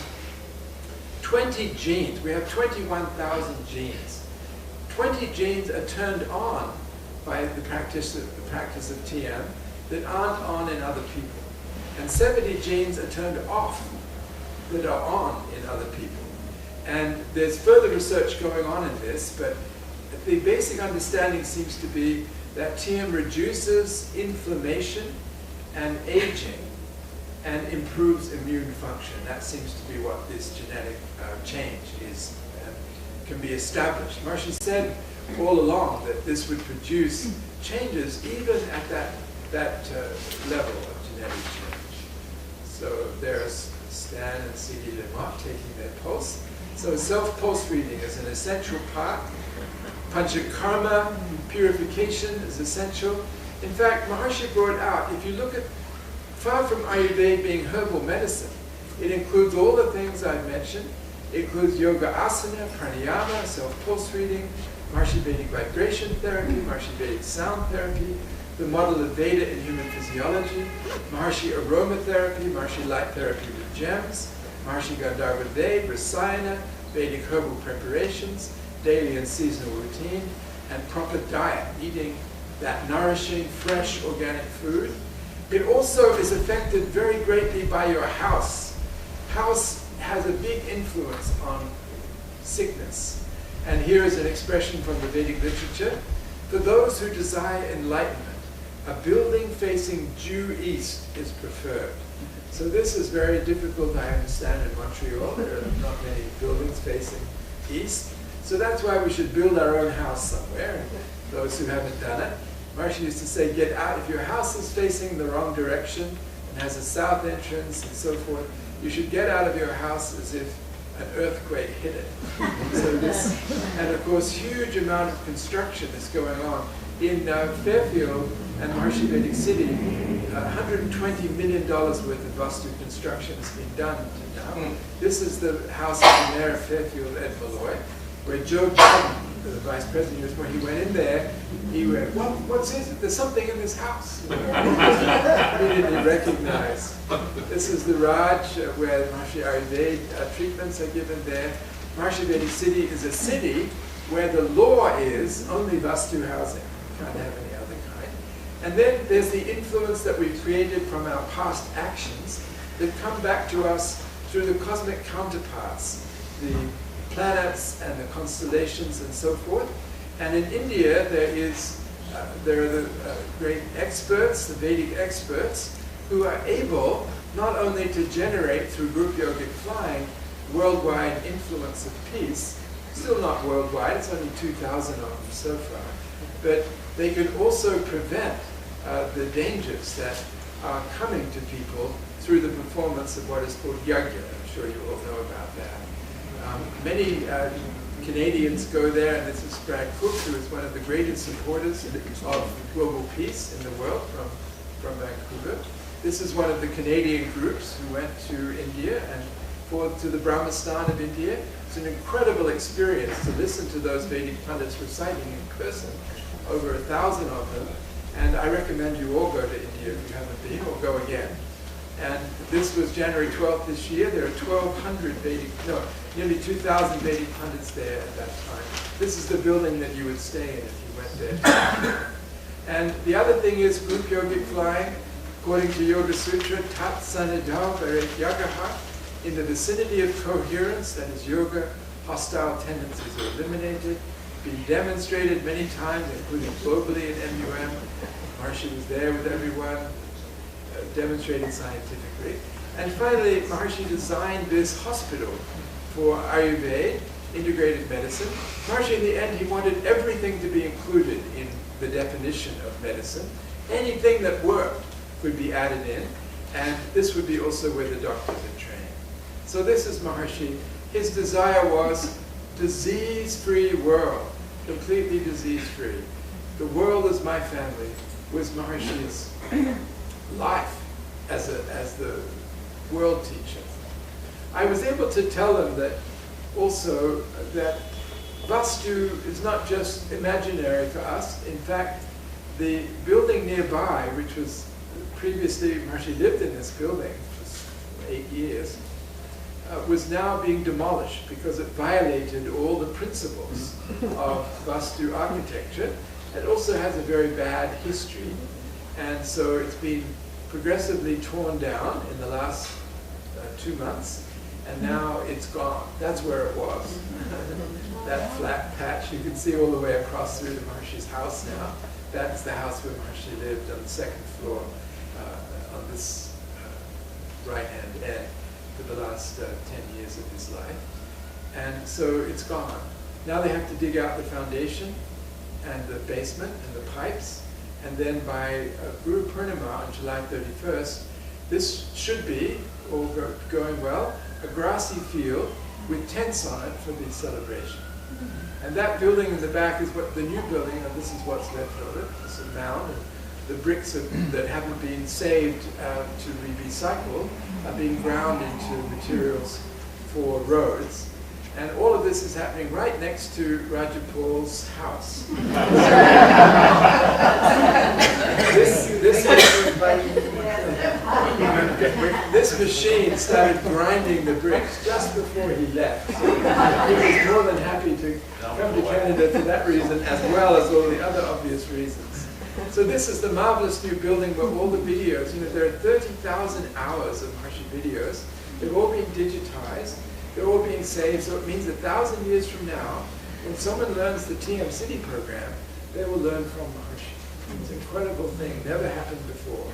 20 genes, we have 21,000 genes. 20 genes are turned on by the practice of TM that aren't on in other people. And 70 genes are turned off that are on in other people. And there's further research going on in this, but the basic understanding seems to be that TM reduces inflammation and aging and improves immune function. That seems to be what this genetic change is, can be established. Maharshi said all along that this would produce changes even at that level of genetic change. So there's Stan and C.D. Lemont taking their pulse. So self-pulse reading is an essential part. Panchakarma, purification, is essential. In fact, Maharshi brought out, if you look at, far from Ayurveda being herbal medicine, it includes all the things I've mentioned. It includes yoga asana, pranayama, self-pulse reading, Maharshi Vedic vibration therapy, Maharshi Vedic sound therapy, the model of Veda in human physiology, Maharshi aromatherapy, Maharshi light therapy with gems, Maharshi Gandharva Ved, Rasayana, Vedic herbal preparations, daily and seasonal routine, and proper diet, eating that nourishing, fresh, organic food. It also is affected very greatly by your house. House has a big influence on sickness. And here is an expression from the Vedic literature. For those who desire enlightenment, a building facing due east is preferred. So this is very difficult, I understand, in Montreal. There are not many buildings facing east. So that's why we should build our own house somewhere, and those who haven't done it. Maharshi used to say, get out. If your house is facing the wrong direction and has a south entrance and so forth, you should get out of your house as if an earthquake hit it. So this, and of course, huge amount of construction is going on. In Fairfield and Maharshi Vedic City, $120 million worth of Vastu construction has been done to now. This is the house of the mayor of Fairfield, Ed Malloy, where Joe Biden, the vice president, when he went in there, he went, what's this? There's something in this house. Immediately recognized. This is the Raj, where Maharshi Ayurveda treatments are given there. Maharshi Vedic City is a city where the law is only Vastu housing. You can't have any other kind. And then there's the influence that we've created from our past actions that come back to us through the cosmic counterparts, the planets and the constellations and so forth. And in India, there are the great experts, the Vedic experts, who are able not only to generate through group yogic flying worldwide influence of peace, still not worldwide, it's only 2,000 of them so far, but they can also prevent the dangers that are coming to people through the performance of what is called yajna. I'm sure you all know about that. Many Canadians go there, and this is Brad Cook, who is one of the greatest supporters of global peace in the world from Vancouver. This is one of the Canadian groups who went to India and to the Brahmastan of India. It's an incredible experience to listen to those Vedic pundits reciting in person, over 1,000 of them. And I recommend you all go to India if you haven't been, or go again. And this was January 12th this year. There are 1,200 nearly 2,000 Vedic pundits there at that time. This is the building that you would stay in if you went there. And the other thing is group yogic flying. According to Yoga Sutra, Tat Sanidao Varet Yagaha, in the vicinity of coherence, that is yoga, hostile tendencies are eliminated, been demonstrated many times, including globally in MUM. Maharshi was there with everyone, demonstrated scientifically. And finally, Maharshi designed this hospital for Ayurveda, integrated medicine. Maharshi, in the end, he wanted everything to be included in the definition of medicine. Anything that worked could be added in, and this would be also where the doctors are trained. So this is Maharshi. His desire was disease-free world, completely disease-free. The world is my family was Maharshi's life as the world teacher. I was able to tell him that also that Vastu is not just imaginary for us. In fact, the building nearby, which was previously Maharshi lived in this building for 8 years, was now being demolished because it violated all the principles of Vastu architecture. It also has a very bad history, and so it's been progressively torn down in the last 2 months, and now it's gone. That's where it was. That flat patch, you can see all the way across through to Maharshi's house now. That's the house where Maharshi lived on the 2nd floor on this right-hand end for the last 10 years of his life. And so it's gone. Now they have to dig out the foundation and the basement and the pipes, and then by Guru Purnima on July 31st, this should be, all going well, a grassy field with tents on it for the celebration. And that building in the back is what the new building, and this is what's left of it. It's a mound. And the bricks that haven't been saved to be recycled are being ground into materials for roads. And all of this is happening right next to Raja Paul's house. This machine started grinding the bricks just before he left. So he was more than happy to come to Canada for that reason, as well as all the other obvious reasons. So this is the marvelous new building where all the videos, there are 30,000 hours of Maharshi videos. They've all been digitized. They're all being saved, so it means 1,000 years from now, when someone learns the TM City program, they will learn from Maharshi. It's an incredible thing, never happened before.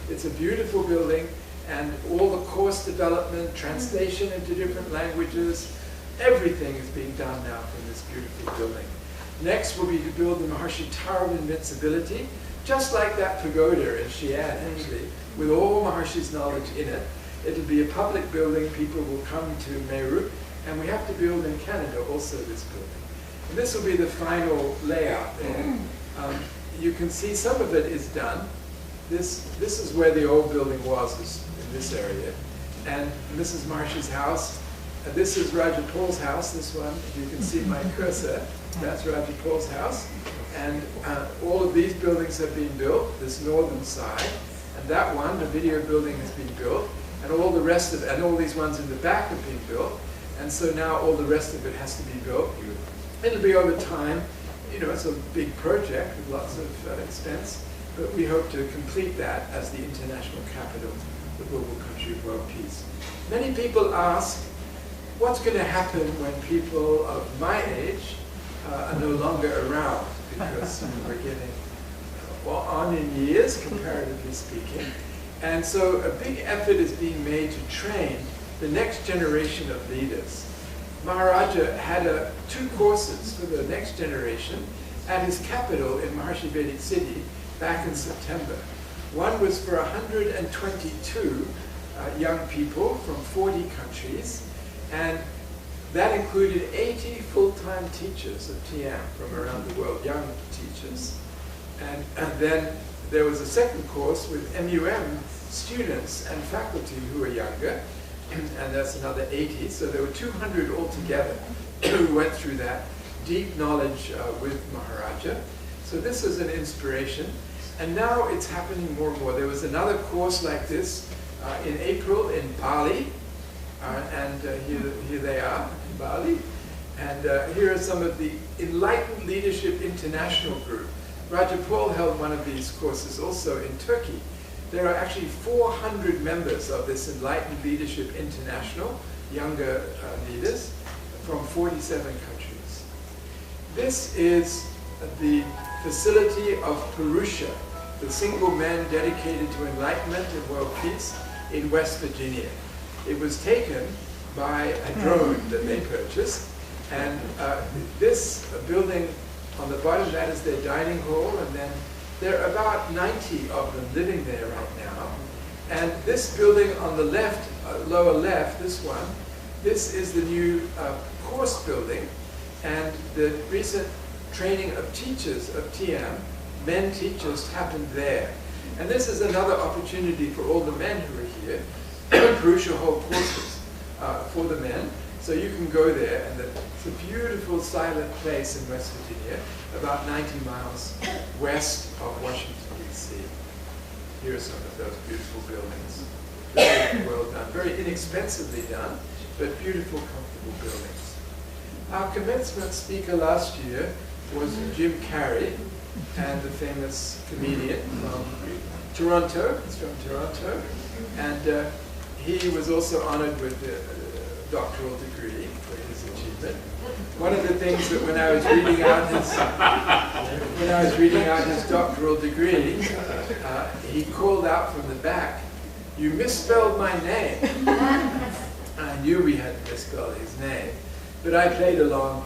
It's a beautiful building, and all the course development, translation into different languages, everything is being done now from this beautiful building. Next will be to build the Maharshi Tower of Invincibility, just like that pagoda in Xi'an, actually, with all Maharshi's knowledge in it. It'll be a public building, people will come to Meru, and we have to build in Canada also this building. And this will be the final layout there. You can see some of it is done. This is where the old building was, is in this area. And this is Maharshi's house. This is Raja Paul's house, this one. You can see my cursor. That's Raja Paul's house. And all of these buildings have been built, this northern side. And that one, the video building, has been built. And all the rest of it, and all these ones in the back have been built. And so now all the rest of it has to be built. It'll be over time. It's a big project with lots of expense. But we hope to complete that as the international capital of the global country of world peace. Many people ask, what's going to happen when people of my age are no longer around? Because we're getting on in years, comparatively speaking. And so a big effort is being made to train the next generation of leaders. Maharaja had 2 courses for the next generation at his capital in Maharshi Vedic City back in September. One was for 122 young people from 40 countries, and that included 80 full-time teachers of TM from around the world, young teachers. And then there was a second course with MUM students and faculty who were younger, and that's another 80, so there were 200 altogether who went through that deep knowledge with Maharaja. So this is an inspiration, and now it's happening more and more. There was another course like this in April in Bali, and here they are in Bali, and here are some of the Enlightened Leadership International Group. Raja Paul held one of these courses also in Turkey. There are actually 400 members of this Enlightened Leadership International, younger leaders, from 47 countries. This is the facility of Purusha, the single man dedicated to enlightenment and world peace in West Virginia. It was taken by a drone that they purchased, and this building on the bottom, that is their dining hall, and then there are about 90 of them living there right now. And this building on the left, lower left, this one, this is the new course building, and the recent training of teachers of TM, men teachers, happened there. And this is another opportunity for all the men who are here. Purusha hold courses for the men. So you can go there, and it's a beautiful silent place in West Virginia, about 90 miles west of Washington, D.C. Here are some of those beautiful buildings. Very well done, very inexpensively done, but beautiful, comfortable buildings. Our commencement speaker last year was Jim Carrey, and the famous comedian from Toronto. He's from Toronto, and he was also honored with the doctoral degree for his achievement. One of the things that when I was reading out his doctoral degree, he called out from the back, "You misspelled my name." I knew we had misspelled his name, but I played along,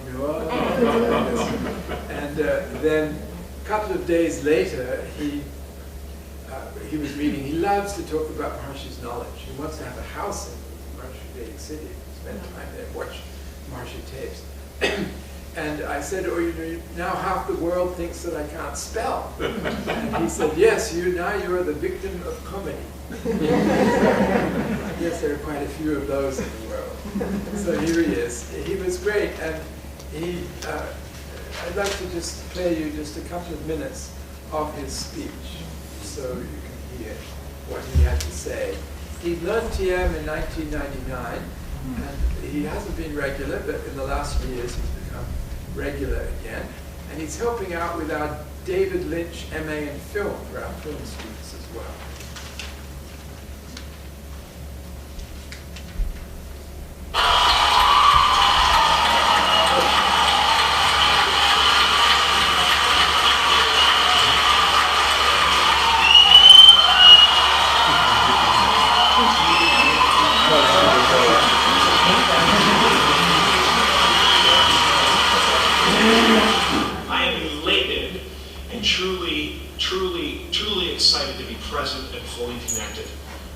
and then a couple of days later, he was reading. He loves to talk about Maharshi's knowledge. He wants to have a house in Marshall City, spent time there, watched Marcia tapes. And I said, oh, you know, now half the world thinks that I can't spell. And he said, yes, now you're the victim of comedy. Yes, there are quite a few of those in the world. So here he is. He was great, and I'd like to just play you just a couple of minutes of his speech so you can hear what he had to say. He learned TM in 1999, and he hasn't been regular, but in the last few years he's become regular again. And he's helping out with our David Lynch MA in film for our film students as well. I am elated and truly excited to be present and fully connected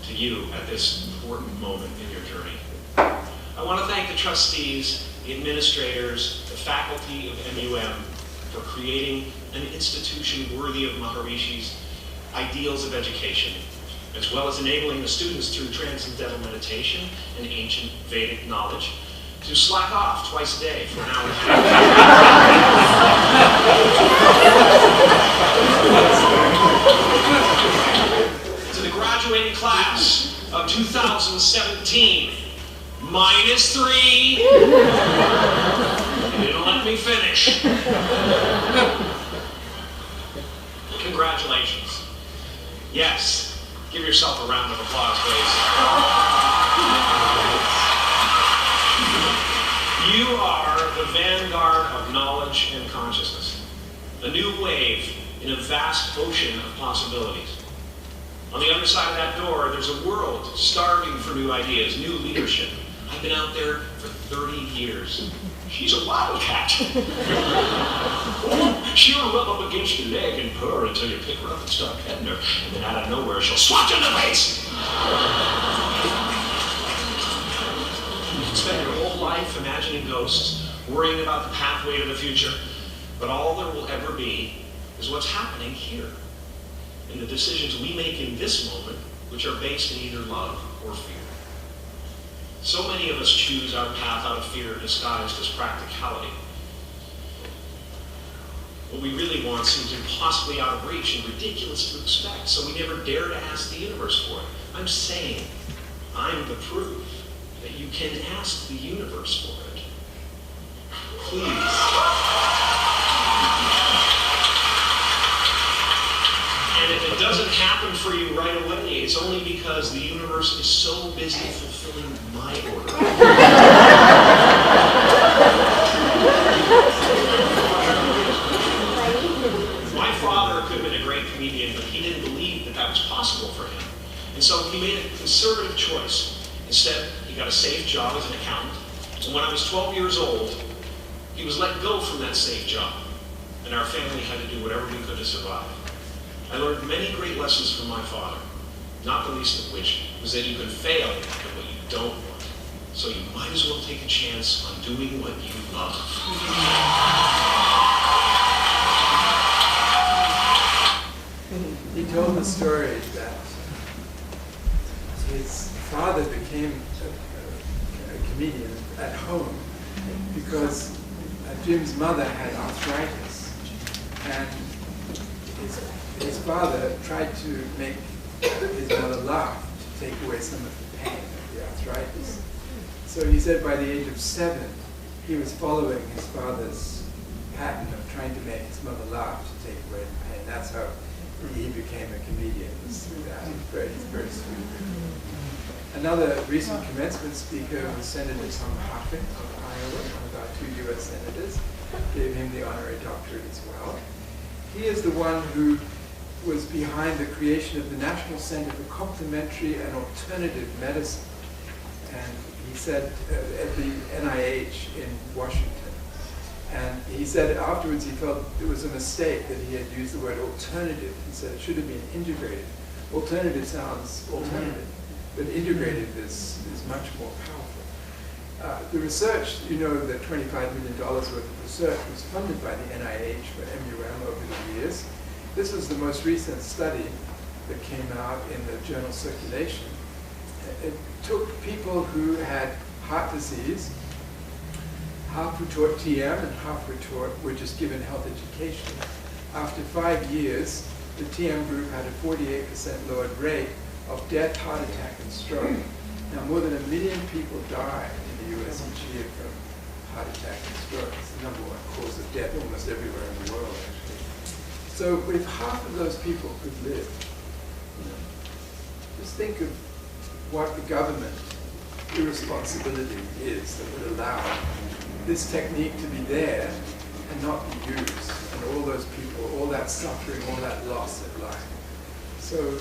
to you at this important moment in your journey. I want to thank the trustees, the administrators, the faculty of MUM for creating an institution worthy of Maharishi's ideals of education, as well as enabling the students through transcendental meditation and ancient Vedic knowledge to slack off twice a day for an hour. To the graduating class of 2017, -3. You didn't let me finish. Congratulations. Yes, give yourself a round of applause, please. You are the vanguard of knowledge and consciousness, a new wave in a vast ocean of possibilities. On the other side of that door, there's a world starving for new ideas, new leadership. I've been out there for 30 years. She's a wildcat. She'll rub up against your leg and purr until you pick her up and start petting her, and then out of nowhere she'll swat you in the face. Spend your whole life imagining ghosts, worrying about the pathway to the future, but all there will ever be is what's happening here, and the decisions we make in this moment, which are based in either love or fear. So many of us choose our path out of fear disguised as practicality. What we really want seems impossibly out of reach and ridiculous to expect, so we never dare to ask the universe for it. I'm saying, I'm the proof that you can ask the universe for it. Please. And if it doesn't happen for you right away, it's only because the universe is so busy fulfilling my order. My father could have been a great comedian, but he didn't believe that that was possible for him. And so he made a conservative choice. Instead, he got a safe job as an accountant. And when I was 12 years old, he was let go from that safe job. And our family had to do whatever we could to survive. I learned many great lessons from my father, not the least of which was that you can fail at what you don't want. So you might as well take a chance on doing what you love. He told the story that his father became a comedian at home because Jim's mother had arthritis, and his father tried to make his mother laugh to take away some of the pain of the arthritis. So he said by the age of 7, he was following his father's pattern of trying to make his mother laugh to take away the pain. That's how he became a comedian, was through that. He's very sweet. Another recent commencement speaker was Senator Tom Harkin of Iowa, one of our 2 U.S. senators. Gave him the honorary doctorate as well. He is the one who was behind the creation of the National Center for Complementary and Alternative Medicine. And he said at the NIH in Washington. And he said afterwards he felt it was a mistake that he had used the word alternative. He said it should have been integrated. Alternative sounds alternative, but integrative is much more The research, you know that $25 million worth of research was funded by the NIH for MUM over the years. This was the most recent study that came out in the journal Circulation. It took people who had heart disease, half were taught TM and half were just given health education. After 5 years, the TM group had a 48% lowered rate of death, heart attack, and stroke. Now, more than 1 million people die in the US each year from heart attack and stroke. It's the #1 cause of death almost everywhere in the world, actually. So if half of those people could live, just think of what the government irresponsibility is that would allow this technique to be there and not be used, and all those people, all that suffering, all that loss of life. So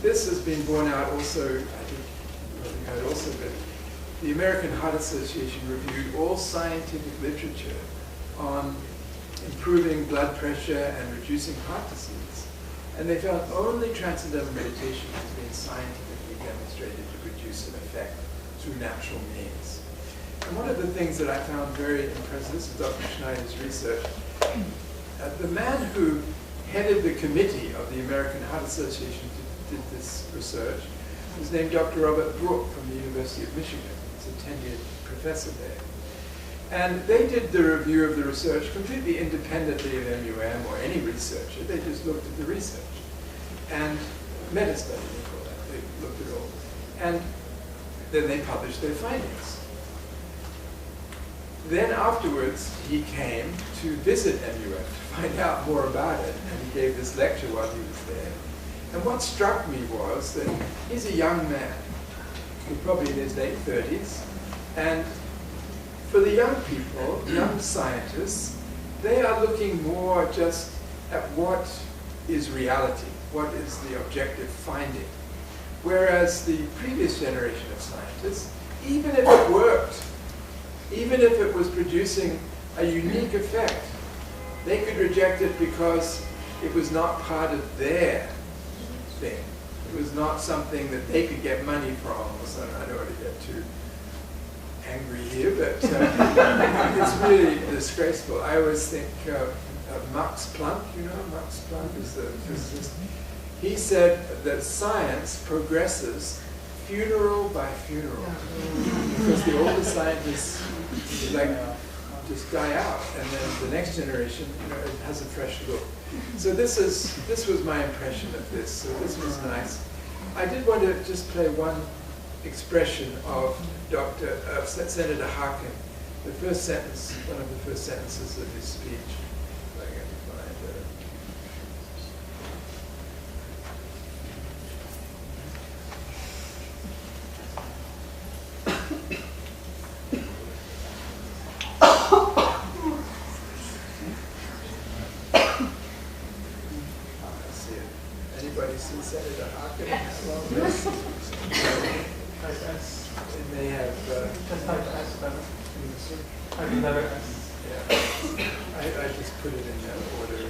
this has been borne out also, I think you heard also, that the American Heart Association reviewed all scientific literature on improving blood pressure and reducing heart disease. And they found only transcendental meditation has been scientifically demonstrated to produce an effect through natural means. And one of the things that I found very impressive, this is Dr. Schneider's research, the man who headed the committee of the American Heart Association did this research was named Dr. Robert Brooke from the University of Michigan. He's a tenured professor there. And they did the review of the research completely independently of MUM or any researcher. They just looked at the research. And meta-study, they call that. They looked at all. And then they published their findings. Then afterwards, he came to visit MUM to find out more about it. And he gave this lecture while he was there. And what struck me was that he's a young man, he's probably in his late 30s, and for the young people, young scientists, they are looking more just at what is reality, what is the objective finding. Whereas the previous generation of scientists, even if it worked, even if it was producing a unique effect, they could reject it because it was not part of their thing. It was not something that they could get money from or something. I don't want to get too angry here, but it's really disgraceful. I always think of Max Planck, you know, Max Planck is the physicist. He said that science progresses funeral by funeral because the older scientists just die out, and then the next generation, it has a fresh look. So this was my impression of this. So this was nice. I did want to just play one expression of Senator Harkin. The first sentence, one of the first sentences of his speech. If I can find it. Anybody see Senator Harkin? It may have. I just put it in that order.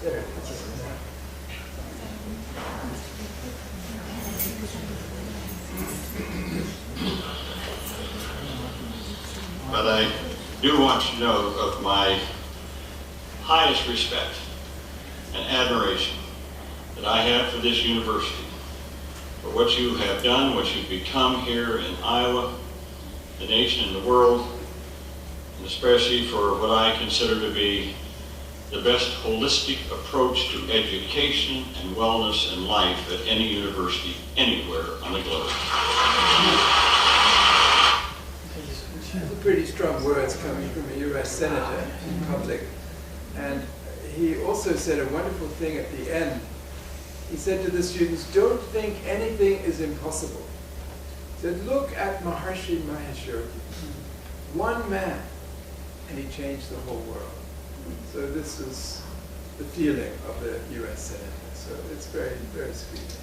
There. But I do want you to know of my highest respect and admiration that I have for this university, for what you have done, what you've become here in Iowa, the nation and the world, and especially for what I consider to be the best holistic approach to education and wellness and life at any university anywhere on the globe. Those are pretty strong words coming from a U.S. senator in public. And he also said a wonderful thing at the end. He said to the students, don't think anything is impossible. He said, look at Maharishi Mahesh Yogi. One man, and he changed the whole world. So this is the feeling of the U.S. Senator. So it's very, very sweet,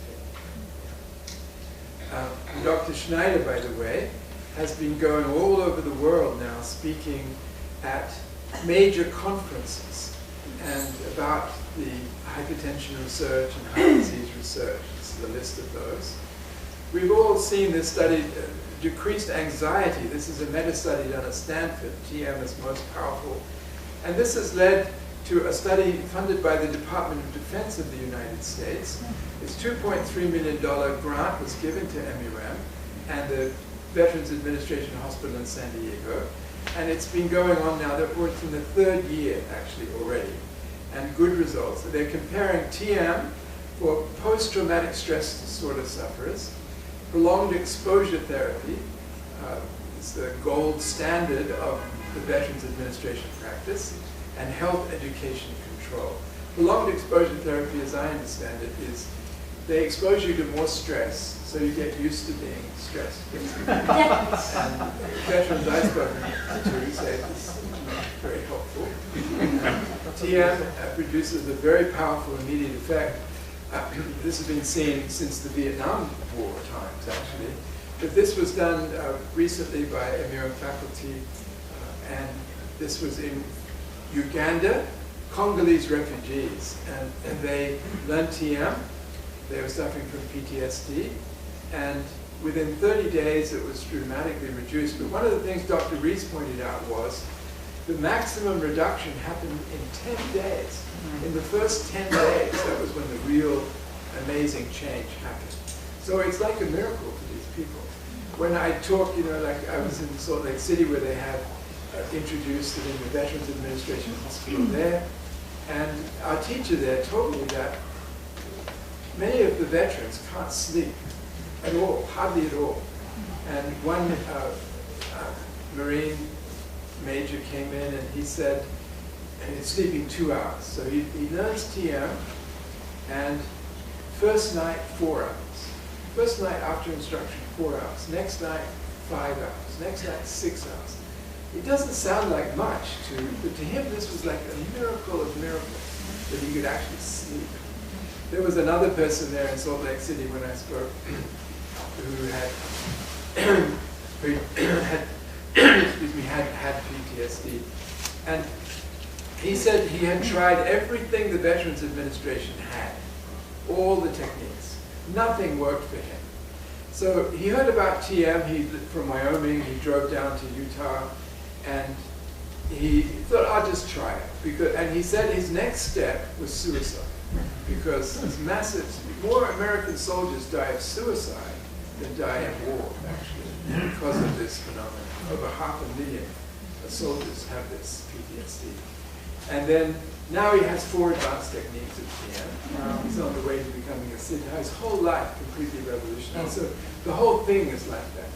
I think. Dr. Schneider, by the way, has been going all over the world now speaking at major conferences and about the hypertension research and heart disease research. This is a list of those. We've all seen this study, decreased anxiety. This is a meta-study done at Stanford. TM is most powerful. And this has led to a study funded by the Department of Defense of the United States. Its $2.3 million grant was given to MUM and the Veterans Administration Hospital in San Diego. And it's been going on now. They're in the third year, actually, already. And good results. They're comparing TM for post-traumatic stress disorder sufferers, prolonged exposure therapy, is the gold standard of the Veterans Administration practice, and health education control. Prolonged exposure therapy, as I understand it, is they expose you to more stress, so you get used to being stressed. And veterans I've spoken to say this is not very helpful. TM produces a very powerful immediate effect. This has been seen since the Vietnam War times, actually. But this was done recently by MUM faculty, and this was in Uganda, Congolese refugees, and they learned TM. They were suffering from PTSD, and within 30 days it was dramatically reduced. But one of the things Dr. Rees pointed out was the maximum reduction happened in 10 days. In the first 10 days, that was when the real amazing change happened. So it's like a miracle for these people. When I talk, like I was in Salt Lake City where they have introduced it in the Veterans Administration Hospital there, and our teacher there told me that many of the veterans can't sleep at all, hardly at all. And one Marine major came in and he said, and he's sleeping 2 hours. So he learns TM, and first night 4 hours. First night after instruction 4 hours. Next night 5 hours. Next night 6 hours. It doesn't sound like much but to him this was like a miracle of miracles, that he could actually sleep. There was another person there in Salt Lake City when I spoke who had PTSD, and he said he had tried everything the Veterans Administration had, all the techniques. Nothing worked for him. So he heard about TM. From Wyoming. He drove down to Utah, and he thought, I'll just try it. And he said his next step was suicide, because there's more American soldiers die of suicide than die in war, actually, because of this phenomenon. Over 500,000 soldiers have this PTSD. And then now he has 4 advanced techniques of TM. He's on the way to becoming a citizen. His whole life completely revolutionary. So the whole thing is like that.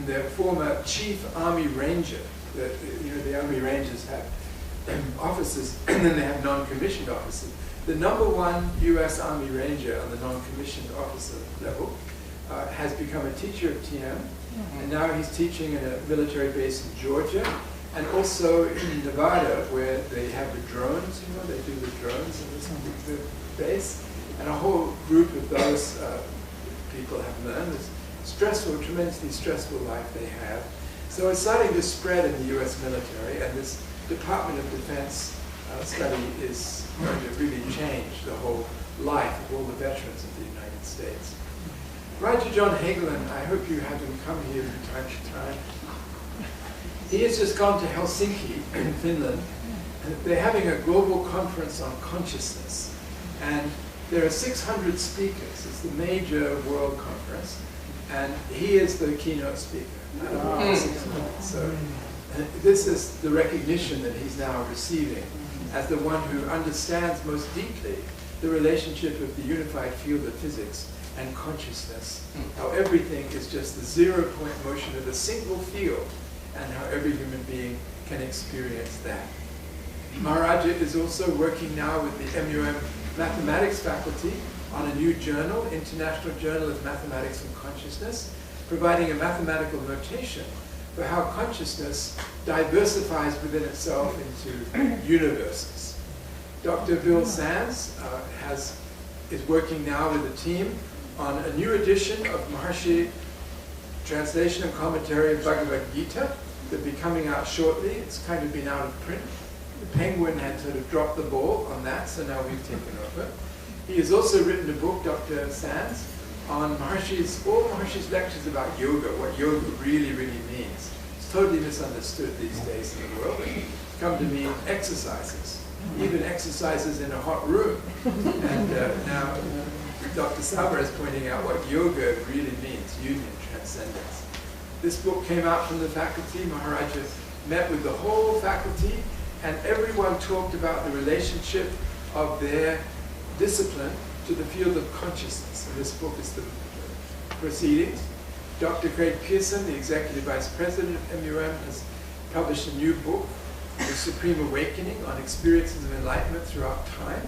The former Chief Army Ranger, the Army Rangers have officers, and then they have non-commissioned officers. The #1 U.S. Army Ranger on the non-commissioned officer level has become a teacher of TM, and now he's teaching in a military base in Georgia, and also in Nevada, where they have the drones, they do the drones in this base, and a whole group of those people have learned this tremendously stressful life they have. So it's starting to spread in the U.S. military, and this Department of Defense study is going to really change the whole life of all the veterans of the United States. Roger John Hagelin, I hope you have him come here from time to time. He has just gone to Helsinki in Finland, and they're having a global conference on consciousness. And there are 600 speakers. It's the major world conference, and he is the keynote speaker. So this is the recognition that he's now receiving as the one who understands most deeply the relationship of the unified field of physics and consciousness, how everything is just the zero-point motion of a single field, and how every human being can experience that. Maharaja is also working now with the MUM mathematics faculty on a new journal, International Journal of Mathematics and Consciousness, providing a mathematical notation for how consciousness diversifies within itself into universes. Dr. Bill Sands is working now with a team on a new edition of Maharshi translation and commentary of Bhagavad Gita. That'll be coming out shortly. It's kind of been out of print. The Penguin had sort of dropped the ball on that, so now we've taken over. He has also written a book, Dr. Sands, on all Maharshi's lectures about yoga, what yoga really, really means. It's totally misunderstood these days in the world. It's come to mean exercises, even exercises in a hot room. And now Dr. Sabra is pointing out what yoga really means, union, transcendence. This book came out from the faculty. Maharaja met with the whole faculty, and everyone talked about the relationship of their discipline to the field of consciousness. And this book is the proceedings. Dr. Craig Pearson, the Executive Vice President of MUM, has published a new book, The Supreme Awakening, on experiences of enlightenment throughout time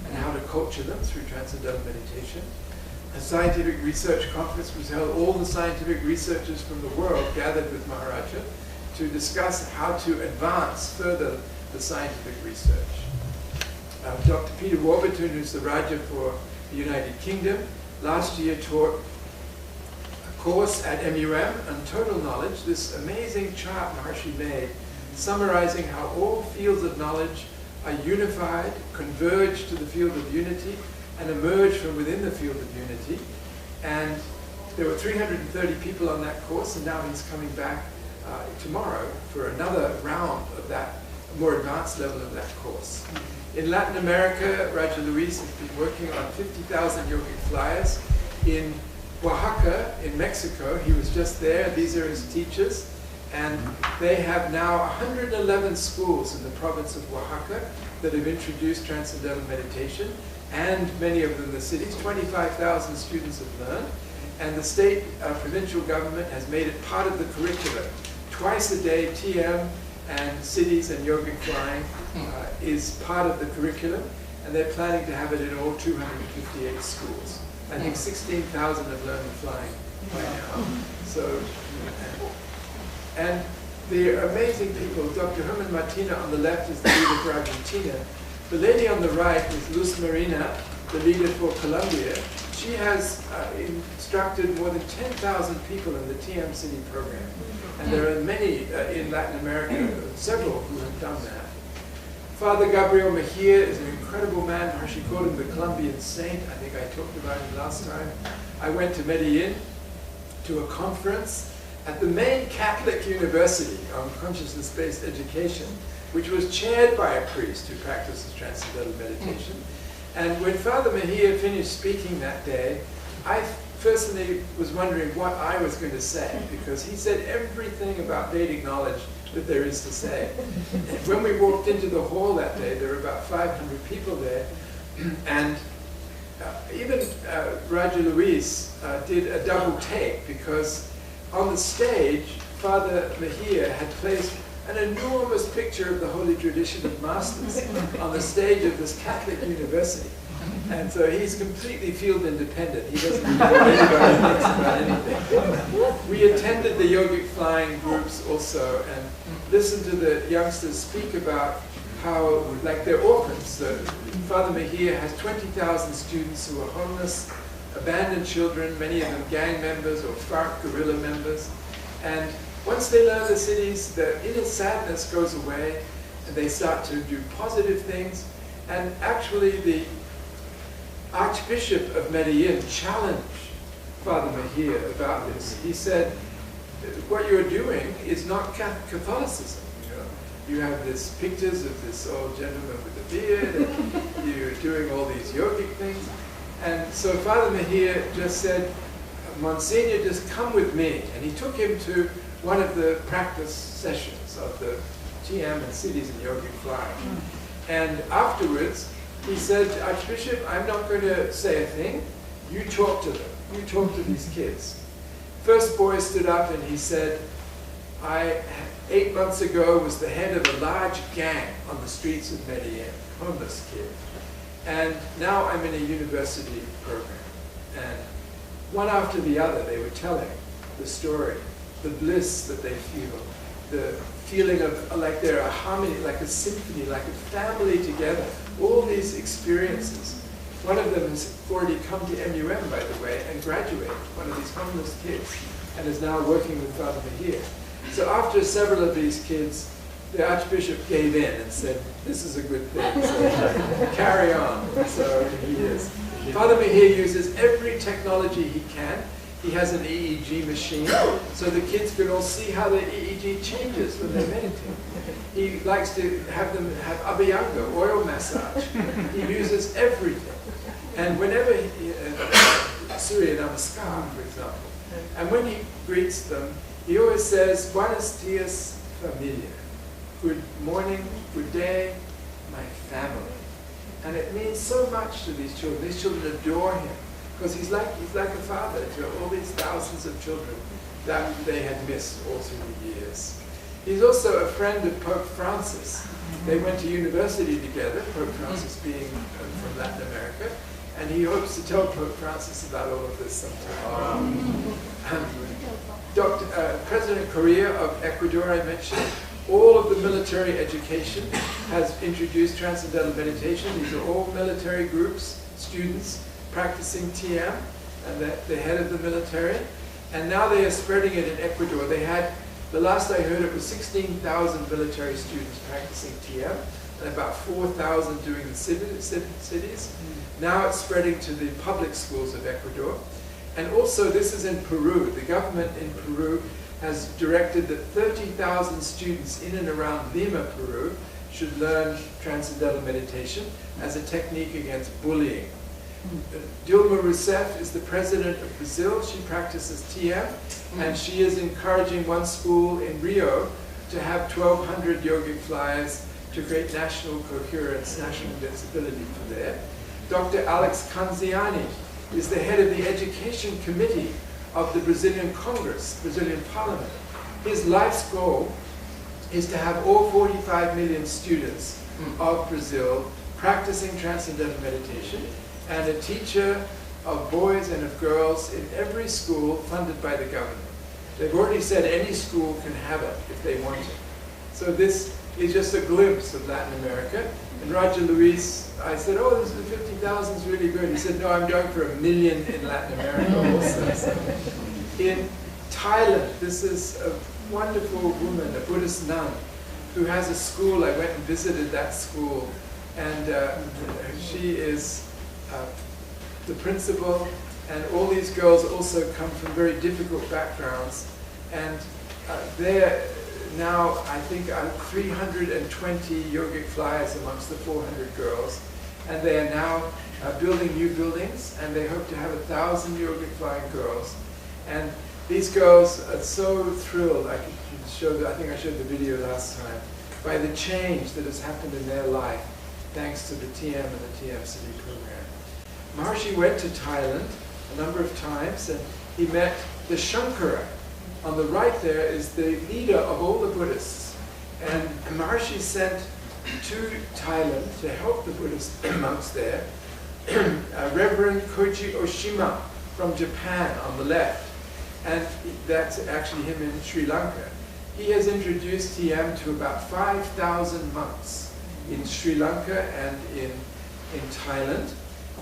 and how to culture them through transcendental meditation. A scientific research conference was held. All the scientific researchers from the world gathered with Maharaja to discuss how to advance further the scientific research. Dr. Peter Warburton, who's the Raja for the United Kingdom, last year taught a course at MUM on total knowledge, this amazing chart Maharshi made, summarizing how all fields of knowledge are unified, converge to the field of unity, and emerge from within the field of unity. And there were 330 people on that course, and now he's coming back tomorrow for another round of that more advanced level of that course. In Latin America, Raja Luis has been working on 50,000 yogic flyers. In Oaxaca, in Mexico, he was just there. These are his teachers. And they have now 111 schools in the province of Oaxaca that have introduced transcendental meditation, and many of them in the cities. 25,000 students have learned. And the state provincial government has made it part of the curriculum. Twice a day, TM and cities and yogic flying is part of the curriculum, and they're planning to have it in all 258 schools. I think 16,000 have learned flying by now. So, and they're amazing people. Dr. Herman Martina on the left is the leader for Argentina. The lady on the right is Luz Marina, the leader for Colombia. She has instructed more than 10,000 people in the TM City program. And there are many in Latin America, several who have done that. Father Gabriel Mejia is an incredible man. Maharshi called him the Colombian saint. I think I talked about him last time. I went to Medellin to a conference at the main Catholic university on consciousness-based education, which was chaired by a priest who practices transcendental meditation. And when Father Mejia finished speaking that day, I personally was wondering what I was going to say, because he said everything about Vedic knowledge that there is to say. And when we walked into the hall that day, there were about 500 people there, and even Raja Luis did a double take, because on the stage, Father Mejia had placed an enormous picture of the holy tradition of masters on the stage of this Catholic university. And so he's completely field independent. He doesn't care what anybody thinks about anything. We attended the yogic flying groups also and listened to the youngsters speak about how, like, they're orphans. Father Mejia has 20,000 students who are homeless, abandoned children, many of them gang members or FARC guerrilla members. And once they learn the cities, the inner sadness goes away and they start to do positive things. And actually the Archbishop of Medellin challenged Father Mejia about this. He said, what you're doing is not Catholicism. You have these pictures of this old gentleman with a beard, and you're doing all these yogic things. And so Father Mejia just said, Monsignor, just come with me. And he took him to one of the practice sessions of the TM and cities and yogic flying. And afterwards, he said, Archbishop, I'm not going to say a thing. You talk to them. You talk to these kids. First boy stood up and he said, I, 8 months ago, was the head of a large gang on the streets of Medellin, homeless kid. And now I'm in a university program. And one after the other, they were telling the story, the bliss that they feel, the feeling of like they're a harmony, like a symphony, like a family together, all these experiences. One of them has already come to MUM, by the way, and graduated, one of these homeless kids, and is now working with Father Mejia. So after several of these kids, the Archbishop gave in and said, this is a good thing, so carry on. So he is. Father Mihir uses every technology he can. He has an EEG machine, so the kids can all see how the EEG changes when they meditate. He likes to have them have abhyanga, oil massage. He uses everything. And whenever Surya Namaskar, for example, and when he greets them, he always says, Buenos dias, familia. Good morning, good day, my family. And it means so much to these children. These children adore him because he's like a father to all these thousands of children that they had missed all through the years. He's also a friend of Pope Francis. They went to university together, Pope Francis being from Latin America, and he hopes to tell Pope Francis about all of this sometime. President Correa of Ecuador, I mentioned, all of the military education has introduced transcendental meditation. These are all military groups, students practicing TM, and the head of the military. And now they are spreading it in Ecuador. They had, the last I heard, it was 16,000 military students practicing TM, and about 4,000 doing the cities. Now it's spreading to the public schools of Ecuador. And also, this is in Peru. The government in Peru has directed that 30,000 students in and around Lima, Peru, should learn transcendental meditation as a technique against bullying. Dilma Rousseff is the president of Brazil. She practices TM, and she is encouraging one school in Rio to have 1,200 yogic flyers to create national coherence, national invincibility for there. Dr. Alex Kanziani is the head of the education committee of the Brazilian Congress, Brazilian Parliament. His life's goal is to have all 45 million students of Brazil practicing transcendental meditation, and a teacher of boys and of girls in every school funded by the government. They've already said any school can have it if they want it. So this is just a glimpse of Latin America. And Roger Luis, I said, oh, this is 50,000 is really good. He said, no, I'm going for 1 million in Latin America also. In Thailand, this is a wonderful woman, a Buddhist nun, who has a school. I went and visited that school, and she is the principal, and all these girls also come from very difficult backgrounds, and they're now, I think, 320 yogic flyers amongst the 400 girls, and they are now building new buildings, and they hope to have 1,000 yogic flying girls. And these girls are so thrilled. I think I showed the video last time, by the change that has happened in their life thanks to the TM and the TM-City program. Maharshi went to Thailand a number of times, and he met the Shankara. On the right there is the leader of all the Buddhists. And Maharshi sent to Thailand to help the Buddhist monks there, Reverend Koji Oshima from Japan on the left. And that's actually him in Sri Lanka. He has introduced TM to about 5,000 monks in Sri Lanka and in Thailand.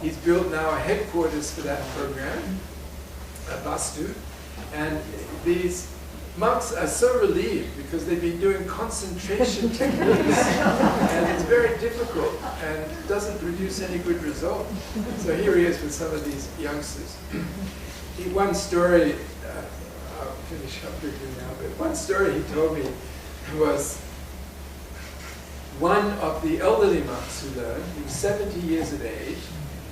He's built now a headquarters for that program, Bastu. And these monks are so relieved because they've been doing concentration techniques, and it's very difficult and doesn't produce any good result. So here he is with some of these youngsters. One story, I'll finish up quickly now, but one story he told me was one of the elderly monks who learned. He was 70 years of age.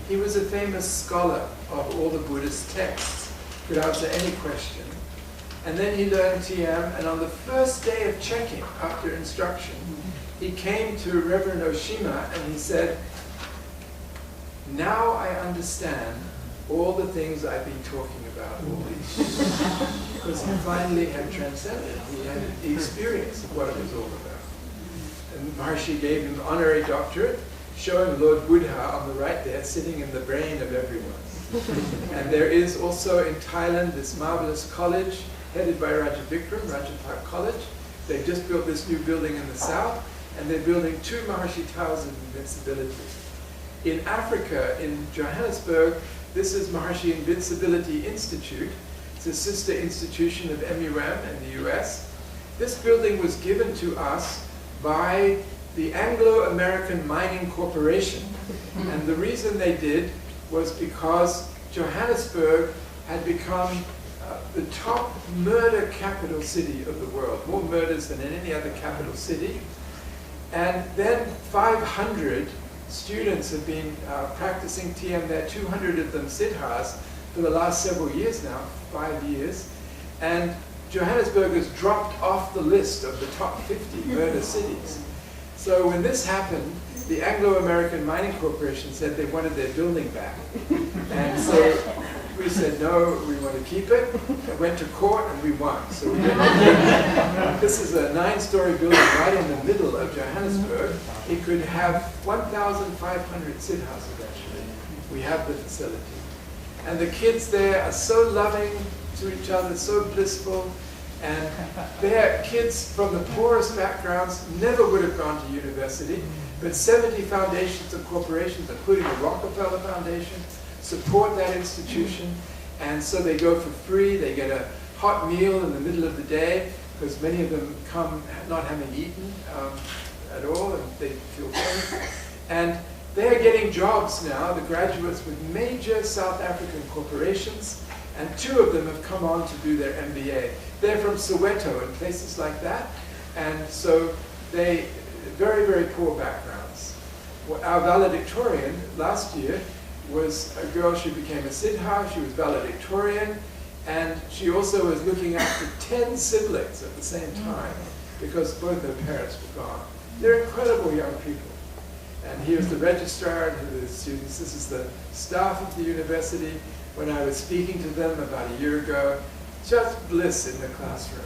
He was a famous scholar of all the Buddhist texts, could answer any question. And then he learned TM, and on the first day of checking, after instruction, he came to Reverend Oshima and he said, now I understand all the things I've been talking about all these years. Because he finally had transcended. He had the experience of what it was all about. And Maharshi gave him honorary doctorate, showing Lord Buddha on the right there, sitting in the brain of everyone. And there is also in Thailand this marvelous college, headed by Raja Vikram, Raja Park College. They've just built this new building in the south, and they're building 2 Maharshi Towers of Invincibility. In Africa, in Johannesburg, this is Maharshi Invincibility Institute. It's a sister institution of MUM in the US. This building was given to us by the Anglo-American Mining Corporation. And the reason they did was because Johannesburg had become the top murder capital city of the world, more murders than in any other capital city. And then 500 students have been practicing TM there, 200 of them siddhas, for the last several years now, 5 years. And Johannesburg has dropped off the list of the top 50 murder cities. So when this happened, the Anglo-American Mining Corporation said they wanted their building back. And so we said, no, we want to keep it. I went to court and we won. So we this is a 9-story building right in the middle of Johannesburg. It could have 1,500 siddhas eventually. We have the facility. And the kids there are so loving to each other, so blissful. And they're kids from the poorest backgrounds, never would have gone to university. But 70 foundations and corporations, including the Rockefeller Foundation, support that institution. And so they go for free. They get a hot meal in the middle of the day, because many of them come not having eaten at all, and they feel pain. And they're getting jobs now, the graduates, with major South African corporations, and 2 of them have come on to do their MBA. They're from Soweto and places like that, and so they, very, very poor backgrounds. Well, our valedictorian last year was a girl, she became a siddha, she was valedictorian, and she also was looking after 10 siblings at the same time, because both her parents were gone. They're incredible young people. And here's the registrar and the students. This is the staff of the university. When I was speaking to them about a year ago, just bliss in the classroom.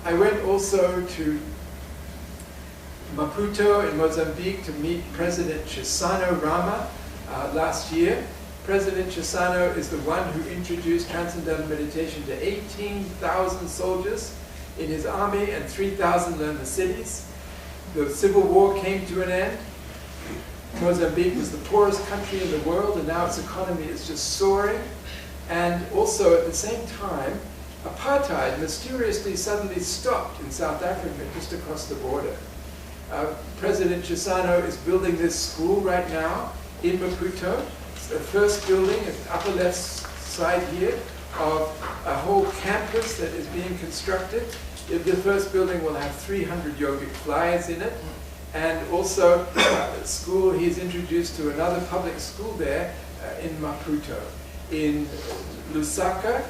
I went also to Maputo in Mozambique to meet President Chissano Rama last year. President Chissano is the one who introduced Transcendental Meditation to 18,000 soldiers in his army, and 3,000 learned the cities. The civil war came to an end. Mozambique was the poorest country in the world, and now its economy is just soaring. And also at the same time, apartheid mysteriously suddenly stopped in South Africa, just across the border. President Chissano is building this school right now in Maputo. It's the first building at the upper left side here of a whole campus that is being constructed. The first building will have 300 yogic flyers in it. And also, school, he's introduced to another public school there in Maputo. In Lusaka,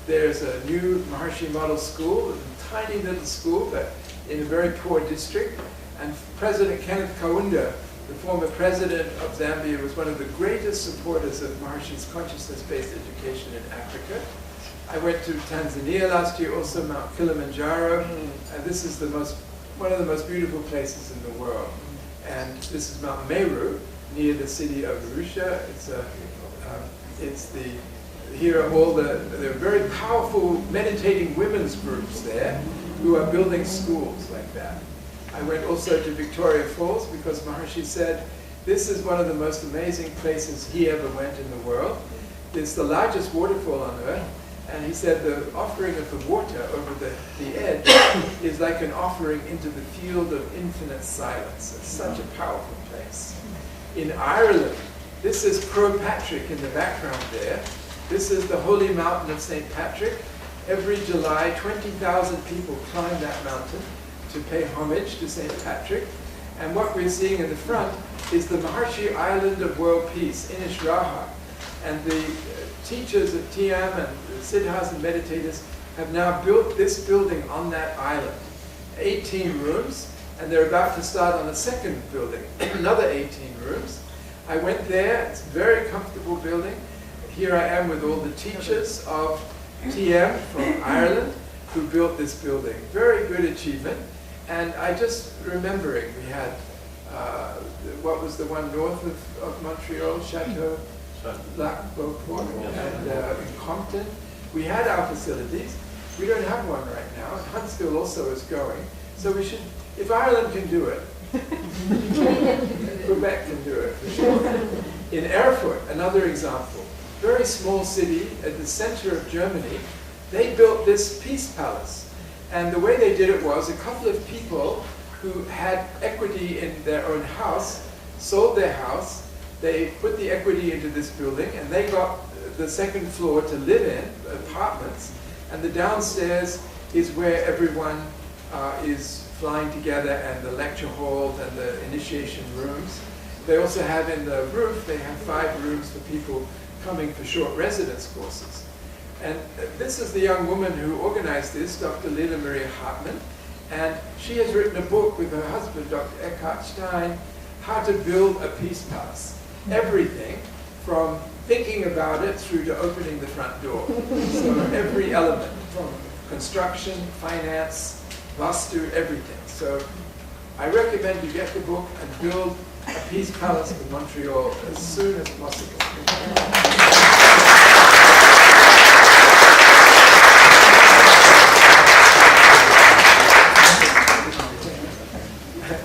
there's a new Maharshi Model School, a tiny little school, but in a very poor district. And President Kenneth Kaunda, the former president of Zambia, was one of the greatest supporters of Maharshi's consciousness-based education in Africa. I went to Tanzania last year, also Mount Kilimanjaro, and this is one of the most beautiful places in the world. And this is Mount Meru, near the city of Arusha. Here are all the very powerful meditating women's groups there who are building schools like that. I went also to Victoria Falls because Maharshi said this is one of the most amazing places he ever went in the world. It's the largest waterfall on earth. And he said the offering of the water over the edge is like an offering into the field of infinite silence. It's such a powerful place. In Ireland, this is Croagh Patrick in the background there. This is the holy mountain of St. Patrick. Every July, 20,000 people climb that mountain to pay homage to St. Patrick. And what we're seeing in the front is the Maharshi Island of World Peace, Inishraha. And the teachers of TM and siddhas and meditators have now built this building on that island. 18 rooms, and they're about to start on a second building, another 18 rooms. I went there, it's a very comfortable building. Here I am with all the teachers of TM from Ireland who built this building. Very good achievement. And I just remembering, we had, what was the one north of Montreal, Chateau Lac Beauport, and in Compton. We had our facilities. We don't have one right now. And Huntsville also is going. So we should, if Ireland can do it, Quebec can do it for sure. In Erfurt, another example, very small city at the center of Germany, they built this peace palace. And the way they did it was a couple of people who had equity in their own house sold their house, they put the equity into this building, and they got the second floor to live in, apartments, and the downstairs is where everyone is flying together, and the lecture halls and the initiation rooms. They also have in the roof, they have 5 rooms for people coming for short residence courses. And this is the young woman who organized this, Dr. Lila Maria Hartmann, and she has written a book with her husband, Dr. Eckhart Stein, How to Build a Peace Palace. Everything from thinking about it through to opening the front door. So every element, from construction, finance, vastu, everything. So I recommend you get the book and build a peace palace in Montreal as soon as possible.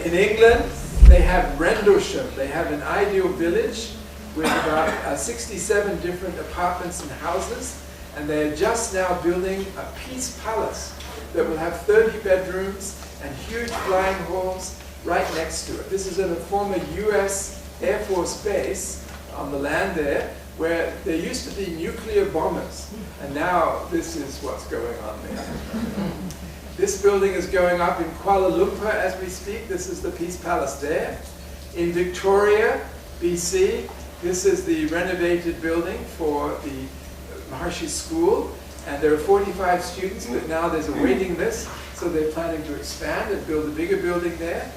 In England, they have Rendlesham. They have an ideal village with about 67 different apartments and houses, and they are just now building a peace palace that will have 30 bedrooms and huge flying halls right next to it. This is at a former US Air Force base on the land there, where there used to be nuclear bombers, and now this is what's going on there. This building is going up in Kuala Lumpur as we speak. This is the Peace Palace there. In Victoria, BC, this is the renovated building for the Maharshi School, and there are 45 students, but now there's a waiting list, so they're planning to expand and build a bigger building there.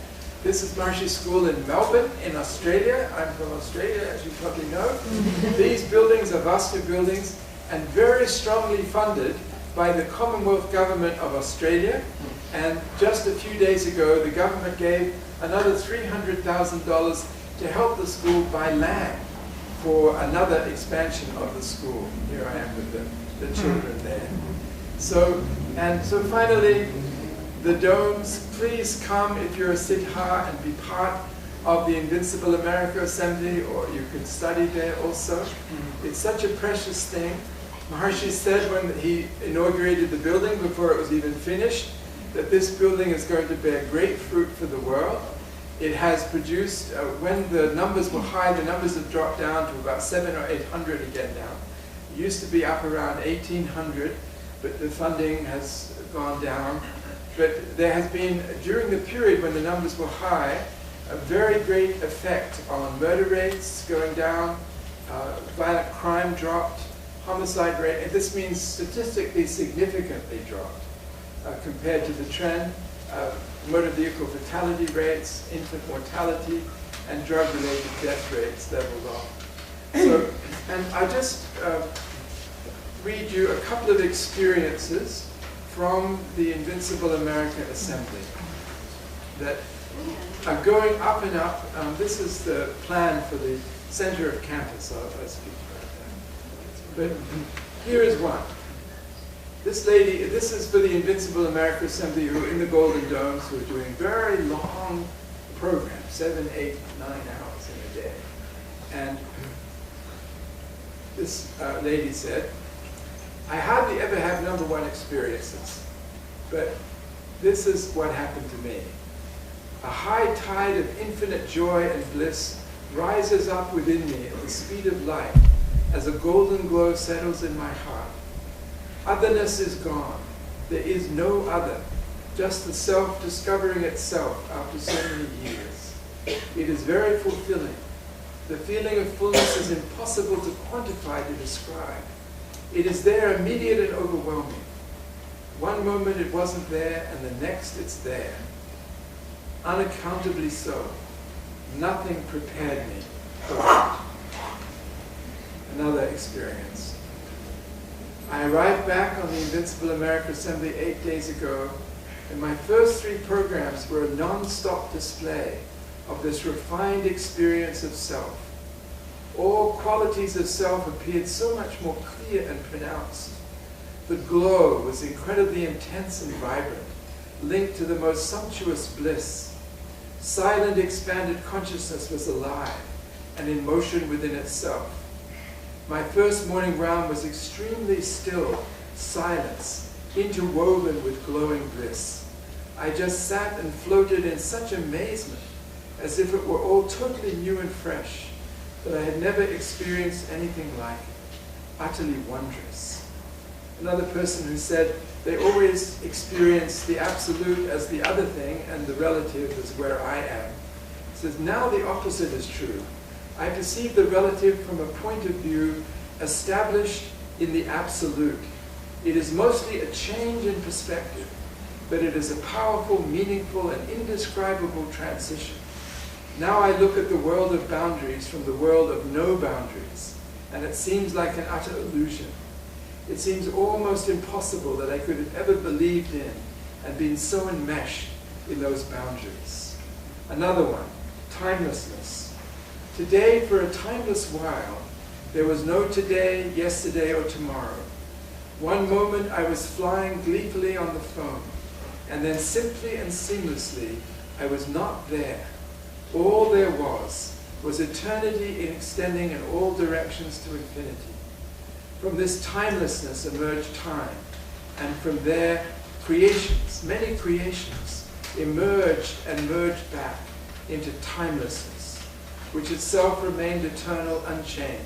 This is Maharshi School in Melbourne, in Australia. I'm from Australia, as you probably know. These buildings are Vastu buildings and very strongly funded by the Commonwealth Government of Australia. And just a few days ago, the government gave another $300,000 to help the school buy land for another expansion of the school. Here I am with the children there. So finally, the domes, please come if you're a Siddha and be part of the Invincible America Assembly, or you can study there also. It's such a precious thing. Maharshi said when he inaugurated the building, before it was even finished, that this building is going to bear great fruit for the world. It has produced, when the numbers were high, the numbers have dropped down to about 700 or 800 again now. It used to be up around 1,800, but the funding has gone down. But there has been, during the period when the numbers were high, a very great effect on murder rates going down, violent crime dropped, homicide rate, and this means statistically significantly dropped compared to the trend. Motor vehicle fatality rates, infant mortality, and drug-related death rates leveled off. So, and I just read you a couple of experiences from the Invincible America Assembly that are going up and up. This is the plan for the center of campus. I'll speak about that. But here is one. This lady, this is for the Invincible America Assembly, who are in the Golden Domes, who are doing very long programs, 7, 8, 9 hours in a day. And this lady said, I hardly ever have #1 experiences, but this is what happened to me. A high tide of infinite joy and bliss rises up within me at the speed of light as a golden glow settles in my heart. Otherness is gone. There is no other, just the self discovering itself after so many years. It is very fulfilling. The feeling of fullness is impossible to quantify, to describe. It is there, immediate and overwhelming. One moment it wasn't there, and the next it's there. Unaccountably so. Nothing prepared me for it. Another experience. I arrived back on the Invincible America Assembly 8 days ago, and my first 3 programs were a non-stop display of this refined experience of self. All qualities of self appeared so much more clear and pronounced. The glow was incredibly intense and vibrant, linked to the most sumptuous bliss. Silent, expanded consciousness was alive and in motion within itself. My first morning round was extremely still, silence, interwoven with glowing bliss. I just sat and floated in such amazement, as if it were all totally new and fresh. that I had never experienced anything like it. Utterly wondrous. Another person who said they always experience the absolute as the other thing and the relative as where I am. Says, now the opposite is true. I perceive the relative from a point of view established in the absolute. It is mostly a change in perspective, but it is a powerful, meaningful, and indescribable transition. Now I look at the world of boundaries from the world of no boundaries, and it seems like an utter illusion. It seems almost impossible that I could have ever believed in and been so enmeshed in those boundaries. Another one, timelessness. Today, for a timeless while, there was no today, yesterday, or tomorrow. One moment I was flying gleefully on the phone, and then simply and seamlessly, I was not there. All there was eternity in extending in all directions to infinity. From this timelessness emerged time, and from there creations, many creations, emerged and merged back into timelessness, which itself remained eternal, unchanged.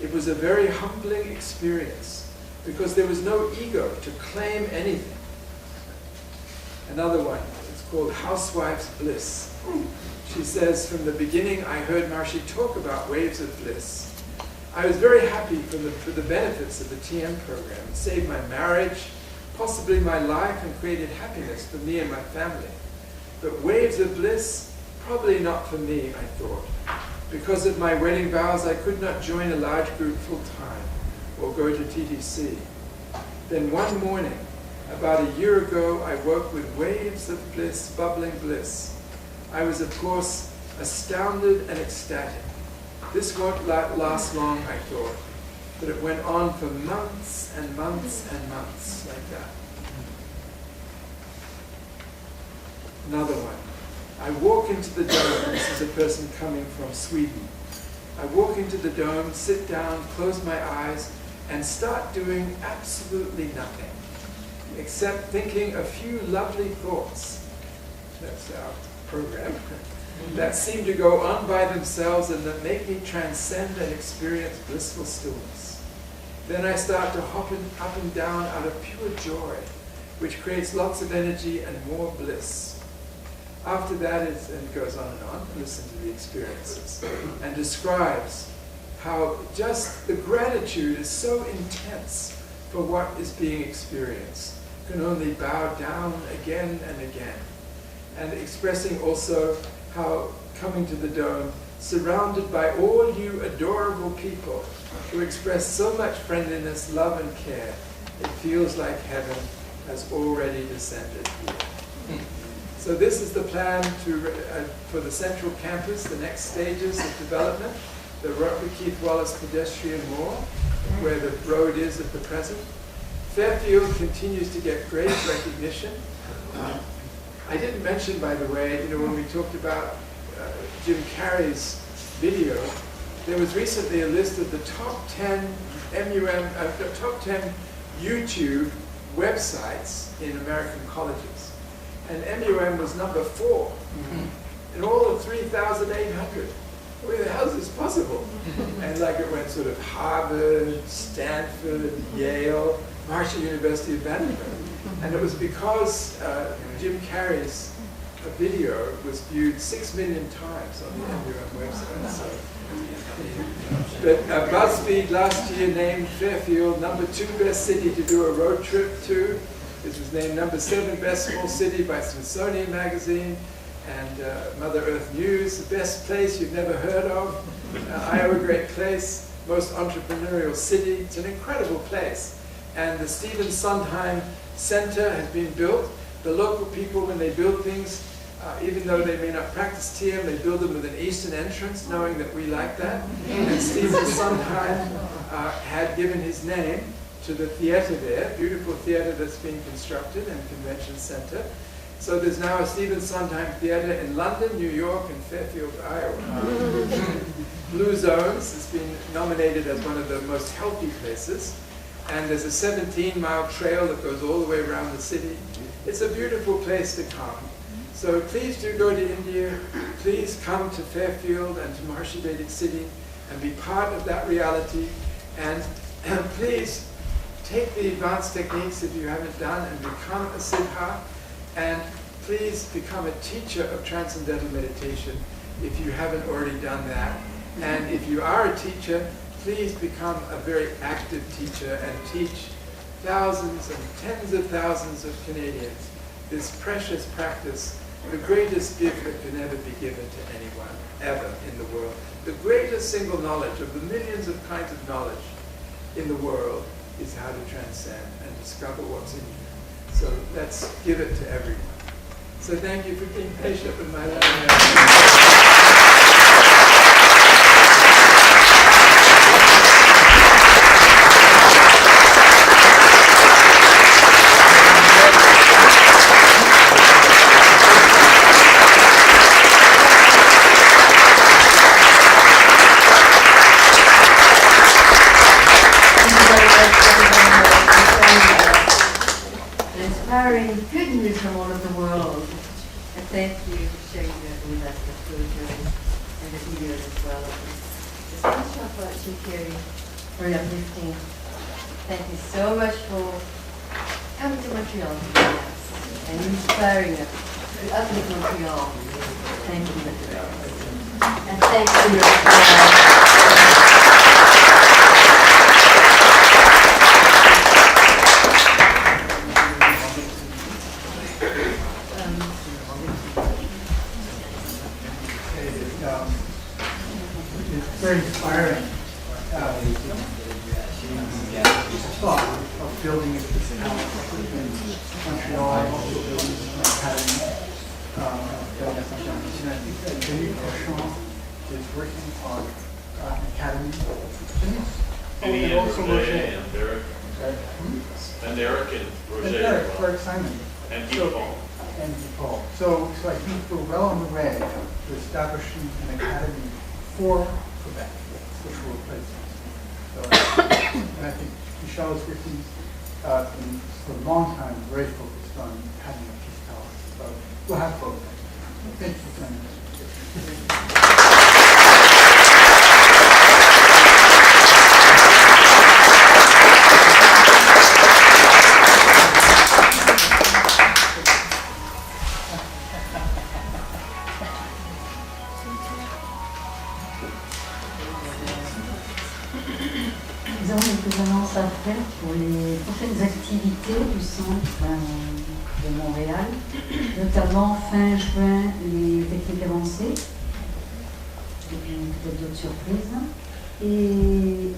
It was a very humbling experience, because there was no ego to claim anything. Another one, it's called Housewife's Bliss. She says, from the beginning I heard Marshi talk about waves of bliss. I was very happy for the benefits of the TM program. It saved my marriage, possibly my life, and created happiness for me and my family. But waves of bliss, probably not for me, I thought. Because of my wedding vows, I could not join a large group full-time or go to TTC. Then one morning, about a year ago, I woke with waves of bliss, bubbling bliss. I was, of course, astounded and ecstatic. This won't last long, I thought, but it went on for months and months and months like that. Another one. I walk into the dome. This is a person coming from Sweden. I walk into the dome, sit down, close my eyes, and start doing absolutely nothing, except thinking a few lovely thoughts. That's our program. That seem to go on by themselves and that make me transcend and experience blissful stillness. Then I start to hop up and down out of pure joy, which creates lots of energy and more bliss. After that, it goes on, listen to the experiences, and describes how just the gratitude is so intense for what is being experienced. You can only bow down again and again. And expressing also how coming to the dome, surrounded by all you adorable people who express so much friendliness, love, and care, it feels like heaven has already descended here. So this is the plan for the central campus, the next stages of development, the Keith Wallace Pedestrian Mall, where the road is at the present. Fairfield continues to get great recognition. I didn't mention, by the way, when we talked about Jim Carrey's video, there was recently a list of the top 10 top 10 YouTube websites in American colleges. And MUM was number 4 in all of 3,800. Where the hell is this possible? And it went sort of Harvard, Stanford, Yale, Marshall University of Vanderbilt. And it was because Jim Carrey's video was viewed 6 million times on the MUM website. So. But BuzzFeed last year named Fairfield number 2 best city to do a road trip to. This was named number 7 best small city by Smithsonian Magazine and Mother Earth News, the best place you've never heard of. Iowa, great place, most entrepreneurial city. It's an incredible place. And the Stephen Sondheim Center has been built. The local people, when they build things, even though they may not practice TM, they build them with an eastern entrance, knowing that we like that. And Stephen Sondheim had given his name to the theater there, beautiful theater that's being constructed and convention center. So there's now a Stephen Sondheim Theater in London, New York, and Fairfield, Iowa. Blue Zones has been nominated as one of the most healthy places. And there's a 17-mile trail that goes all the way around the city. It's a beautiful place to come. So please do go to India. Please come to Fairfield and to Maharshi Vedic City and be part of that reality. And please take the advanced techniques if you haven't done and become a siddha. And please become a teacher of transcendental meditation if you haven't already done that. And if you are a teacher, please become a very active teacher and teach thousands and tens of thousands of Canadians this precious practice, the greatest gift that can ever be given to anyone, ever in the world. The greatest single knowledge of the millions of kinds of knowledge in the world is how to transcend and discover what's in you. So let's give it to everyone. So thank you for being patient with my learning. Inspiring good news from all over the world. And thank you for sharing that with us, the photos and the videos as well. It's much of what you carry, very uplifting. Thank you so much for coming to Montreal today and inspiring us to uplift Montreal. Thank you. And thank you. It's very inspiring. Thought of building a house in Montreal, also building an academy. Denis Cochon is working on an academy. And Ian, also Roger, working. and Derek. And Derek and Roger. And Derek, Clark Simon. And Paul. And Paul. So I think we're well on the way to establishing an academy for Quebec, which will replace us. So, and I think Michelle is working for a long time, very focused on having a peace palace. So we'll have both. Thank you for coming. Nous avons quelques annonces à faire pour les prochaines activités du centre de Montréal, notamment fin juin les techniques avancées, et puis peut-être d'autres surprises, et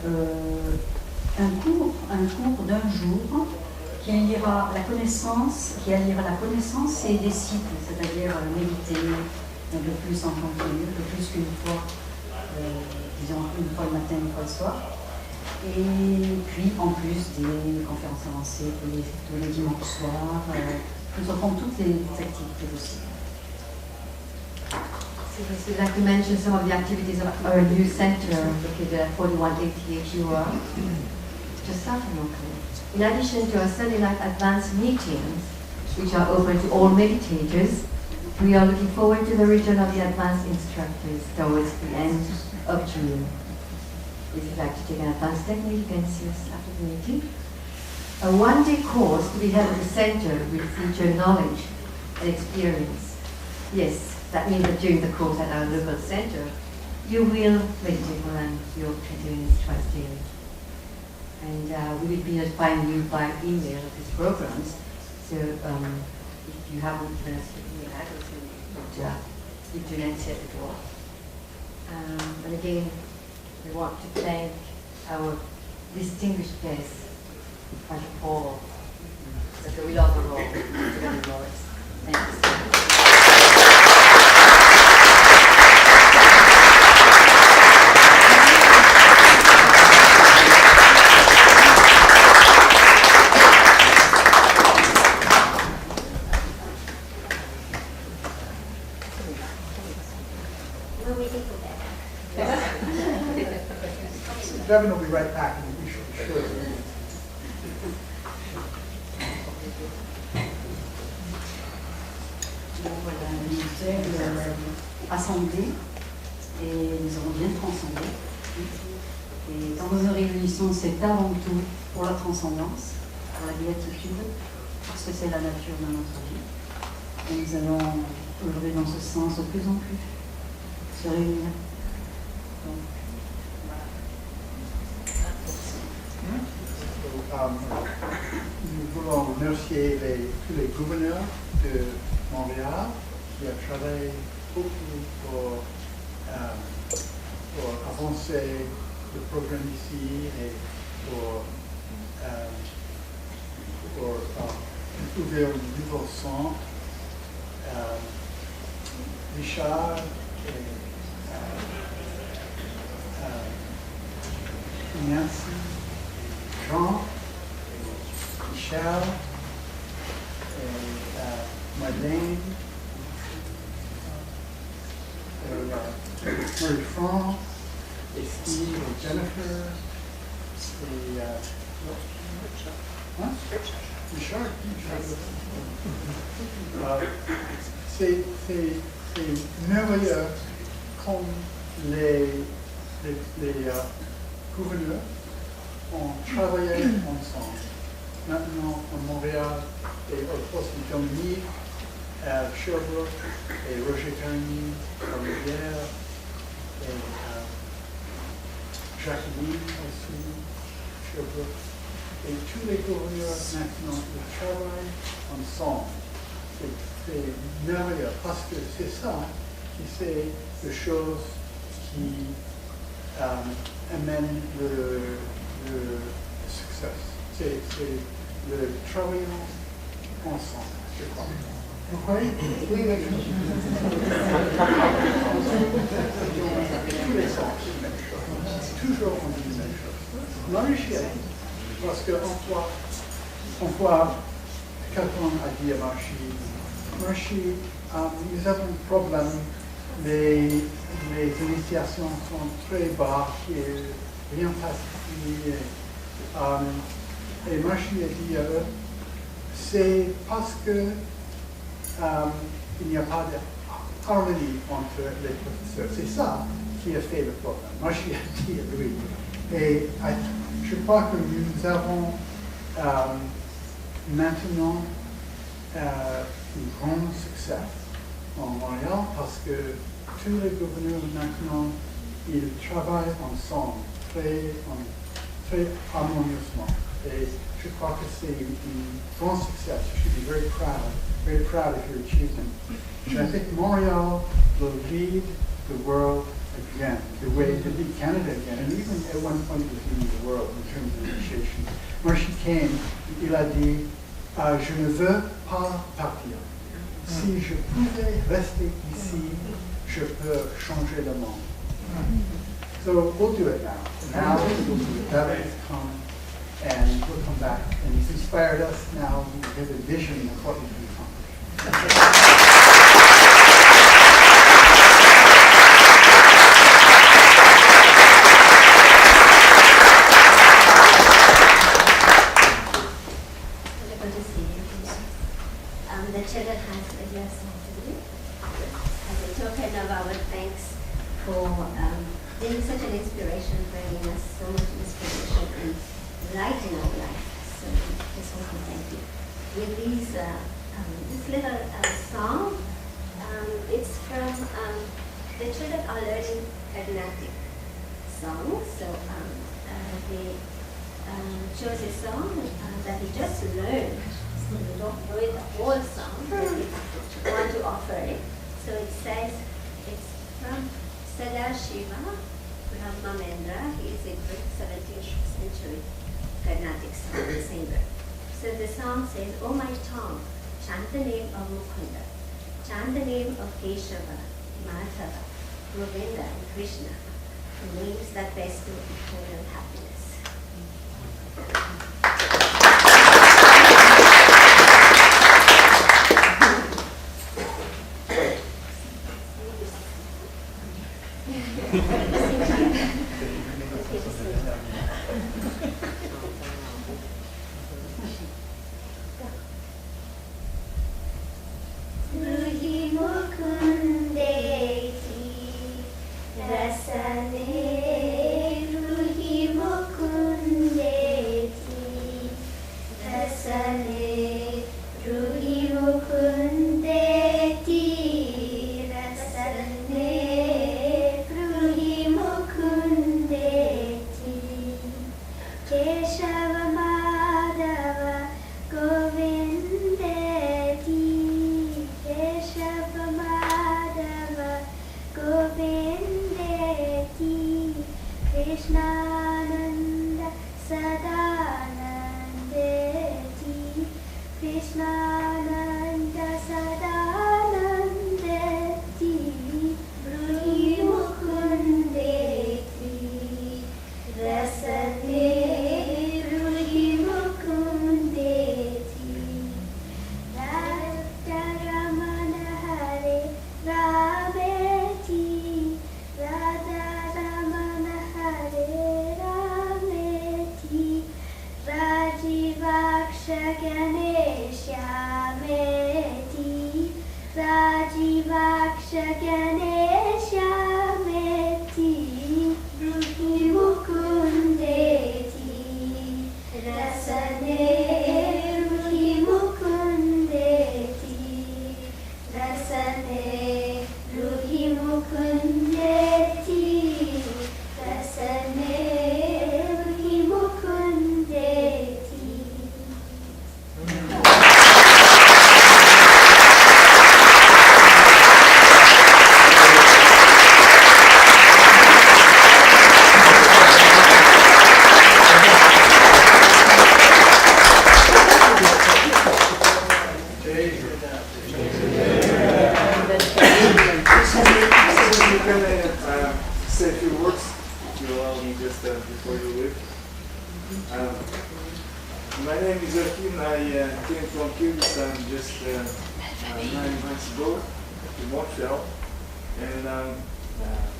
un cours d'un jour qui alliera la connaissance et des cycles, c'est-à-dire méditer un peu plus en continu, un peu plus qu'une fois, disons une fois le matin, une fois le soir. Et puis, en plus des conférences avancées tous les dimanches soirs, nous offrons toutes les activités possibles. So we'd like to mention some of the activities of our new center located at 4188 UR. Just south of Montreal. In addition to our Sunday night advanced meetings, which are open to all meditators, we are looking forward to the return of the advanced instructors towards the end of June. If you'd like to take an advanced technique, you can see us after the meeting. A one-day course to be held at the center will feature knowledge and experience. Yes, that means that during the course at our local center, you will meditate and your continuous trust daily. And we will be notifying you by email of these programs. So if you haven't given us your email address, you do not set the door. And again, we want to thank our distinguished guests, Father Paul, that we love the Lord. Thanks. Devin will be right back, and we should be sure. Voilà. rassemblés et nous avons bien transcendé. Et quand nous nous réunissons, c'est avant tout pour la transcendance, pour la béatitude, parce que c'est la nature de notre vie. Et nous allons œuvrer dans ce sens de plus en plus, se réunir. Donc, voilà. Nous voulons remercier tous les gouverneurs de Montréal qui ont travaillé beaucoup pour avancer le programme ici et pour ouvrir un nouveau centre. Richard et Nancy, Jean, Michel, et Madeleine, Marie-France, et Steve et Jennifer, et Richard. C'est merveilleux comme les gouverneurs ont travaillé ensemble. Maintenant, à Montréal et aussi Dominique, Sherbrooke et Roger Garnier, à Rivière, et Jacqueline aussi, Sherbrooke. Et tous les gouverneurs maintenant ils travaillent ensemble. C'est merveilleux parce que c'est ça qui fait les choses qui amènent le succès. C'est le travail ensemble, je crois. Vous croyez? Oui, oui. Tous les sens, toujours on dit la même chose. L'enrichir, parce qu'on voit quelqu'un a dit à Marchi, nous avons un problème, les initiations sont très bas, et rien facile. Et Marchi a dit à eux, c'est parce que il n'y a pas d'harmonie entre les professeurs. C'est ça qui a fait le problème. Marchi a dit à lui. Et je crois que nous avons maintenant un grand succès en Montréal parce que tous les gouverneurs maintenant, ils travaillent ensemble très harmonieusement. Et je crois que c'est un grand succès. You should be very proud of your achievement. And I think Montreal will lead the world again, the way to lead Canada again, and even at one point was leading the world in terms of initiation. Marchi came, il a dit, je ne veux pas partir. Si je pouvais rester ici, je peux changer le monde. So we'll do it now. Now we'll do it. That has come, and we'll come back. And he's inspired us now. We have a vision of what we can accomplish. The children has a lesson to do as a token of our thanks for being such an inspiration, bringing us so much inspiration and light in our life. So just want to thank you. With these, this little song, it's from, the children are learning Carnatic songs. So they chose a song that we just learned. So we don't know it the whole song, but we want to offer it. So it says, it's from Célébration, Brahmamendra. He is a great 17th century Carnatic song singer. So the song says, "Oh my tongue, chant the name of Mukunda, chant the name of Keshava, Madhava, Govinda, and Krishna, the names that bestow eternal happiness." Mukunde Rajivaksha Ganeshameti, Rajivaksha Ganeshameti, Ruhi Mukundeti, Rasane Ruhi Mukundeti, Rasane Ruhi Mukundeti, Rasane Ruhi Mukundeti. Say a few words, if you allow me, just before you leave. My name is Erkin. I came from Kyrgyzstan just 9 months ago to Montreal. And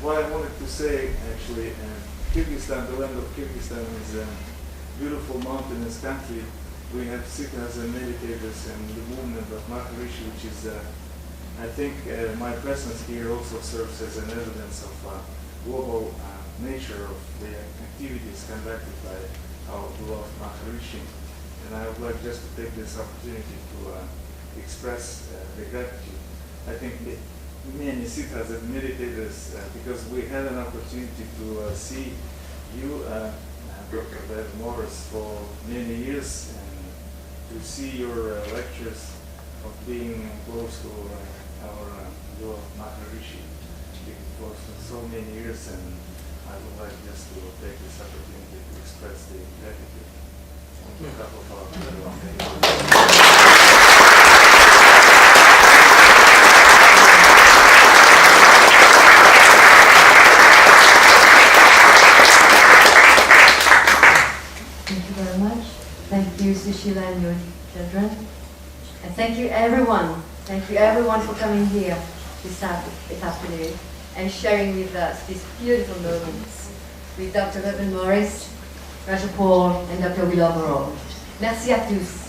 what I wanted to say, actually, Kyrgyzstan, the land of Kyrgyzstan, is a beautiful mountainous country. We have siddhas and meditators and the movement of Maharishi, which is, I think, my presence here also serves as an evidence of global nature of the activities conducted by our beloved Maharishi. And I would like just to take this opportunity to express the gratitude. I think many siddhas and meditators, because we had an opportunity to see you, Dr. Bev Morris, for many years, and to see your lectures of being close to our beloved Maharishi for so many years, and I would like just to take this opportunity to express the gratitude on behalf of our everyone. Thank you very much. Thank you, Sushila and your children. And thank you everyone. Thank you everyone for coming here this afternoon and sharing with us these beautiful moments with Dr. Bevan Morris, Raja Paul, and Dr. Willow Burrow. Merci à tous.